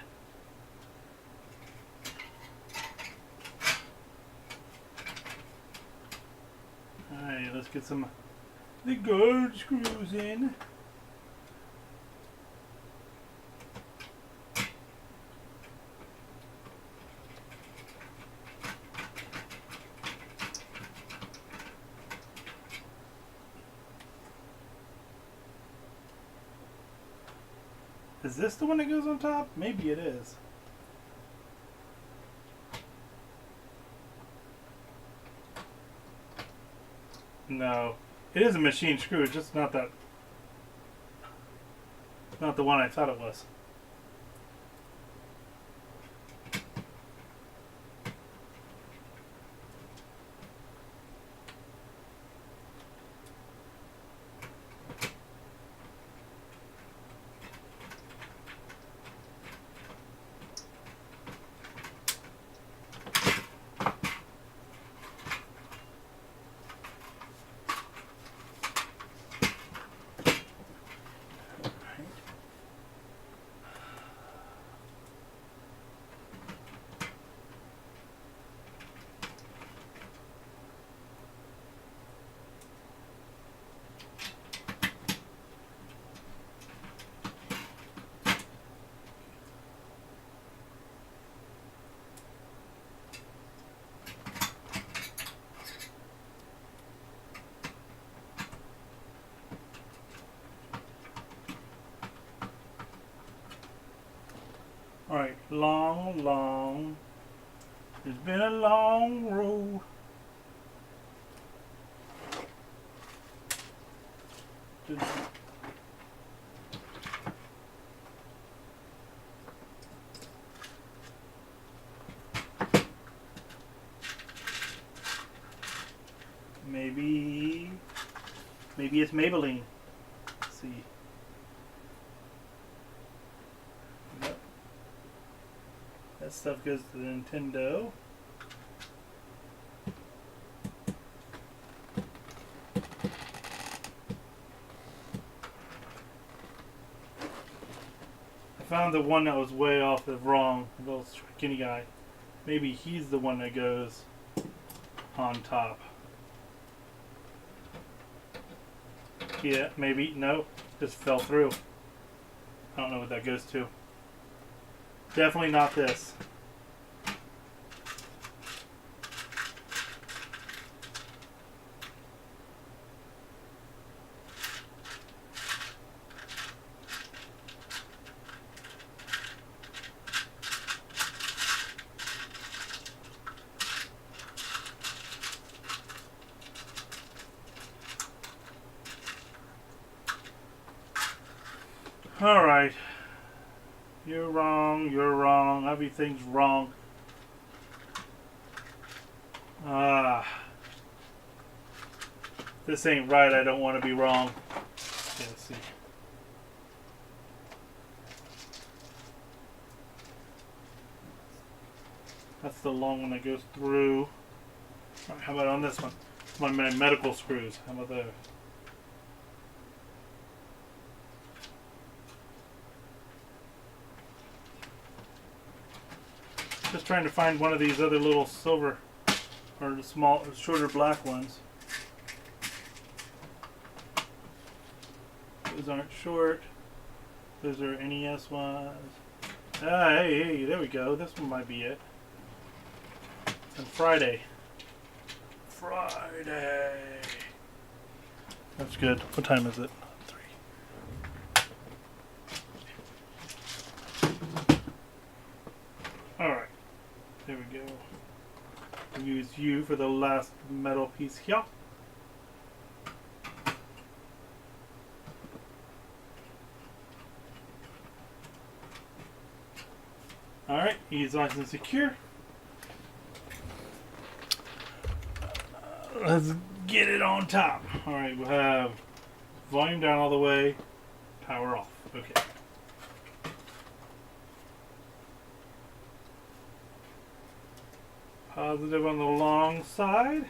Alright, let's get some the gold screws in. Is this the one that goes on top? Maybe it is. No, it is a machine screw. It's just not that. Not the one I thought it was. Alright, long. It's been a long road. Maybe it's Maybelline. Let's see. Nope. That stuff goes to the Nintendo. I found the one that was way off the wrong, the little skinny guy. Maybe he's the one that goes on top. Yeah, maybe. No, just fell through. I don't know what that goes to. Definitely not this. Alright. You're wrong. Everything's wrong. This ain't right. I don't want to be wrong. Okay, let's see. That's the long one that goes through. Right, how about on this one? My medical screws. How about those? Just trying to find one of these other little silver or the small, shorter black ones. Those aren't short. Those are NES ones. Ah, hey, there we go. This one might be it. And Friday. That's good. What time is it? 3. Alright. There we go. Use you for the last metal piece here. Alright, he's nice and secure. Let's get it on top. Alright, we'll have volume down all the way, power off. Okay. Positive on the long side,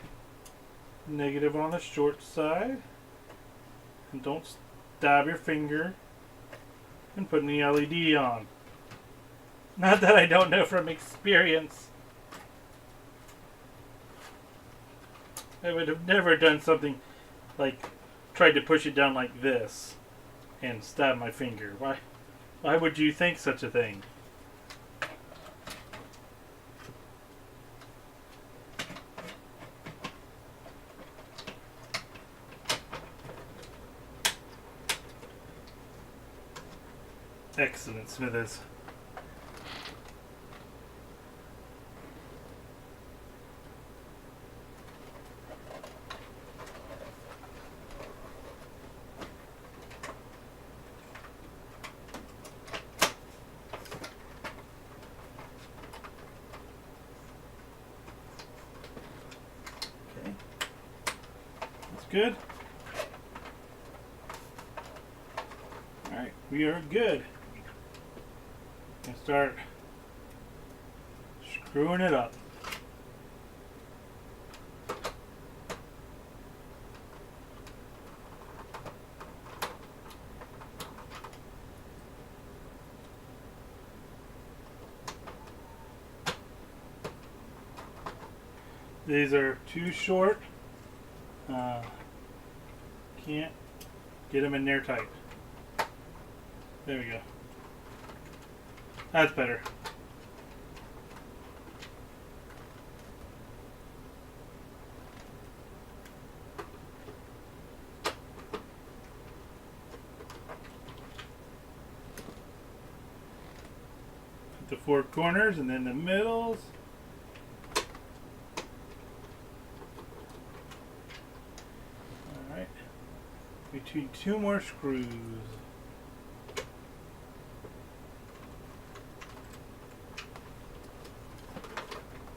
negative on the short side. And don't stab your finger and put the LED on. Not that I don't know from experience. I would have never done something like tried to push it down like this and stab my finger. Why would you think such a thing? Excellent, Smithers. Okay. That's good. Alright, we are good. And start screwing it up. These are too short. Can't get them in there tight. There we go. That's better. the four corners and then the middles. Alright. Between two more screws.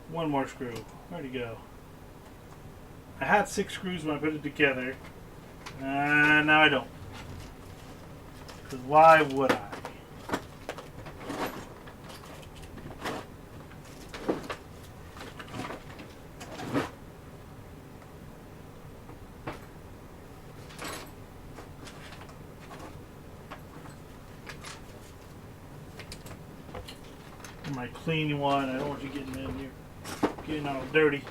One more screw. Where'd it go? I had 6 screws when I put it together. Now I don't. Because why would I? My clean one. I don't want you getting in here. Getting all dirty.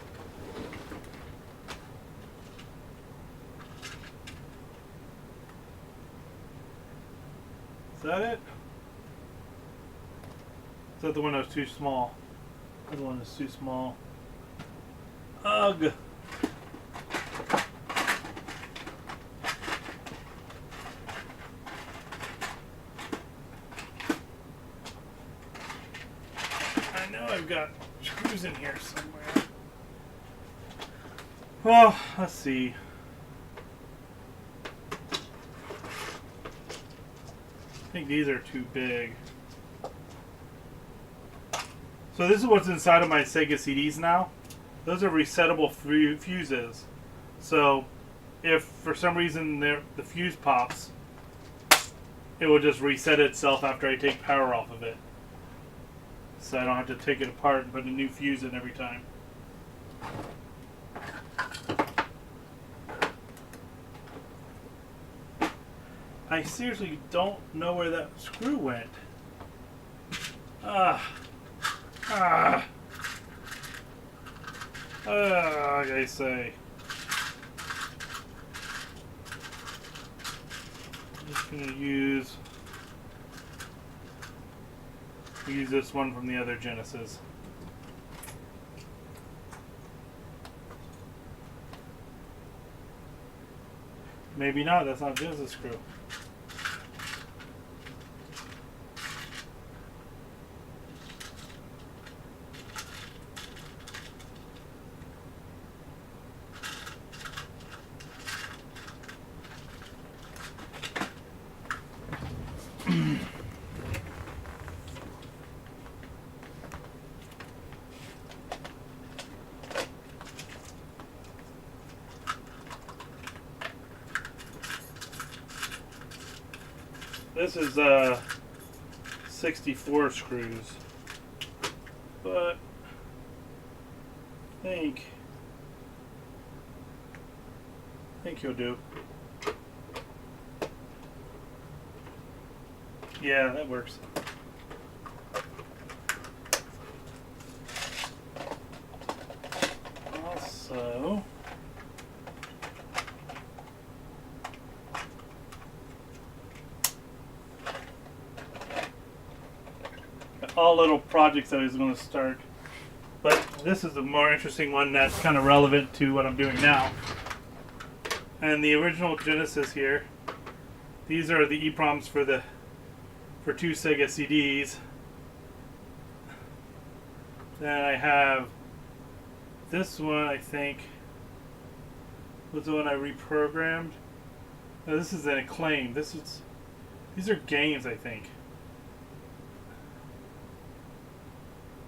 Is that it? Is that the one that was too small? The other one is too small. Ugh. I know I've got screws in here somewhere. Well, let's see. I think these are too big. So this is what's inside of my Sega CDs now. Those are resettable fuses. So if for some reason the fuse pops, it will just reset itself after I take power off of it. So I don't have to take it apart and put a new fuse in every time. I seriously don't know where that screw went. Like I say. I'm just gonna use this one from the other Genesis. Maybe not, that's not Genesis screw. This is 64 screws, but I think he'll do. Yeah, that works. Also, all little projects I was going to start, but this is the more interesting one that's kind of relevant to what I'm doing now. And the original Genesis here, these are the EEPROMs for 2 Sega CDs. Then I have this one, I think was the one I reprogrammed. No, this is an Acclaim. These are games, I think.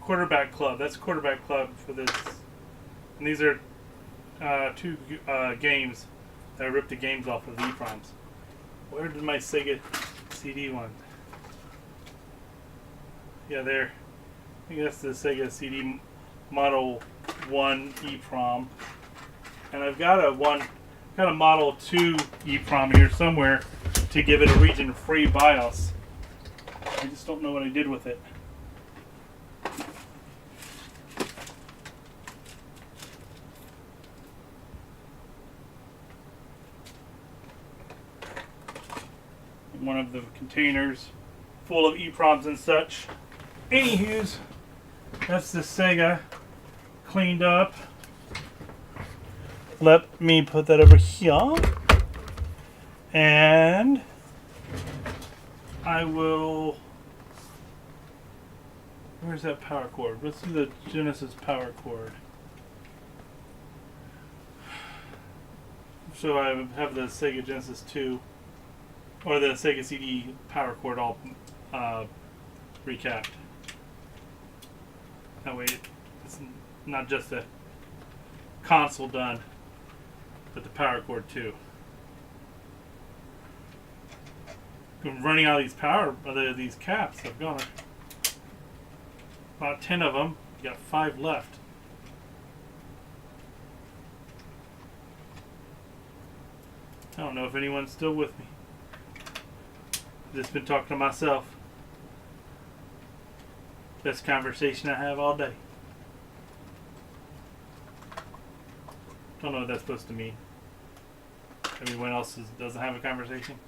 Quarterback Club. That's Quarterback Club for this. And these are 2 games that I ripped the games off of the EEPROMs. Where did my Sega CD one? Yeah, there. I think that's the Sega CD Model 1 EEPROM. And I've got a Model 2 EEPROM here somewhere to give it a region-free BIOS. I just don't know what I did with it. One of the containers full of EEPROMs and such. Anywho's, that's the Sega cleaned up. Let me put that over here. And I will Where's that power cord? Let's do the Genesis power cord. So I have the Sega Genesis 2 or the Sega CD power cord all recapped. That way it's not just a console done, but the power cord too. I'm running out of these caps. I've got about 10 of them. Got 5 left. I don't know if anyone's still with me. I've just been talking to myself. Best conversation I have all day. Don't know what that's supposed to mean. Everyone else doesn't have a conversation.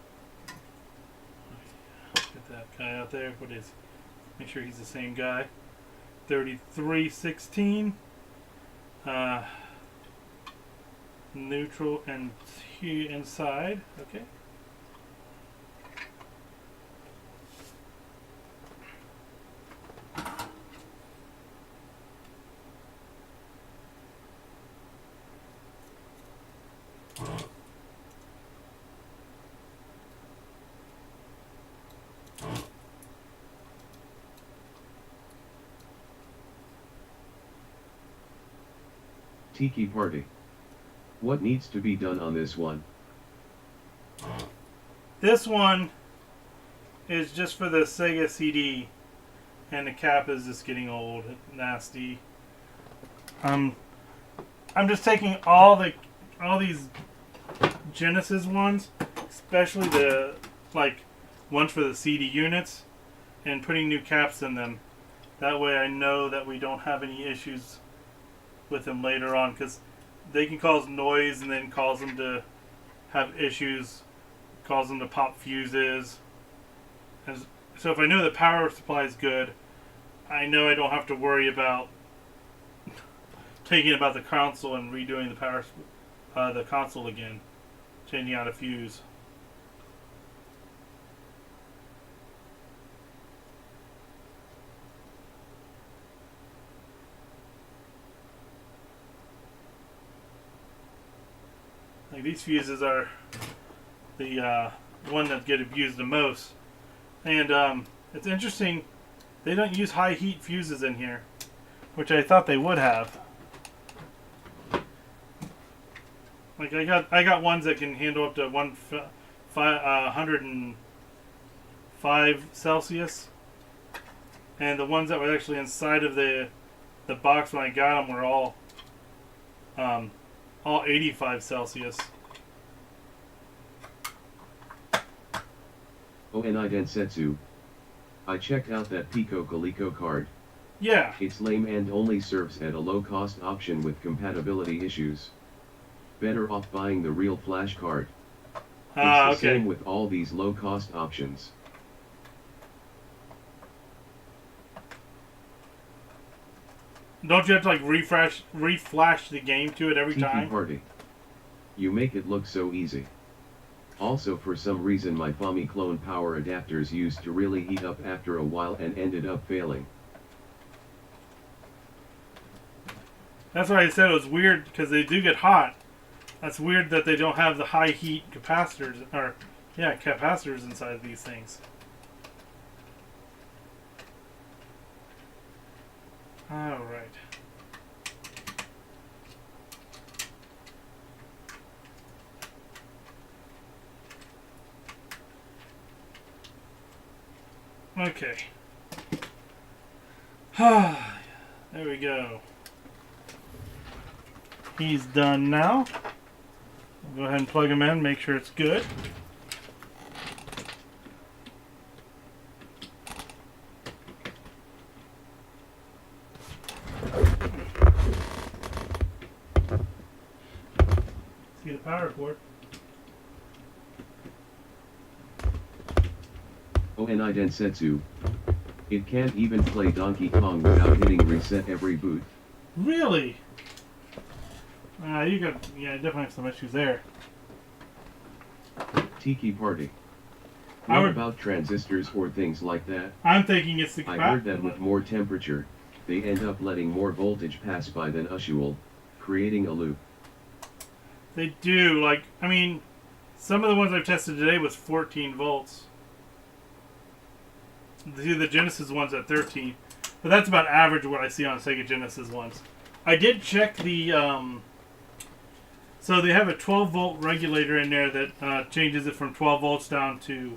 Get that guy out there. What is? Make sure he's the same guy. 3316. Neutral and inside. Okay. Tiki Party. What needs to be done on this one? This one is just for the Sega CD, and the cap is just getting old, nasty. I'm just taking all these Genesis ones, especially the ones for the CD units, and putting new caps in them. That way I know that we don't have any issues with them later on, because they can cause noise and then cause them to have issues, cause them to pop fuses. So if I know the power supply is good, I know I don't have to worry about taking about the console and redoing the console again, changing out a fuse. Like these fuses are the one that get abused the most, and it's interesting. They don't use high heat fuses in here, which I thought they would have. Like I got ones that can handle up to 105 Celsius, and the ones that were actually inside of the box when I got them were all 85 Celsius. Oh, and I Densetsu. I checked out that Pico Coleco card. Yeah. It's lame and only serves at a low-cost option with compatibility issues. Better off buying the real flash card. It's the same with all these low-cost options. Don't you have to reflash the game to it every time? Party. You make it look so easy. Also, for some reason my Famicom power adapters used to really heat up after a while and ended up failing. That's why I said it was weird, because they do get hot. That's weird that they don't have the high heat capacitors, capacitors inside these things. Alright. Okay. There we go. He's done now. Go ahead and plug him in, make sure it's good. See the power cord. Oh, and I Densetsu. It can't even play Donkey Kong without hitting reset every boot. Really? Definitely have some issues there. Tiki Party. What about transistors or things like that? I'm thinking it's the I heard that with more temperature, they end up letting more voltage pass by than usual, creating a loop. They do, like, I mean, some of the ones I've tested today was 14 volts. The Genesis one's at 13. But that's about average what I see on Sega Genesis ones. I did check the, so they have a 12 volt regulator in there that changes it from 12 volts down to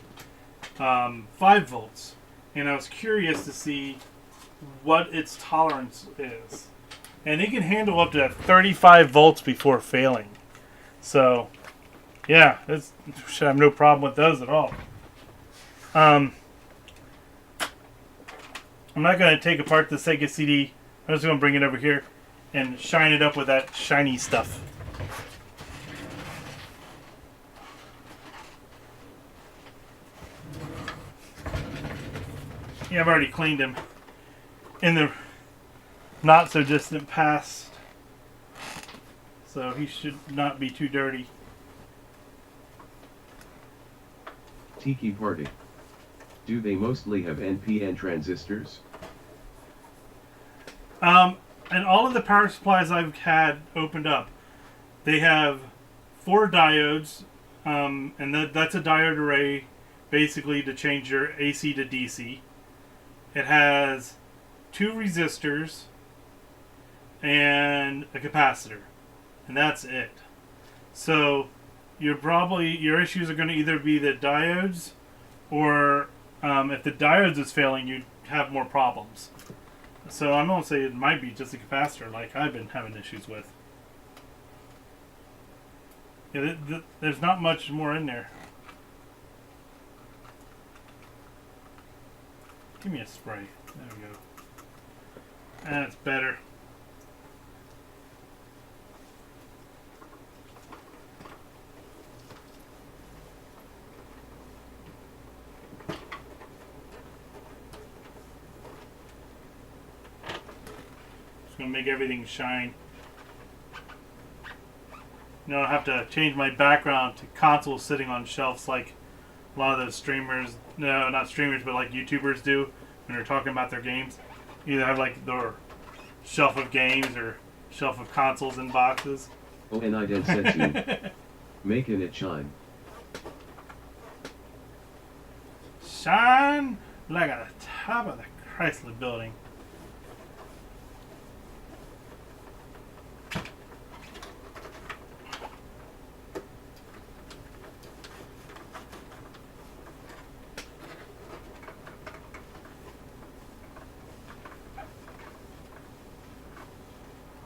5 volts. And I was curious to see what its tolerance is. And it can handle up to 35 volts before failing. So, yeah, should have no problem with those at all. I'm not going to take apart the Sega CD. I'm just going to bring it over here and shine it up with that shiny stuff. Yeah, I've already cleaned him in the not so distant past, so he should not be too dirty. Tiki Party. Do they mostly have NPN transistors? And all of the power supplies I've had opened up, they have 4 diodes, and that's a diode array, basically to change your AC to DC. It has 2 resistors and a capacitor, and that's it. So your issues are going to either be the diodes, or if the diodes is failing, you have more problems. So I'm going to say it might be just a capacitor, like I've been having issues with. Yeah, there's not much more in there. Give me a spray. There we go. That's better. Just gonna make everything shine. You know, I have to change my background to consoles sitting on shelves like a lot of those streamers, no, not streamers, but like YouTubers do when they're talking about their games. Either have like their shelf of games or shelf of consoles in boxes. Oh, and I did Setsu. Making it shine. Shine like at the top of the Chrysler building.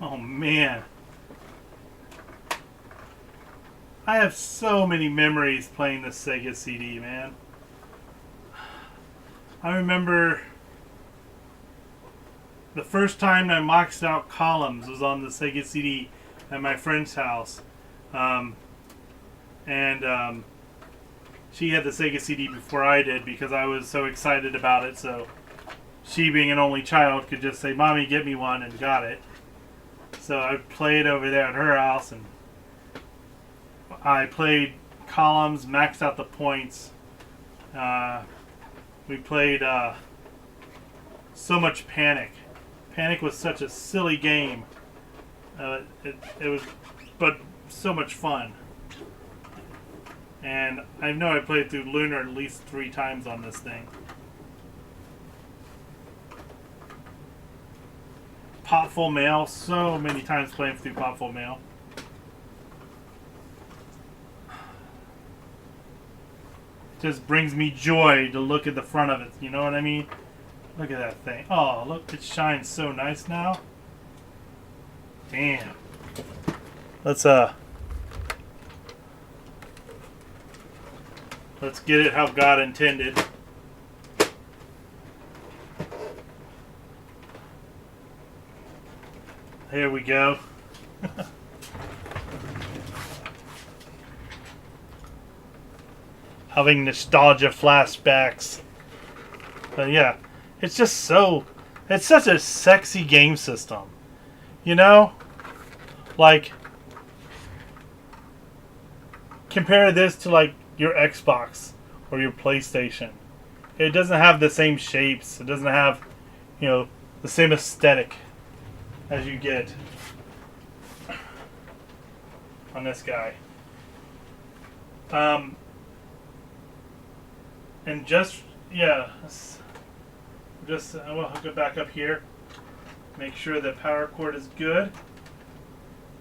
Oh man, I have so many memories playing the Sega CD, man. I remember the first time I maxed out columns was on the Sega CD at my friend's house. She had the Sega CD before I did because I was so excited about it. So she, being an only child, could just say, "Mommy, get me one," and got it. So I played over there at her house, and I played columns, maxed out the points. We played so much Panic. Panic was such a silly game. It was, but so much fun. And I know I played through Lunar at least 3 times on this thing. Popful Mail, so many times playing through Popful Mail. Just brings me joy to look at the front of it, you know what I mean? Look at that thing. Oh, look, it shines so nice now. Damn. Let's get it how God intended. Here we go. Having nostalgia flashbacks. But yeah, it's just it's such a sexy game system. You know? Like, compare this to like your Xbox or your PlayStation. It doesn't have the same shapes. It doesn't have, you know, the same aesthetic as you get on this guy. And just, yeah, I will hook it back up here. Make sure the power cord is good.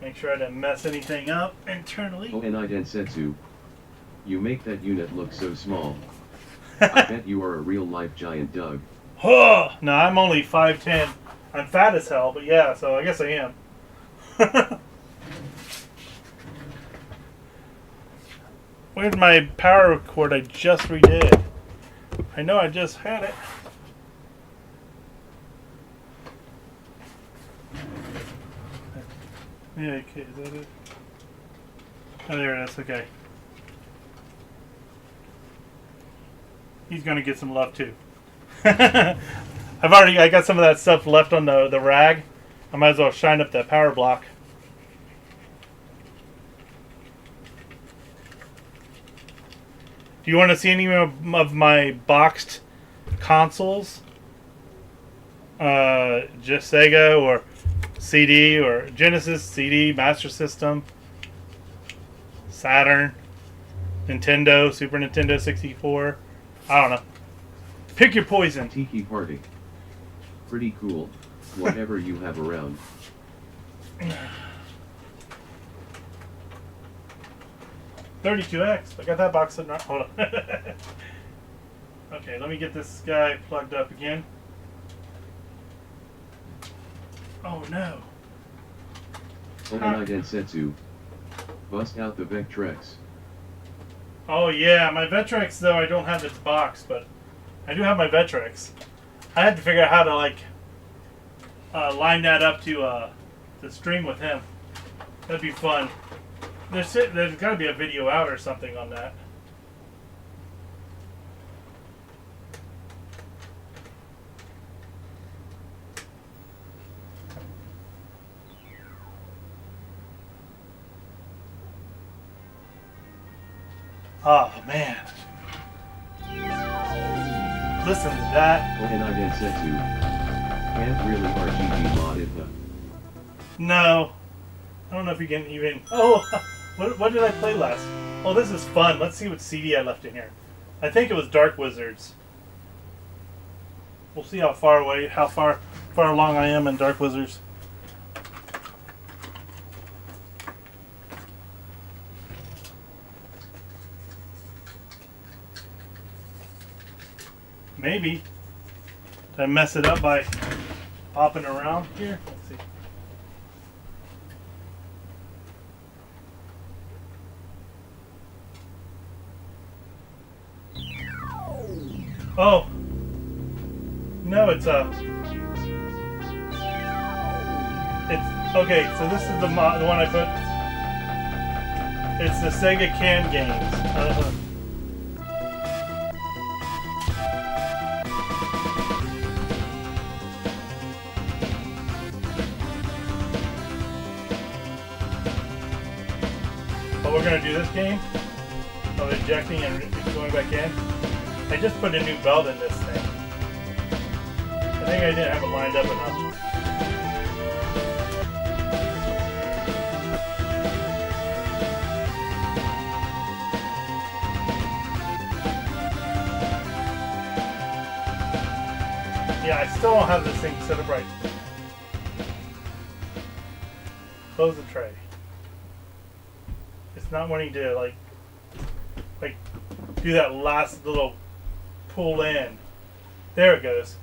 Make sure I didn't mess anything up internally. Oh, and Densetsu, you make that unit look so small. I bet you are a real-life giant, Doug. Oh, no, I'm only 5'10". I'm fat as hell, but yeah, so I guess I am. Where's my power cord I just redid? I know I just had it. Yeah, okay, is that it? Oh, there it is, okay. He's gonna get some love too. I got some of that stuff left on the rag. I might as well shine up that power block. Do you want to see any of my boxed consoles? Just Sega or CD or Genesis, CD, Master System, Saturn, Nintendo, Super Nintendo 64. I don't know. Pick your poison. Tiki Party. Pretty cool, whatever you have around. 32X. I got that box in there. Hold on. Okay, let me get this guy plugged up again. Oh no. Oh, and Densetsu, bust out the Vectrex. Oh yeah, my Vectrex though I don't have its box, but I do have my Vectrex. I had to figure out how to like line that up to stream with him. That'd be fun. There's got to be a video out or something on that. Oh man. Listen to that. Oh, and Densetsu, can't really RGB mod it though. No. I don't know if you can even... Oh, what did I play last? Oh, this is fun. Let's see what CD I left in here. I think it was Dark Wizards. We'll see how far along I am in Dark Wizards. Maybe. Did I mess it up by popping around here? Let's see. Oh. No, it's okay, so this is the one I put. It's the Sega Can games. But we're gonna do this game of ejecting and going back in. I just put a new belt in this thing. I think I didn't have it lined up enough. Yeah, I still don't have this thing set up right. Close the tray. It's not wanting to like do that last little pull in. There it goes.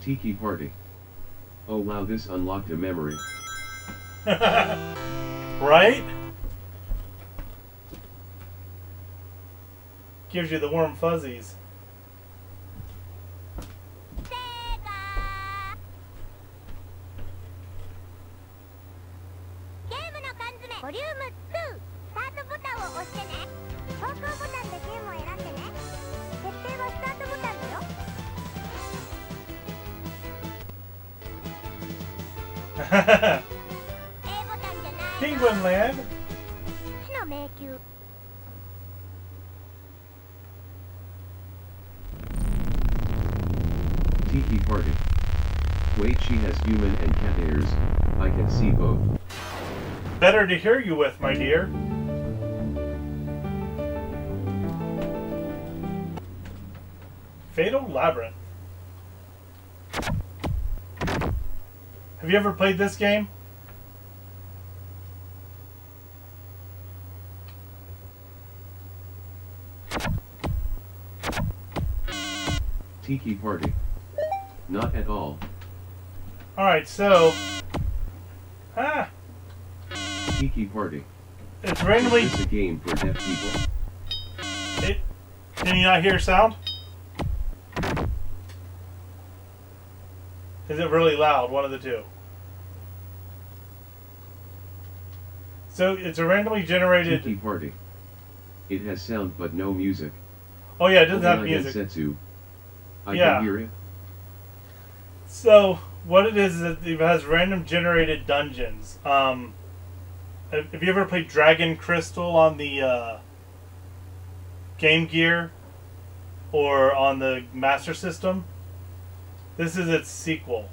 Tiki Party. Oh wow, this unlocked a memory. Right? Gives you the warm fuzzies. Penguin Land. Tiki Party. Wait, she has human and cat ears. I can see both. Better to hear you with, my dear. Fatal Labyrinth. Have you ever played this game? Tiki Party. Not at all. Alright, so... Tiki Party. It's randomly... Is this a game for deaf people? Can you not hear sound? Is it really loud? One of the two. So it's a randomly generated... Tiki Party. It has sound but no music. Oh yeah, it doesn't have music. Setsu. I Yeah. can hear it. So what it is that it has random generated dungeons. Have you ever played Dragon Crystal on the Game Gear or on the Master System? This is its sequel.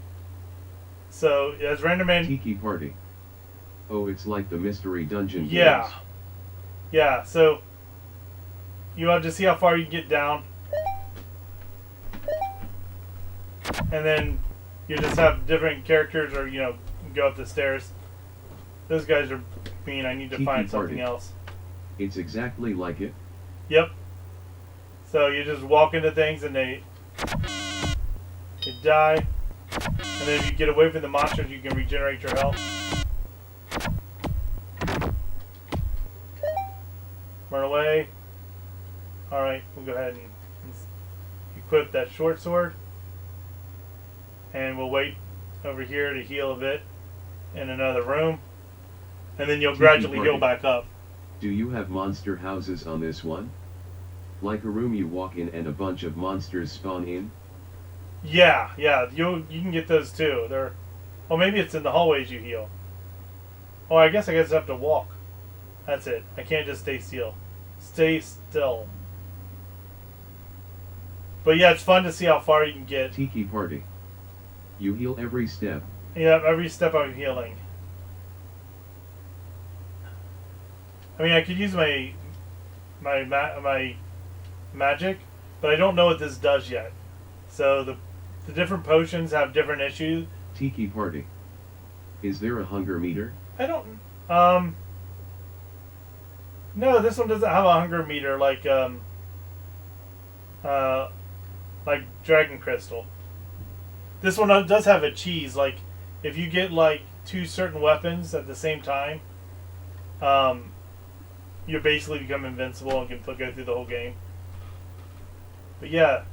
So it has random Tiki Party. Oh, it's like the mystery dungeon Yeah. games. Yeah, so you have to see how far you can get down. And then you just have different characters or, you know, go up the stairs. Those guys are mean. I need to Tiki find Party. something else. It's exactly like it. Yep. So you just walk into things and they die. And then if you get away from the monsters, you can regenerate your health. Run away. Alright, we'll go ahead and equip that short sword. And we'll wait over here to heal a bit in another room. And then you'll Tiki gradually Party. heal back up. Do you have monster houses on this one? Like a room you walk in and a bunch of monsters spawn in? Yeah, you can get those too. They're, well, maybe it's in the hallways you heal. Oh, I guess I have to walk. That's it. I can't just stay still. Stay still. But yeah, it's fun to see how far you can get. Tiki Party. You heal every step. Yeah, every step I'm healing. I mean, I could use my magic, but I don't know what this does yet. So the different potions have different issues. Tiki Party. Is there a hunger meter? I don't. No, this one doesn't have a hunger meter like Dragon Crystal. This one does have a cheese. Like if you get like 2 certain weapons at the same time, you basically become invincible and can go through the whole game. But yeah,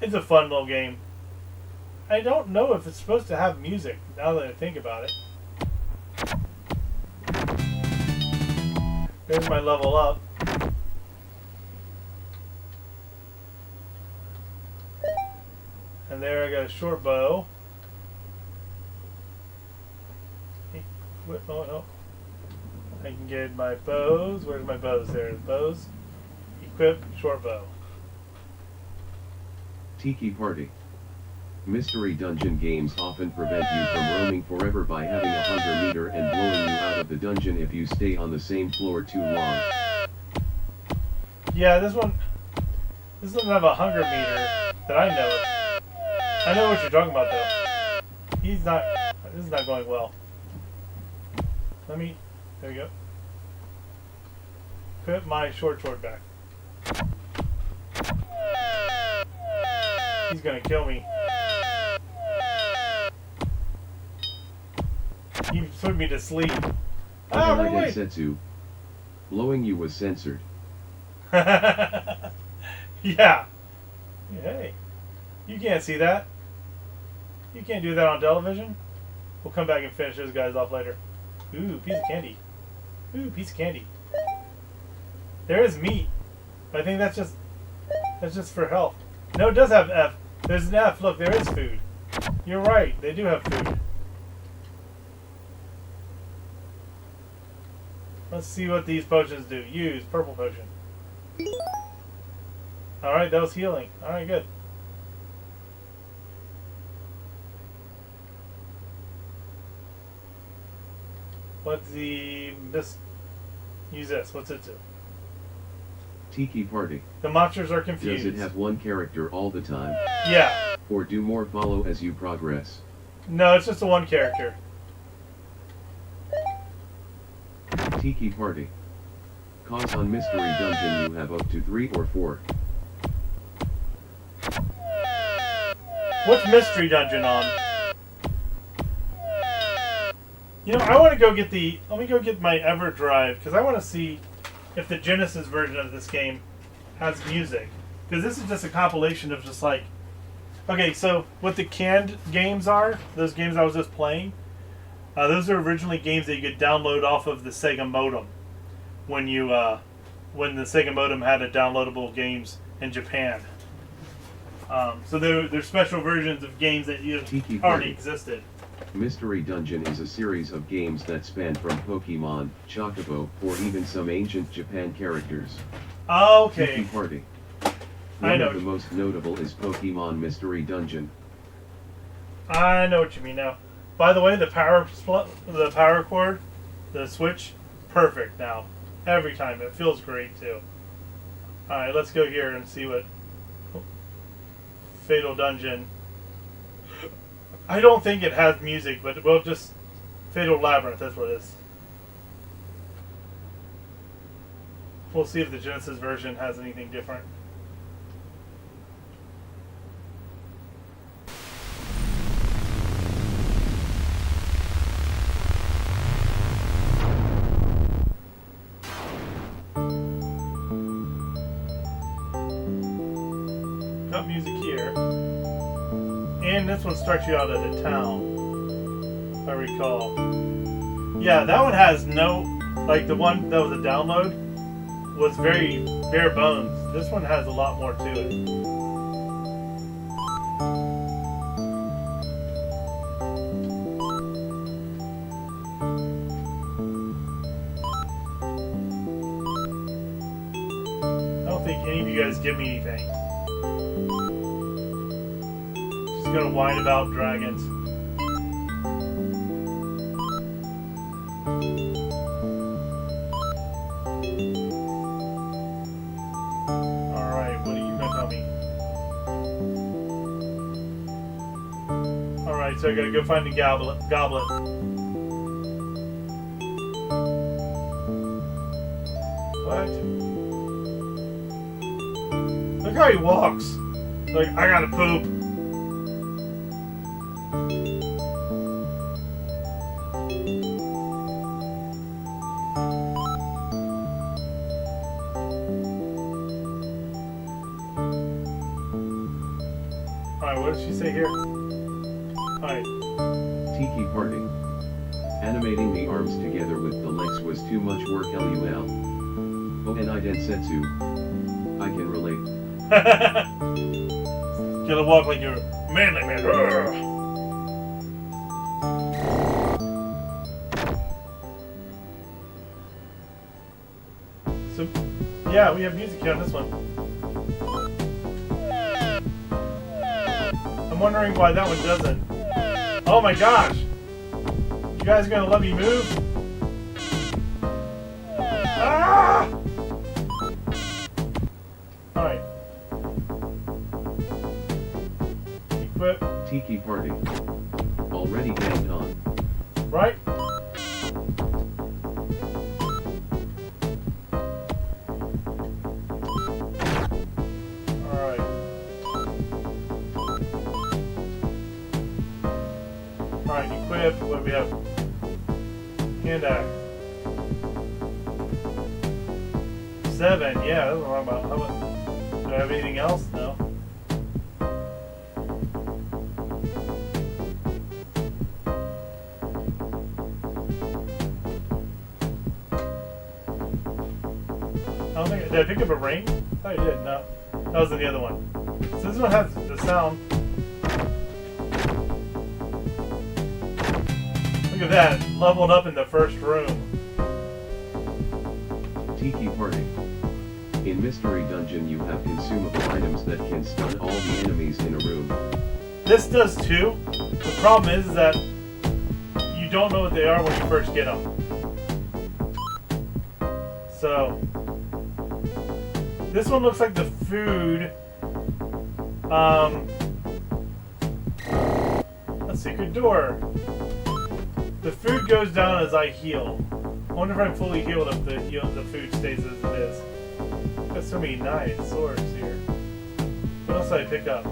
it's a fun little game. I don't know if it's supposed to have music, now that I think about it. There's my level up. And there I got a short bow. Oh no. I can get my bows. Where's my bows? There's bows. Equip short bow. Tiki Party. Mystery dungeon games often prevent you from roaming forever by having a hunger meter and blowing you out of the dungeon if you stay on the same floor too long. Yeah, this one doesn't have a hunger meter that I know of. I know what you're talking about though. This is not going well. There we go. Put my short sword back. He's gonna kill me. He put me to sleep. Ah, run away! Setsu. Blowing you was censored. Yeah. Hey, you can't see that. You can't do that on television. We'll come back and finish those guys off later. Ooh, piece of candy. Ooh, piece of candy. There is meat, but I think that's just for health. No, it does have F. There's an F. Look, there is food. You're right. They do have food. Let's see what these potions do. Use purple potion. Alright, that was healing. Alright, good. What's the this? Use this. What's it do? Tiki Party. The monsters are confused. Does it have one character all the time? Yeah. Or do more follow as you progress? No, it's just the one character. Tiki Party. Cause on Mystery Dungeon you have up to 3 or 4. What's Mystery Dungeon on? You know, I want to go get the... Let me go get my EverDrive, because I want to see if the Genesis version of this game has music. Because this is just a compilation of just like... Okay, so what the canned games are, those games I was just playing, those are originally games that you could download off of the Sega modem. When you, when the Sega modem had a downloadable games in Japan. So they're special versions of games that already existed. Mystery Dungeon is a series of games that span from Pokemon, Chocobo, or even some ancient Japan characters. Okay. Tiki Party. One of the most notable is Pokemon Mystery Dungeon. I know what you mean now. By the way, the power cord, the switch, perfect now. Every time. It feels great too. Alright, let's go here and see what Fatal Dungeon. I don't think it has music, but we'll just... Fatal Labyrinth, that's what it is. We'll see if the Genesis version has anything different. Got music here. And this one starts you out at a town, if I recall. Yeah, that one has no... Like, the one that was a download was very bare bones. This one has a lot more to it. I don't think any of you guys give me anything. Gonna whine about dragons. Alright, what are you gonna tell me? Alright, so I gotta go find the goblet. What? Look how he walks. Like, I gotta poop. What did she say here? Alright. Tiki Party. Animating the arms together with the legs was too much work lol. Oh, and I densetsu. I can relate. Gonna walk like you're manly man. So, yeah, we have music here on this one. I'm wondering why that one doesn't. Oh my gosh! You guys gonna let me move? Ah! Alright. Equip. Tiki Party. Already gained on. Right? Alright, equip. What do we have? Hand axe. 7, yeah, that's what I'm about. How about. Do I have anything else? No. I don't think. Did I pick up a ring? I thought I did. No. That was in the other one. So this one has the sound. Look at that. Leveled up in the first room. Tiki Party. In Mystery Dungeon you have consumable items that can stun all the enemies in a room. This does too. The problem is that you don't know what they are when you first get them. So this one looks like the food. A secret door. The food goes down as I heal. I wonder if I'm fully healed if the food stays as it is. Got so many knives, swords here. What else did I pick up?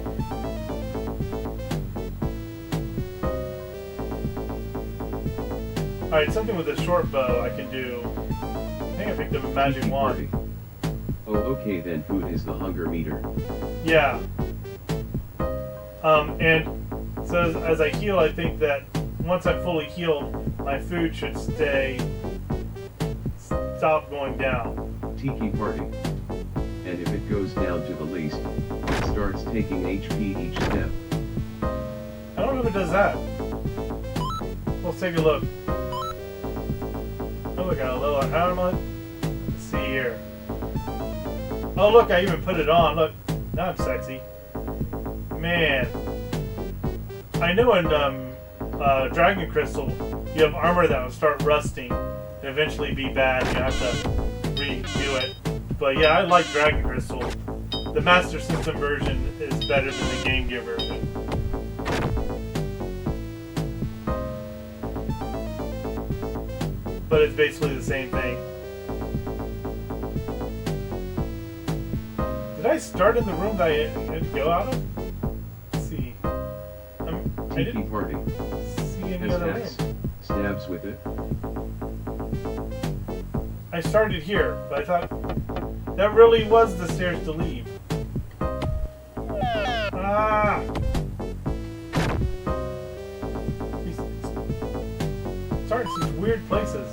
Alright, something with a short bow I can do. I think I picked up a magic wand. Oh, okay, then food is the hunger meter. Yeah. And so as I heal, I think that once I'm fully healed, my food should stop going down. Tiki party. And if it goes down to the least, it starts taking HP each step. I don't know if it does that. Let's take a look. Oh, we got a little armlet. Let's see here. Oh, look, I even put it on. Look, now I'm sexy. Man. I know in Dragon Crystal, you have armor that will start rusting and eventually be bad. You have to redo it. But yeah, I like Dragon Crystal. The Master System version is better than the Game Gear version. But it's basically the same thing. Did I start in the room that I had to go out of? Let's see. I Tiki party. See any Has other axe. room. Stabs with it. I started here, but I thought that really was the stairs to leave. Ah! He's starting these weird places.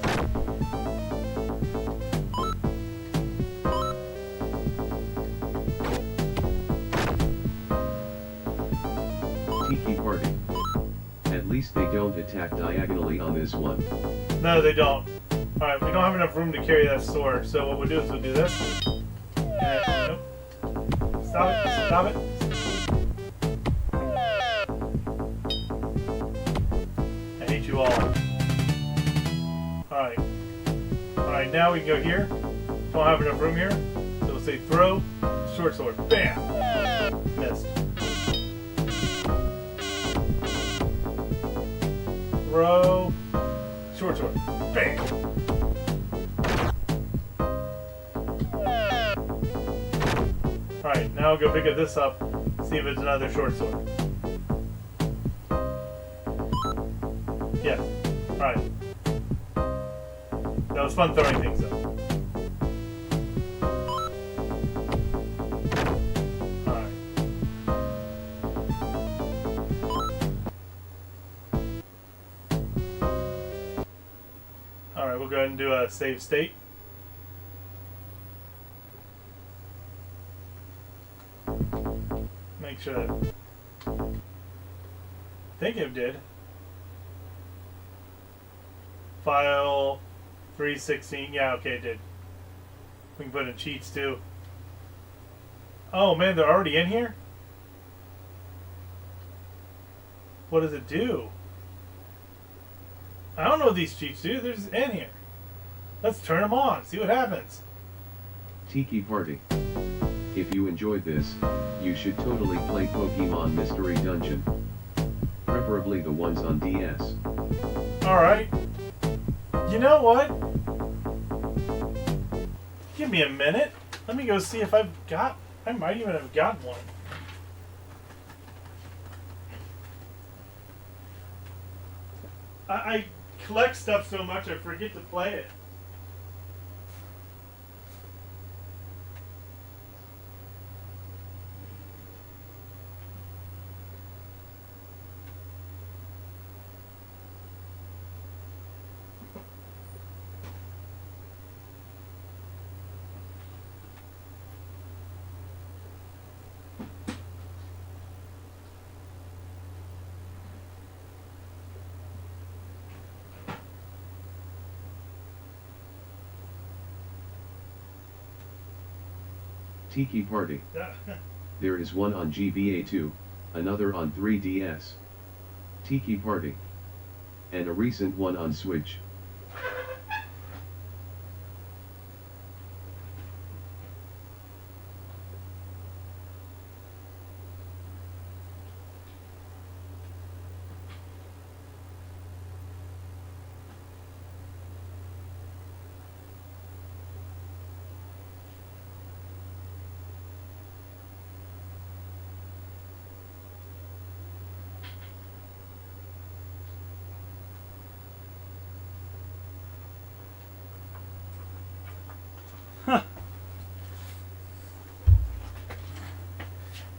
Tiki party. At least they don't attack diagonally on this one. No, they don't. Alright, we don't have enough room to carry that sword, so what we'll do is we'll do this. Nope. Stop it. Stop it. I hate you all. Alright. Alright, now we can go here. Don't have enough room here. So we'll say throw, short sword. Bam! Missed. Throw, short sword. Bam! Alright, now I'll go pick up this up, see if it's another short sword. Yes. Alright. That was fun throwing things though. Alright. Alright, we'll go ahead and do a save state. Make sure that. I think it did. File 316. Yeah, okay, it did. We can put in cheats too. Oh man, they're already in here? What does it do? I don't know what these cheats do. They're just in here. Let's turn them on. See what happens. Tiki party. If you enjoyed this, you should totally play Pokemon Mystery Dungeon. Preferably the ones on DS. Alright. You know what? Give me a minute. Let me go see if I've got... I might even have got one. I collect stuff so much I forget to play it. Tiki party. There is one on GBA2, another on 3DS. Tiki party. And a recent one on Switch.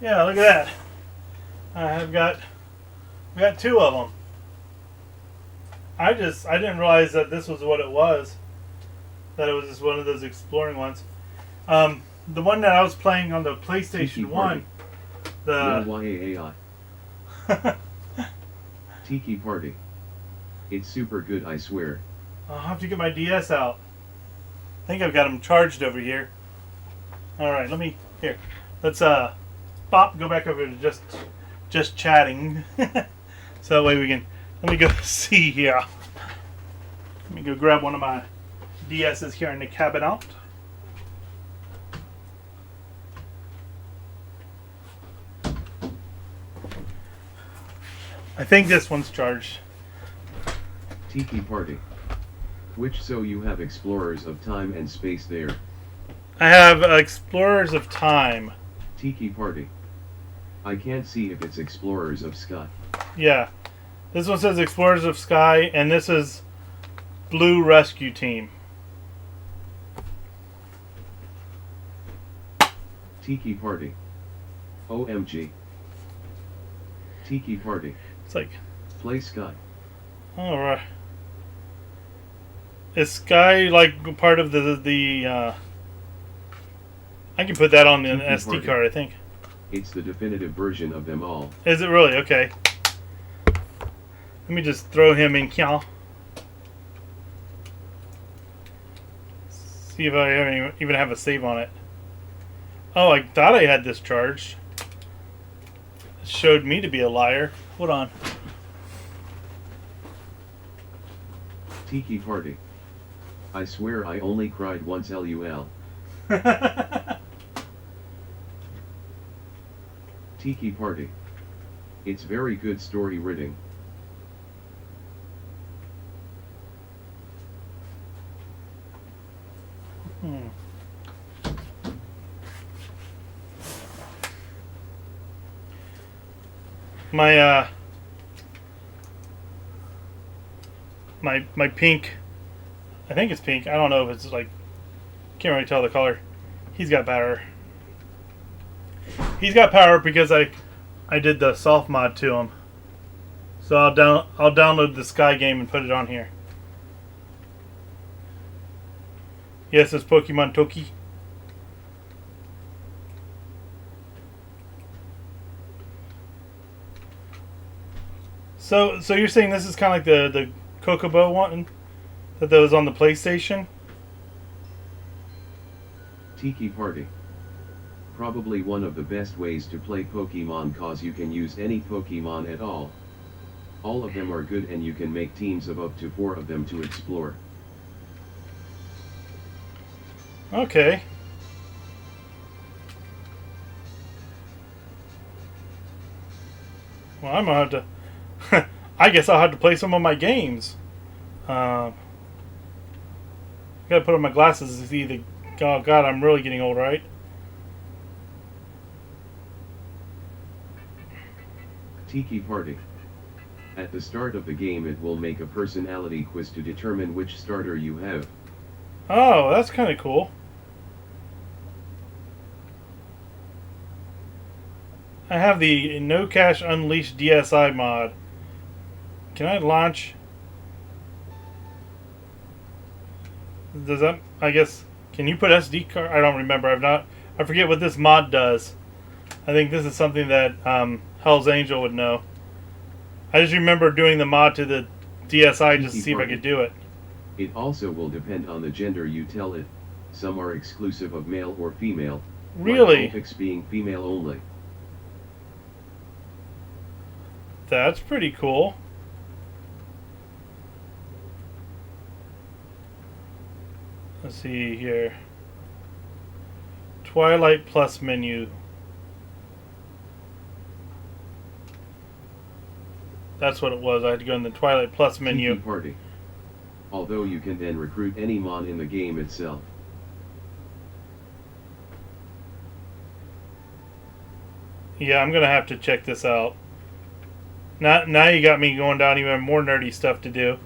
Yeah, look at that. We got two of them. I didn't realize that this was what it was. That it was just one of those exploring ones. The one that I was playing on the PlayStation 1, the Tiki Party. It's super good, I swear. I'll have to get my DS out. I think I've got them charged over here. All right, let's Bob, go back over to just chatting. So that way we can, let me go see here. Let me go grab one of my DS's here in the cabinet. I think this one's charged. Tiki Party. Which so you have Explorers of Time and Space there. I have Explorers of Time. Tiki Party. I can't see if it's Explorers of Sky. Yeah. This one says Explorers of Sky, and this is Blue Rescue Team. Tiki Party. OMG. Tiki Party. It's like... Play Sky. Alright. Is Sky like part of the I can put that on an SD card, I think. It's the definitive version of them all. Is it really? Okay. Let me just throw him in here. See if I even have a save on it. Oh, I thought I had this charged. It showed me to be a liar. Hold on. Tiki Party. I swear I only cried once, LUL. Tiki Party. It's very good story writing. My pink, I think it's pink. I don't know if it's like, can't really tell the color. He's got power. He's got power because I did the soft mod to him. So I'll download the Sky game and put it on here. Yes, it's Pokemon Toki. So you're saying this is kind of like the Chocobo one that was on the PlayStation? Tiki Party. Probably one of the best ways to play Pokemon cause you can use any Pokemon at all. All of them are good and you can make teams of up to 4 of them to explore. Okay. Well, I'm gonna have to... I guess I'll have to play some of my games. Gotta put on my glasses to see the... Oh god, I'm really getting old, right? Tiki Party. At the start of the game it will make a personality quiz to determine which starter you have. Oh, that's kind of cool. I have the No Cache Unleashed DSi mod. Can I launch? Does that, I guess, can you put SD card? I don't remember. I forget what this mod does. I think this is something that Hell's Angel would know. I just remember doing the mod to the DSi just to see if I could do it. It also will depend on the gender you tell it. Some are exclusive of male or female. Really? Like Opix being female only. That's pretty cool. Let's see here. Twilight Plus menu. That's what it was. I had to go in the Twilight Plus menu. Tiki Party. Although you can then recruit any mon in the game itself. Yeah, I'm gonna have to check this out. Now you got me going down even more nerdy stuff to do.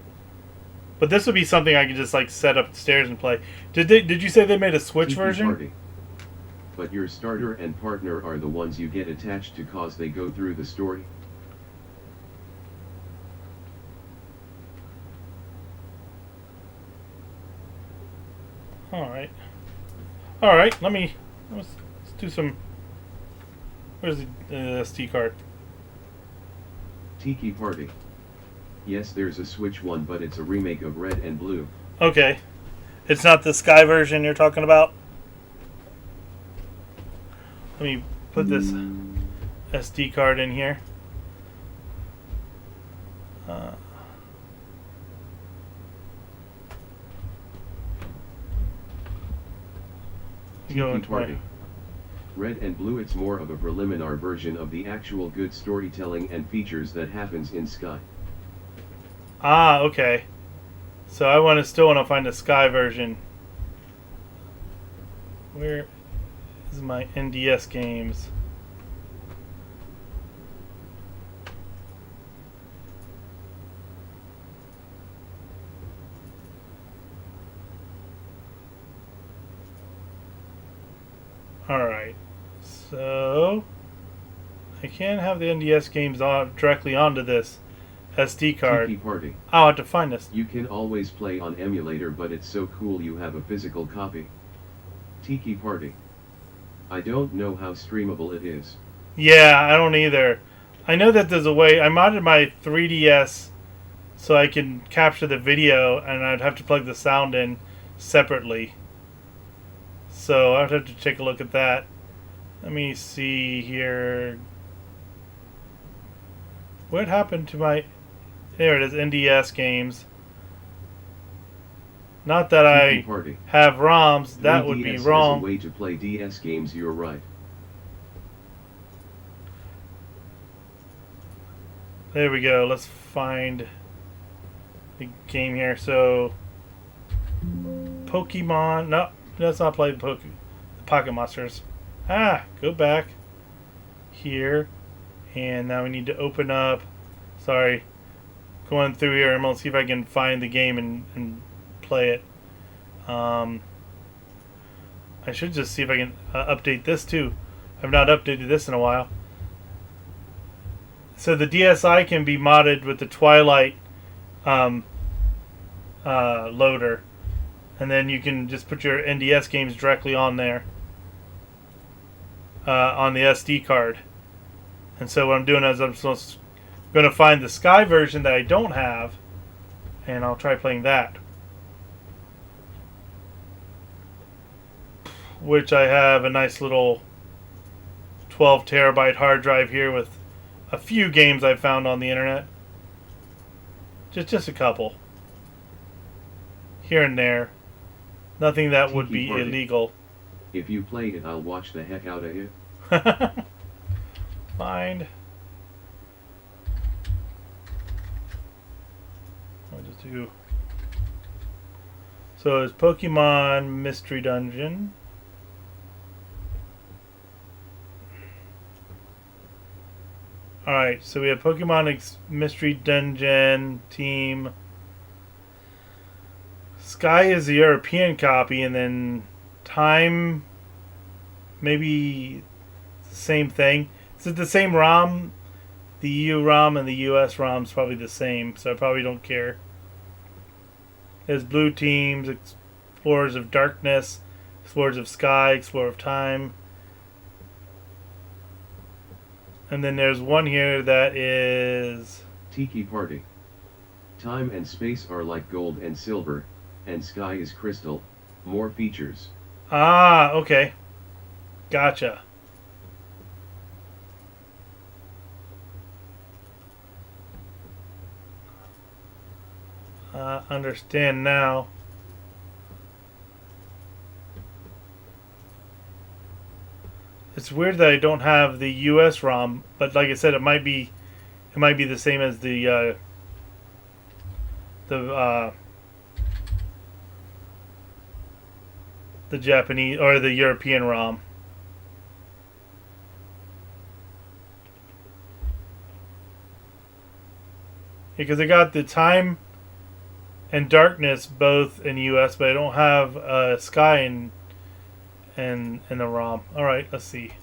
But this would be something I could just like set upstairs and play. Did you say they made a Switch Tiki version? Party. but your starter and partner are the ones you get attached to cause they go through the story. Alright. Alright, let's do some... Where's the SD card? Tiki Party. Yes, there's a Switch one, but it's a remake of Red and Blue. Okay. It's not the Sky version you're talking about? Let me put this SD card in here. Go into Party. Red and Blue, it's more of a preliminar version of the actual good storytelling and features that happens in Sky. Ah, okay. So I still want to find the Sky version. Where is my NDS games? Alright, so I can't have the NDS games directly onto this SD card. Tiki Party. I'll have to find this. You can always play on emulator, but it's so cool you have a physical copy. Tiki Party. I don't know how streamable it is. Yeah, I don't either. I know that there's a way. I modded my 3DS so I can capture the video, and I'd have to plug the sound in separately. So I'd have to take a look at that. Let me see here. What happened to my... There it is, NDS games. Not that I have ROMs. That would be wrong. As a way to play DS games, you're right. There we go. Let's find the game here. So, Pokemon. No, let's not play the Pocket Monsters. Go back here, and now we need to open up. Sorry, going through here. I'm gonna see if I can find the game and play it. I should just see if I can update this too. I've not updated this in a while. So the DSi can be modded with the Twilight loader, and then you can just put your NDS games directly on there on the SD card. And so what I'm doing is I'm going to find the Sky version that I don't have, and I'll try playing that. Which I have a nice little 12 terabyte hard drive here with a few games I found on the internet. Just a couple. Here and there. Nothing that would be illegal. If you play it, I'll watch the heck out of it. Find. I'll just do. So it's Pokemon Mystery Dungeon. Alright, so we have Pokemon Mystery Dungeon team. Sky is the European copy, and then Time, maybe the same thing. Is it the same ROM? The EU ROM and the US ROM is probably the same, so I probably don't care. There's Blue Teams, Explorers of Darkness, Explorers of Sky, Explorer of Time. And then there's one here that is... Tiki Party. Time and space are like gold and silver, and sky is crystal. More features. Ah, okay. Gotcha. Understand now. It's weird that I don't have the US ROM, but like I said, it might be the same as the Japanese or the European ROM. Because I got the Time and Darkness both in US, but I don't have Sky in the ROM. All right, let's see.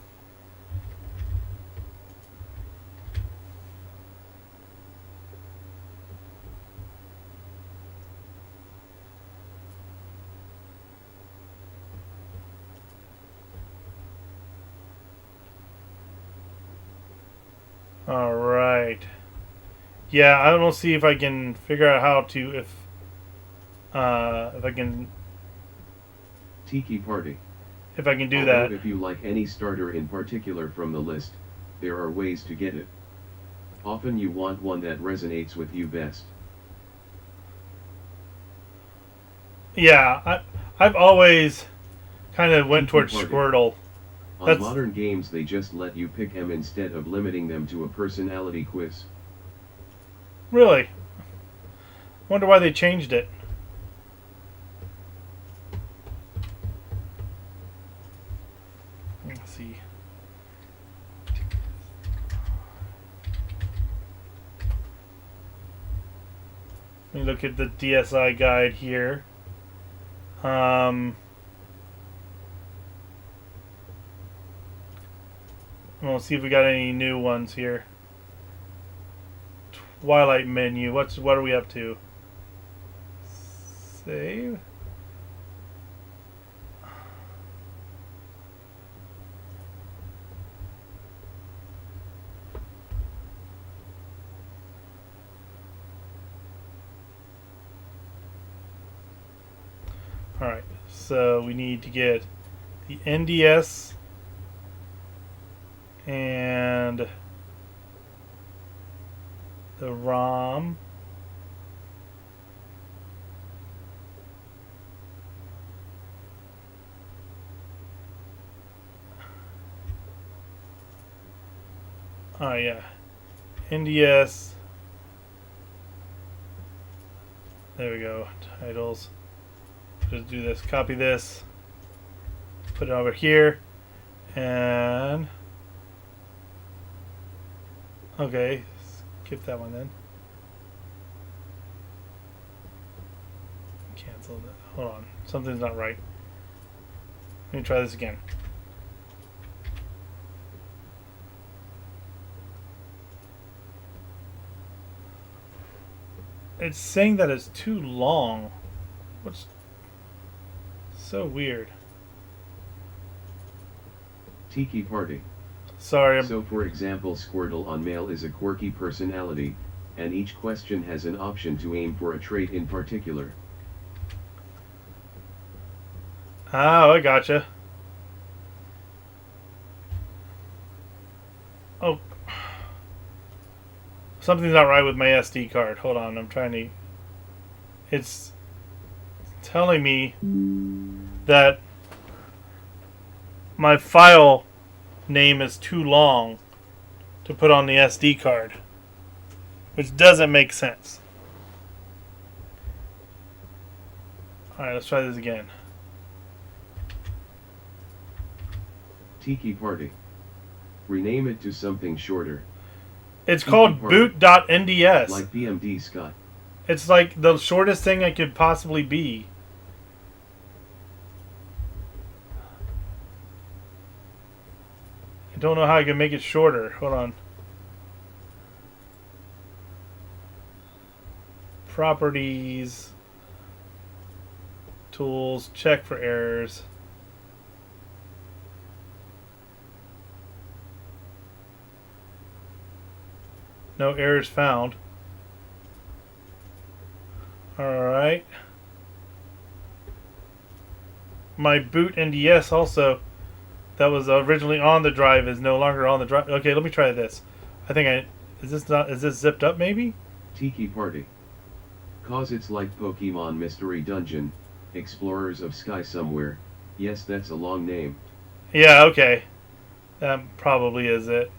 All right. Yeah, I don't see if I can figure out how to if I can Tiki Party. do Although that. if you like any starter in particular from the list, there are ways to get it. Often you want one that resonates with you best. Yeah, I've always kind of went Tiki towards Party. Squirtle. On That's modern games they just let you pick them instead of limiting them to a personality quiz. really. Wonder why they changed it. Let's see. Let me look at the DSI guide here. We'll see if we got any new ones here. Twilight menu. What are we up to? Save. Alright, so we need to get the NDS and the ROM. Oh yeah, NDS. There we go. Titles. Just do this. Copy this. Put it over here, and okay, skip that one then. Cancel that. Hold on, something's not right. Let me try this again. It's saying that it's too long. What's so weird? Tiki Party. Sorry. So for example Squirtle on mail is a quirky personality, and each question has an option to aim for a trait in particular. Oh, I gotcha. Oh. Something's not right with my SD card. Hold on, I'm trying to... It's telling me that my file name is too long to put on the SD card, which doesn't make sense. Alright, let's try this again. Tiki Party. Rename it to something shorter. It's Tiki called Party. boot.nds. Like BMD Scott. It's like the shortest thing I could possibly be. I don't know how I can make it shorter. Hold on. Properties. Tools. Check for errors. No errors found. Alright. My boot NDS also, that was originally on the drive, is no longer on the drive. Okay, let me try this. Is this zipped up maybe? Tiki Party. Cause it's like Pokemon Mystery Dungeon, Explorers of Sky Somewhere. Yes, that's a long name. Yeah, okay. That probably is it.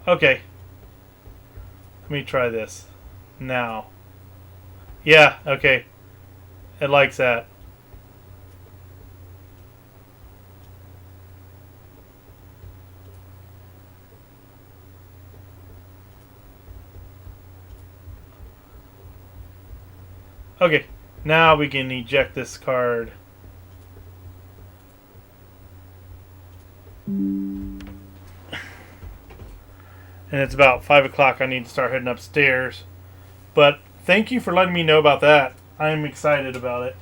Okay. Let me try this. Now. Yeah, okay. It likes that. Okay, now we can eject this card. and it's about 5 o'clock. I need to start heading upstairs. But thank you for letting me know about that. I'm excited about it.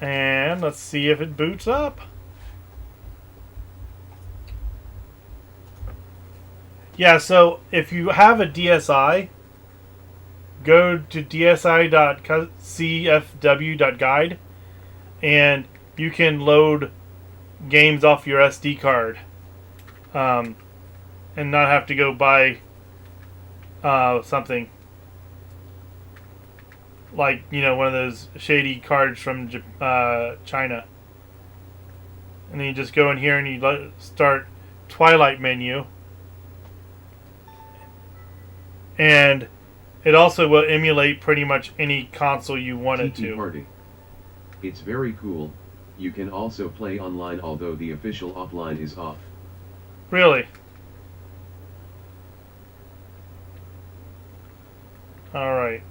And let's see if it boots up. Yeah, so if you have a DSi, go to dsi.cfw.guide and you can load games off your SD card and not have to go buy something like, one of those shady cards from China. And then you just go in here and you start Twilight menu. And it also will emulate pretty much any console you want it to. Party. It's very cool. You can also play online, although the official offline is off. Really? Alright.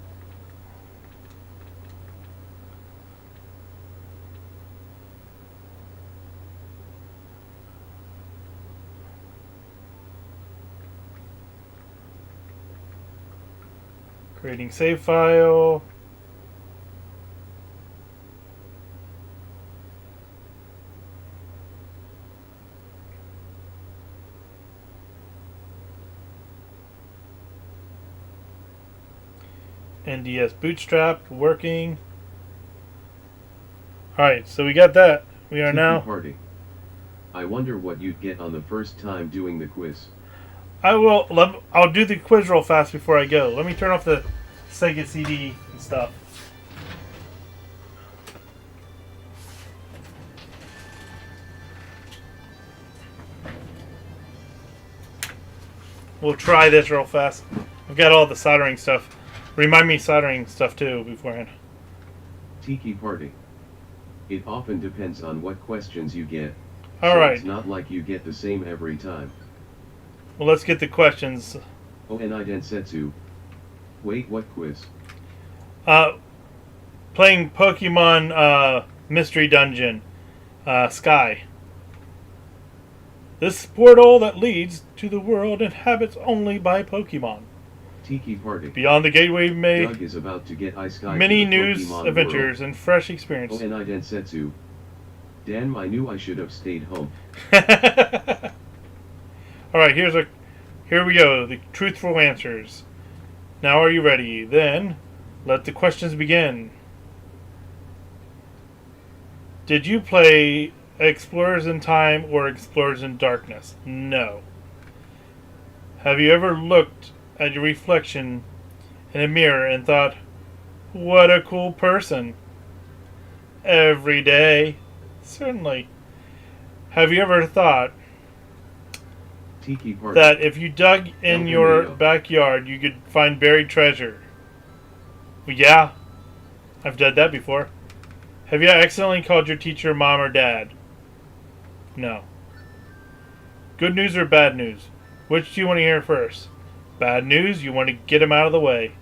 Creating save file. NDS Bootstrap working. Alright, so we got that. We are now. Party. I wonder what you'd get on the first time doing the quiz. I'll do the quiz real fast before I go. Let me turn off the Sega CD and stuff. We'll try this real fast. I've got all the soldering stuff. Remind me soldering stuff too beforehand. Tiki Party. It often depends on what questions you get. Alright. It's not like you get the same every time. Well, let's get the questions. Onai Densetsu. Wait, what quiz? Playing Pokemon Mystery Dungeon. Sky. This portal that leads to the world inhabits only by Pokemon. Tiki Party. Beyond the gateway may Doug is about to get Ice Sky many to the news, Pokemon adventures, world. and fresh experience. Onai Densetsu. Damn, I knew I should have stayed home. Alright, here we go. The truthful answers. Now are you ready? Then, let the questions begin. Did you play Explorers in Time or Explorers in Darkness? No. Have you ever looked at your reflection in a mirror and thought, what a cool person? Every day. Certainly. Have you ever thought Tiki Party. that if you dug in your backyard, you could find buried treasure? Well, yeah. I've done that before. Have you accidentally called your teacher mom or dad? No. Good news or bad news? Which do you want to hear first? Bad news, you want to get him out of the way.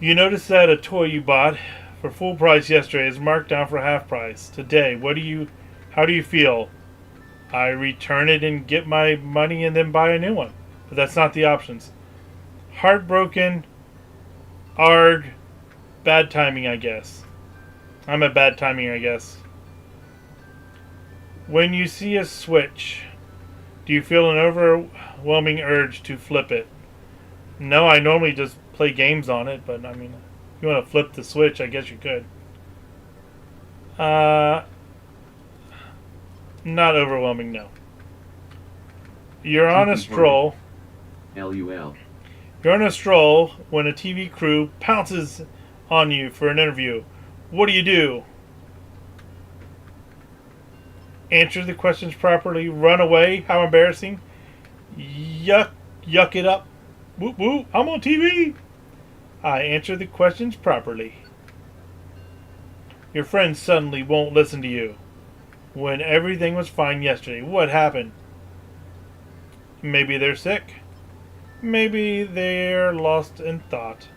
You notice that a toy you bought for full price yesterday is marked down for half price today. How do you feel? I return it and get my money and then buy a new one. But that's not the options. Heartbroken, arg, bad timing, I guess. I'm at bad timing, I guess. When you see a switch, do you feel an overwhelming urge to flip it? No, I normally just play games on it, but I mean, if you want to flip the switch, I guess you could. Not overwhelming, no. You're on a stroll. LUL. You're on a stroll when a TV crew pounces on you for an interview. What do? Answer the questions properly. Run away. How embarrassing. Yuck it up. Whoop whoop. I'm on TV. I answer the questions properly. Your friends suddenly won't listen to you. When everything was fine yesterday, what happened? Maybe they're sick. Maybe they're lost in thought.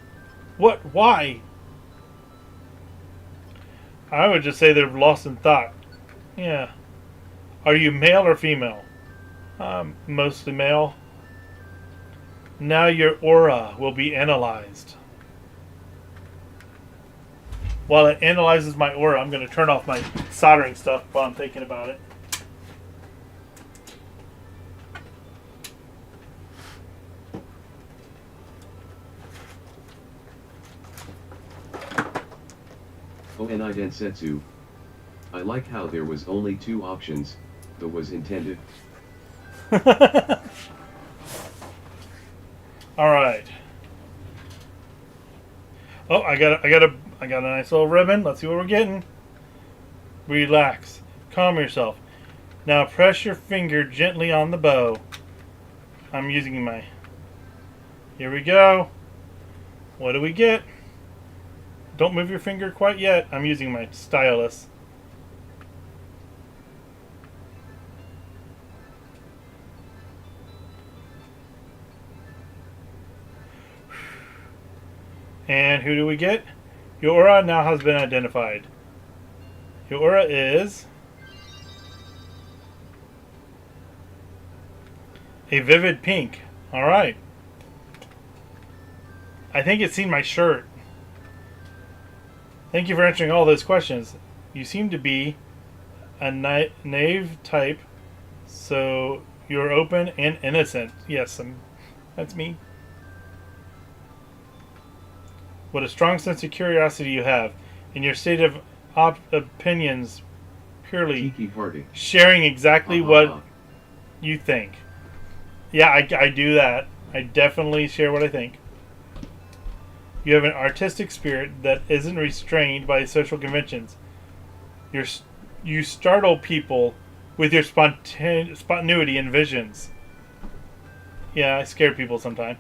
What? Why? I would just say they're lost in thought. Yeah. Are you male or female? Mostly male. Now your aura will be analyzed. While it analyzes my aura, I'm going to turn off my soldering stuff while I'm thinking about it. Onai Densetsu. I like how there was only 2 options, the was intended. All right. Oh, I got a nice little ribbon. Let's see what we're getting. Relax. Calm yourself. Now press your finger gently on the bow. I'm using my... Here we go. What do we get? Don't move your finger quite yet. I'm using my stylus. And who do we get? Your aura now has been identified. Your aura is a vivid pink. Alright. I think it's seen my shirt. Thank you for answering all those questions. You seem to be a naive type, so you're open and innocent. Yes, that's me. What a strong sense of curiosity you have. In your state of opinions, purely Tiki party. sharing exactly what you think. Yeah, I do that. I definitely share what I think. You have an artistic spirit that isn't restrained by social conventions. You startle people with your spontaneity and visions. Yeah, I scare people sometimes.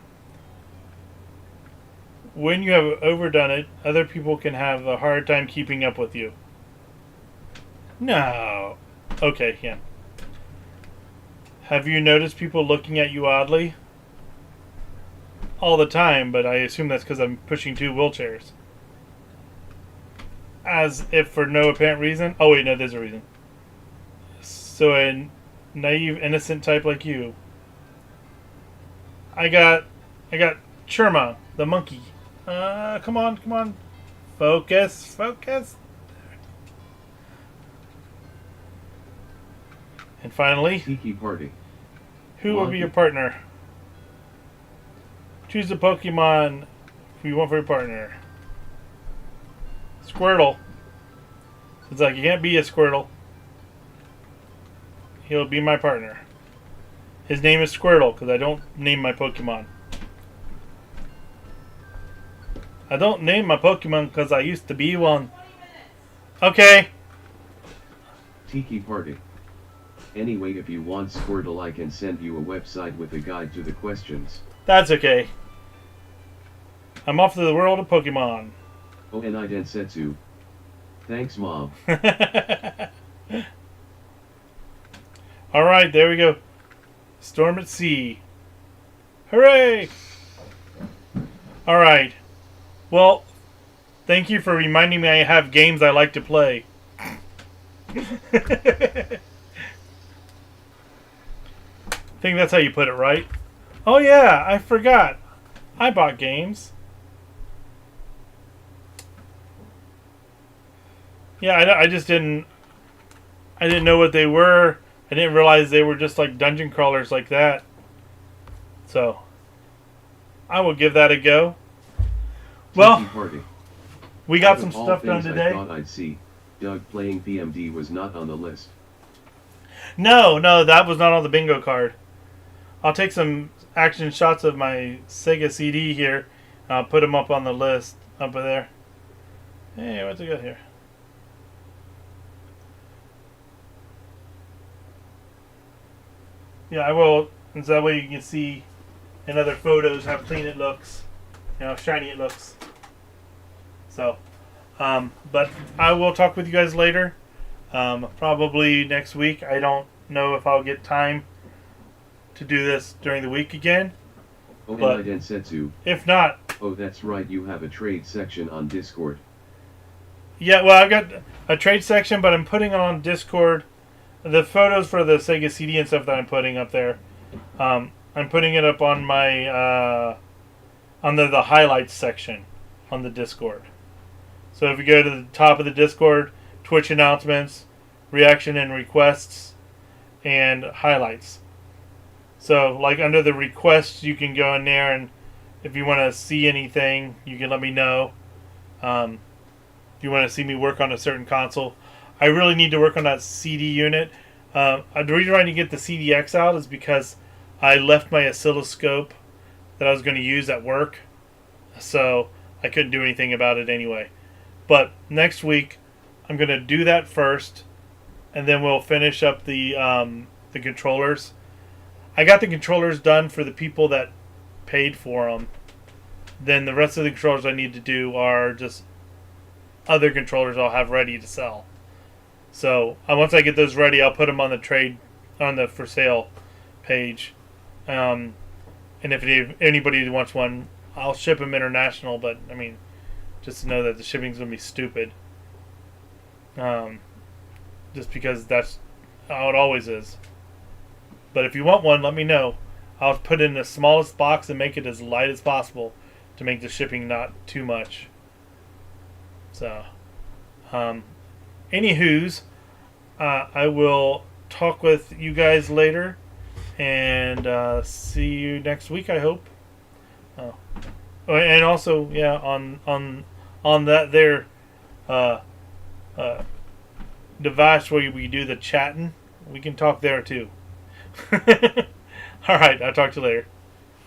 When you have overdone it, other people can have a hard time keeping up with you. No. Okay, yeah. Have you noticed people looking at you oddly? All the time, but I assume that's because I'm pushing 2 wheelchairs. As if for no apparent reason. Oh wait, no, there's a reason. So a naive, innocent type like you. I got Churma, the monkey. Come on. Focus. And finally, Tiki party. who will be your partner? Choose a Pokemon who you want for your partner. Squirtle. It's like you can't be a Squirtle. He'll be my partner. His name is Squirtle because I don't name my Pokemon. I don't name my Pokemon because I used to be one. Okay. Tiki party. Anyway, if you want Squirtle, I can send you a website with a guide to the questions. That's okay. I'm off to the world of Pokemon. Onai Densetsu. Thanks, Mom. Alright, there we go. Storm at Sea. Hooray! Alright. Well, thank you for reminding me I have games I like to play. I think that's how you put it, right? Oh yeah, I forgot. I bought games. Yeah, I just didn't... I didn't know what they were. I didn't realize they were just like dungeon crawlers like that. So, I will give that a go. Well, we got some stuff done today. I thought I'd see. Doug playing PMD was not on the list. No, that was not on the bingo card. I'll take some action shots of my Sega CD here. I'll put them up on the list up there. Hey, what's it got here? Yeah, I will. And so that way you can see in other photos how clean it looks, how shiny it looks. So, but I will talk with you guys later. Probably next week. I don't know if I'll get time to do this during the week again. But Densetsu. If not... Oh, that's right. You have a trade section on Discord. Yeah, well, I've got a trade section, but I'm putting it on Discord the photos for the Sega CD and stuff that I'm putting up there. I'm putting it up on my under the highlights section on the Discord. So if you go to the top of the Discord, Twitch announcements, reaction and requests, and highlights. So like under the requests, you can go in there, and if you want to see anything, you can let me know. If you want to see me work on a certain console, I really need to work on that CD unit. The reason why I need to get the CDX out is because I left my oscilloscope that I was going to use at work, so I couldn't do anything about it anyway. But next week, I'm going to do that first, and then we'll finish up the controllers. I got the controllers done for the people that paid for them. Then the rest of the controllers I need to do are just other controllers I'll have ready to sell. So once I get those ready, I'll put them on the for sale page. And if anybody wants one, I'll ship them international. But I mean, just to know that the shipping's gonna be stupid. Just because that's how it always is. But if you want one, let me know. I'll put it in the smallest box and make it as light as possible to make the shipping not too much. So, anywho's, I will talk with you guys later, and see you next week, I hope. Oh, and also, yeah, on that there device where we do the chatting, we can talk there too. All right, I'll talk to you later.